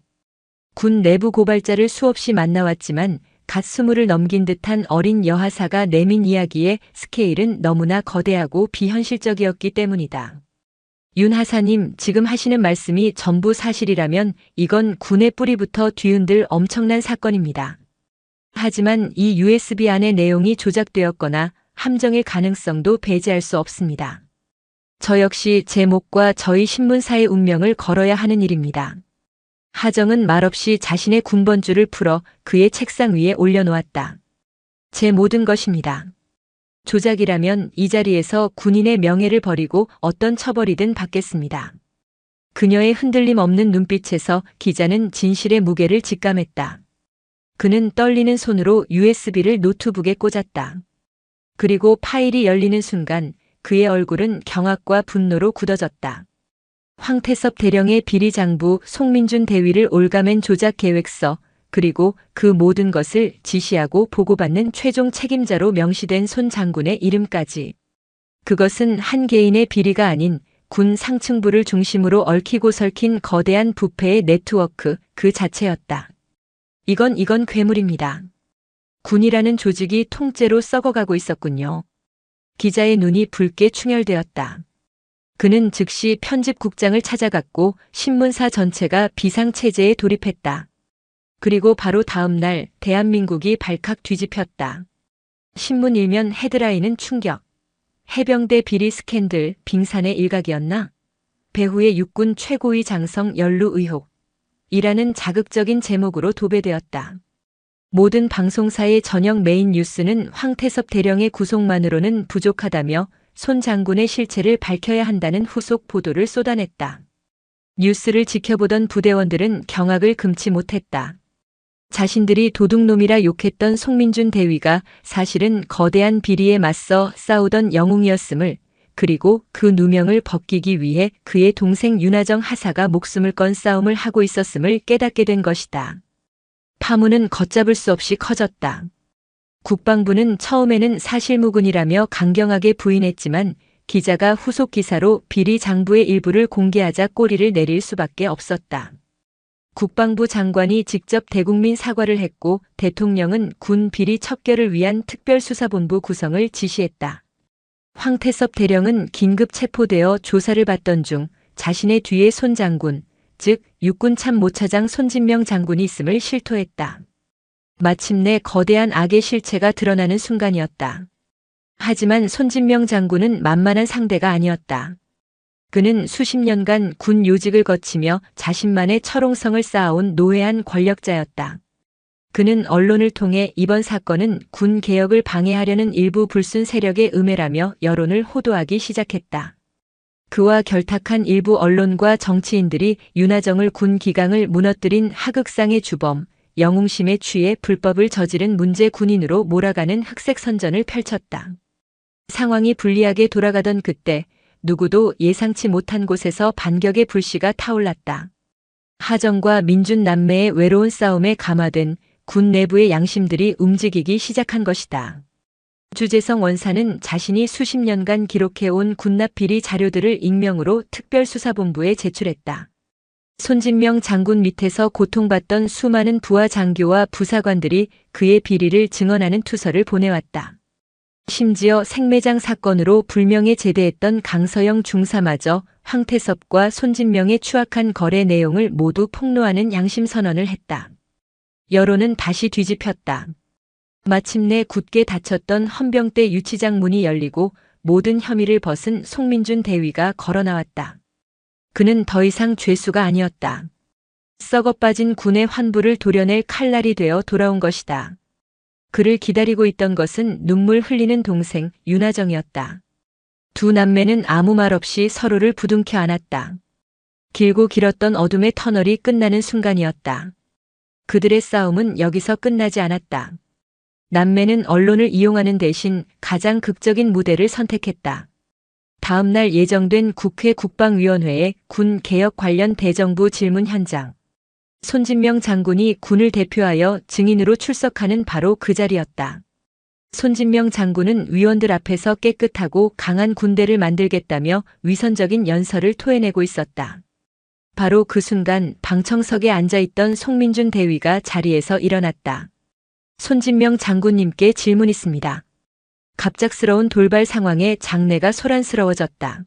B: 군 내부 고발자를 수없이 만나왔지만 갓 20을 넘긴 듯한 어린 여하사가 내민 이야기의 스케일은 너무나 거대하고 비현실적이었기 때문이다. 윤 하사님, 지금 하시는 말씀이 전부 사실이라면 이건 군의 뿌리부터 뒤흔들 엄청난 사건입니다. 하지만 이 USB 안의 내용이 조작되었거나 함정일 가능성도 배제할 수 없습니다. 저 역시 제 몫과 저희 신문사의 운명을 걸어야 하는 일입니다. 하정은 말없이 자신의 군번줄을 풀어 그의 책상 위에 올려놓았다. 제 모든 것입니다. 조작이라면 이 자리에서 군인의 명예를 버리고 어떤 처벌이든 받겠습니다. 그녀의 흔들림 없는 눈빛에서 기자는 진실의 무게를 직감했다. 그는 떨리는 손으로 USB를 노트북에 꽂았다. 그리고 파일이 열리는 순간 그의 얼굴은 경악과 분노로 굳어졌다. 황태섭 대령의 비리장부 송민준 대위를 올가맨 조작 계획서, 그리고 그 모든 것을 지시하고 보고받는 최종 책임자로 명시된 손 장군의 이름까지. 그것은 한 개인의 비리가 아닌 군 상층부를 중심으로 얽히고 설킨 거대한 부패의 네트워크 그 자체였다. 이건 괴물입니다. 군이라는 조직이 통째로 썩어가고 있었군요. 기자의 눈이 붉게 충혈되었다. 그는 즉시 편집국장을 찾아갔고 신문사 전체가 비상체제에 돌입했다. 그리고 바로 다음 날 대한민국이 발칵 뒤집혔다. 신문 일면 헤드라인은 충격. 해병대 비리 스캔들 빙산의 일각이었나? 배후의 육군 최고위 장성 연루 의혹. 이라는 자극적인 제목으로 도배되었다. 모든 방송사의 저녁 메인 뉴스는 황태섭 대령의 구속만으로는 부족하다며 손 장군의 실체를 밝혀야 한다는 후속 보도를 쏟아냈다. 뉴스를 지켜보던 부대원들은 경악을 금치 못했다. 자신들이 도둑놈이라 욕했던 송민준 대위가 사실은 거대한 비리에 맞서 싸우던 영웅이었음을, 그리고 그 누명을 벗기기 위해 그의 동생 윤하정 하사가 목숨을 건 싸움을 하고 있었음을 깨닫게 된 것이다. 파문은 걷잡을 수 없이 커졌다. 국방부는 처음에는 사실무근이라며 강경하게 부인했지만 기자가 후속 기사로 비리 장부의 일부를 공개하자 꼬리를 내릴 수밖에 없었다. 국방부 장관이 직접 대국민 사과를 했고 대통령은 군 비리 척결을 위한 특별수사본부 구성을 지시했다. 황태섭 대령은 긴급 체포되어 조사를 받던 중 자신의 뒤에 손 장군, 즉 육군 참모차장 손진명 장군이 있음을 실토했다. 마침내 거대한 악의 실체가 드러나는 순간이었다. 하지만 손진명 장군은 만만한 상대가 아니었다. 그는 수십 년간 군 요직을 거치며 자신만의 철옹성을 쌓아온 노회한 권력자였다. 그는 언론을 통해 이번 사건은 군 개혁을 방해하려는 일부 불순 세력의 음해라며 여론을 호도하기 시작했다. 그와 결탁한 일부 언론과 정치인들이 윤하정을 군 기강을 무너뜨린 하극상의 주범, 영웅심에 취해 불법을 저지른 문제 군인으로 몰아가는 흑색 선전을 펼쳤다. 상황이 불리하게 돌아가던 그때 누구도 예상치 못한 곳에서 반격의 불씨가 타올랐다. 하정과 민준 남매의 외로운 싸움에 감화된 군 내부의 양심들이 움직이기 시작한 것이다. 주재성 원사는 자신이 수십 년간 기록해온 군납 비리 자료들을 익명으로 특별수사본부에 제출했다. 손진명 장군 밑에서 고통받던 수많은 부하 장교와 부사관들이 그의 비리를 증언하는 투서를 보내왔다. 심지어 생매장 사건으로 불명예 제대했던 강서영 중사마저 황태섭과 손진명의 추악한 거래 내용을 모두 폭로하는 양심선언을 했다. 여론은 다시 뒤집혔다. 마침내 굳게 닫혔던 헌병대 유치장 문이 열리고 모든 혐의를 벗은 송민준 대위가 걸어나왔다. 그는 더 이상 죄수가 아니었다. 썩어빠진 군의 환부를 도려낼 칼날이 되어 돌아온 것이다. 그를 기다리고 있던 것은 눈물 흘리는 동생 윤하정이었다. 두 남매는 아무 말 없이 서로를 부둥켜 안았다. 길고 길었던 어둠의 터널이 끝나는 순간이었다. 그들의 싸움은 여기서 끝나지 않았다. 남매는 언론을 이용하는 대신 가장 극적인 무대를 선택했다. 다음 날 예정된 국회 국방위원회의 군 개혁 관련 대정부 질문 현장. 손진명 장군이 군을 대표하여 증인으로 출석하는 바로 그 자리였다. 손진명 장군은 위원들 앞에서 깨끗하고 강한 군대를 만들겠다며 위선적인 연설을 토해내고 있었다. 바로 그 순간 방청석에 앉아있던 송민준 대위가 자리에서 일어났다. 손진명 장군님께 질문 있습니다. 갑작스러운 돌발 상황에 장내가 소란스러워졌다.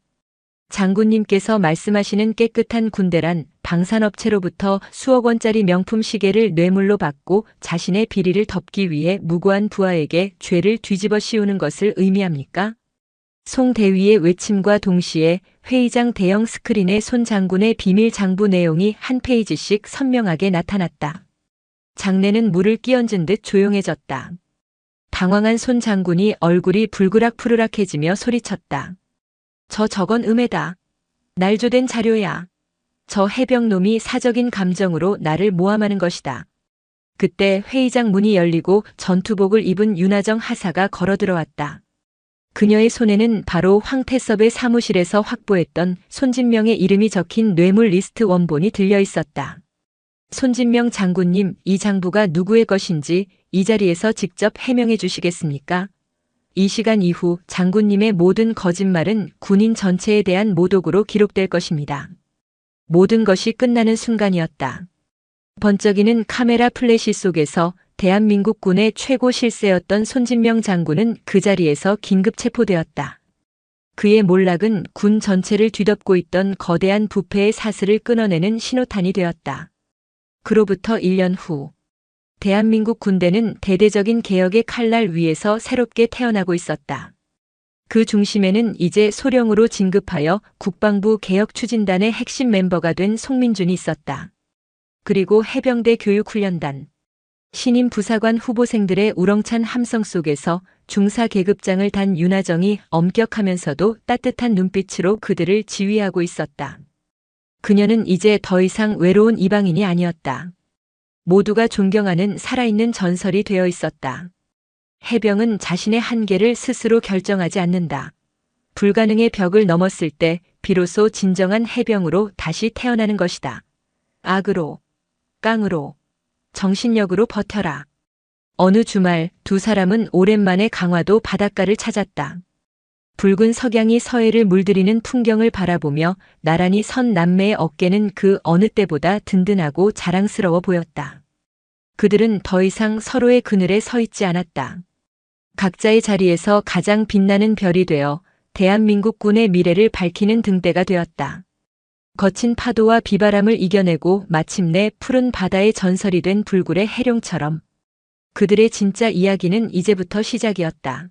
B: 장군님께서 말씀하시는 깨끗한 군대란 방산업체로부터 수억 원짜리 명품 시계를 뇌물로 받고 자신의 비리를 덮기 위해 무고한 부하에게 죄를 뒤집어 씌우는 것을 의미합니까? 송 대위의 외침과 동시에 회의장 대형 스크린에 손 장군의 비밀 장부 내용이 한 페이지씩 선명하게 나타났다. 장내는 물을 끼얹은 듯 조용해졌다. 당황한 손 장군이 얼굴이 불그락푸르락해지며 소리쳤다. 저건 음해다. 날조된 자료야. 저 해병놈이 사적인 감정으로 나를 모함하는 것이다. 그때 회의장 문이 열리고 전투복을 입은 윤하정 하사가 걸어 들어왔다. 그녀의 손에는 바로 황태섭의 사무실에서 확보했던 손진명의 이름이 적힌 뇌물 리스트 원본이 들려 있었다. 손진명 장군님, 이 장부가 누구의 것인지 이 자리에서 직접 해명해 주시겠습니까? 이 시간 이후 장군님의 모든 거짓말은 군인 전체에 대한 모독으로 기록될 것입니다. 모든 것이 끝나는 순간이었다. 번쩍이는 카메라 플래시 속에서 대한민국 군의 최고 실세였던 손진명 장군은 그 자리에서 긴급 체포되었다. 그의 몰락은 군 전체를 뒤덮고 있던 거대한 부패의 사슬을 끊어내는 신호탄이 되었다. 그로부터 1년 후, 대한민국 군대는 대대적인 개혁의 칼날 위에서 새롭게 태어나고 있었다. 그 중심에는 이제 소령으로 진급하여 국방부 개혁추진단의 핵심 멤버가 된 송민준이 있었다. 그리고 해병대 교육훈련단, 신임 부사관 후보생들의 우렁찬 함성 속에서 중사 계급장을 단 윤하정이 엄격하면서도 따뜻한 눈빛으로 그들을 지휘하고 있었다. 그녀는 이제 더 이상 외로운 이방인이 아니었다. 모두가 존경하는 살아있는 전설이 되어 있었다. 해병은 자신의 한계를 스스로 결정하지 않는다. 불가능의 벽을 넘었을 때 비로소 진정한 해병으로 다시 태어나는 것이다. 악으로, 깡으로, 정신력으로 버텨라. 어느 주말 두 사람은 오랜만에 강화도 바닷가를 찾았다. 붉은 석양이 서해를 물들이는 풍경을 바라보며 나란히 선 남매의 어깨는 그 어느 때보다 든든하고 자랑스러워 보였다. 그들은 더 이상 서로의 그늘에 서 있지 않았다. 각자의 자리에서 가장 빛나는 별이 되어 대한민국 군의 미래를 밝히는 등대가 되었다. 거친 파도와 비바람을 이겨내고 마침내 푸른 바다의 전설이 된 불굴의 해룡처럼 그들의 진짜 이야기는 이제부터 시작이었다.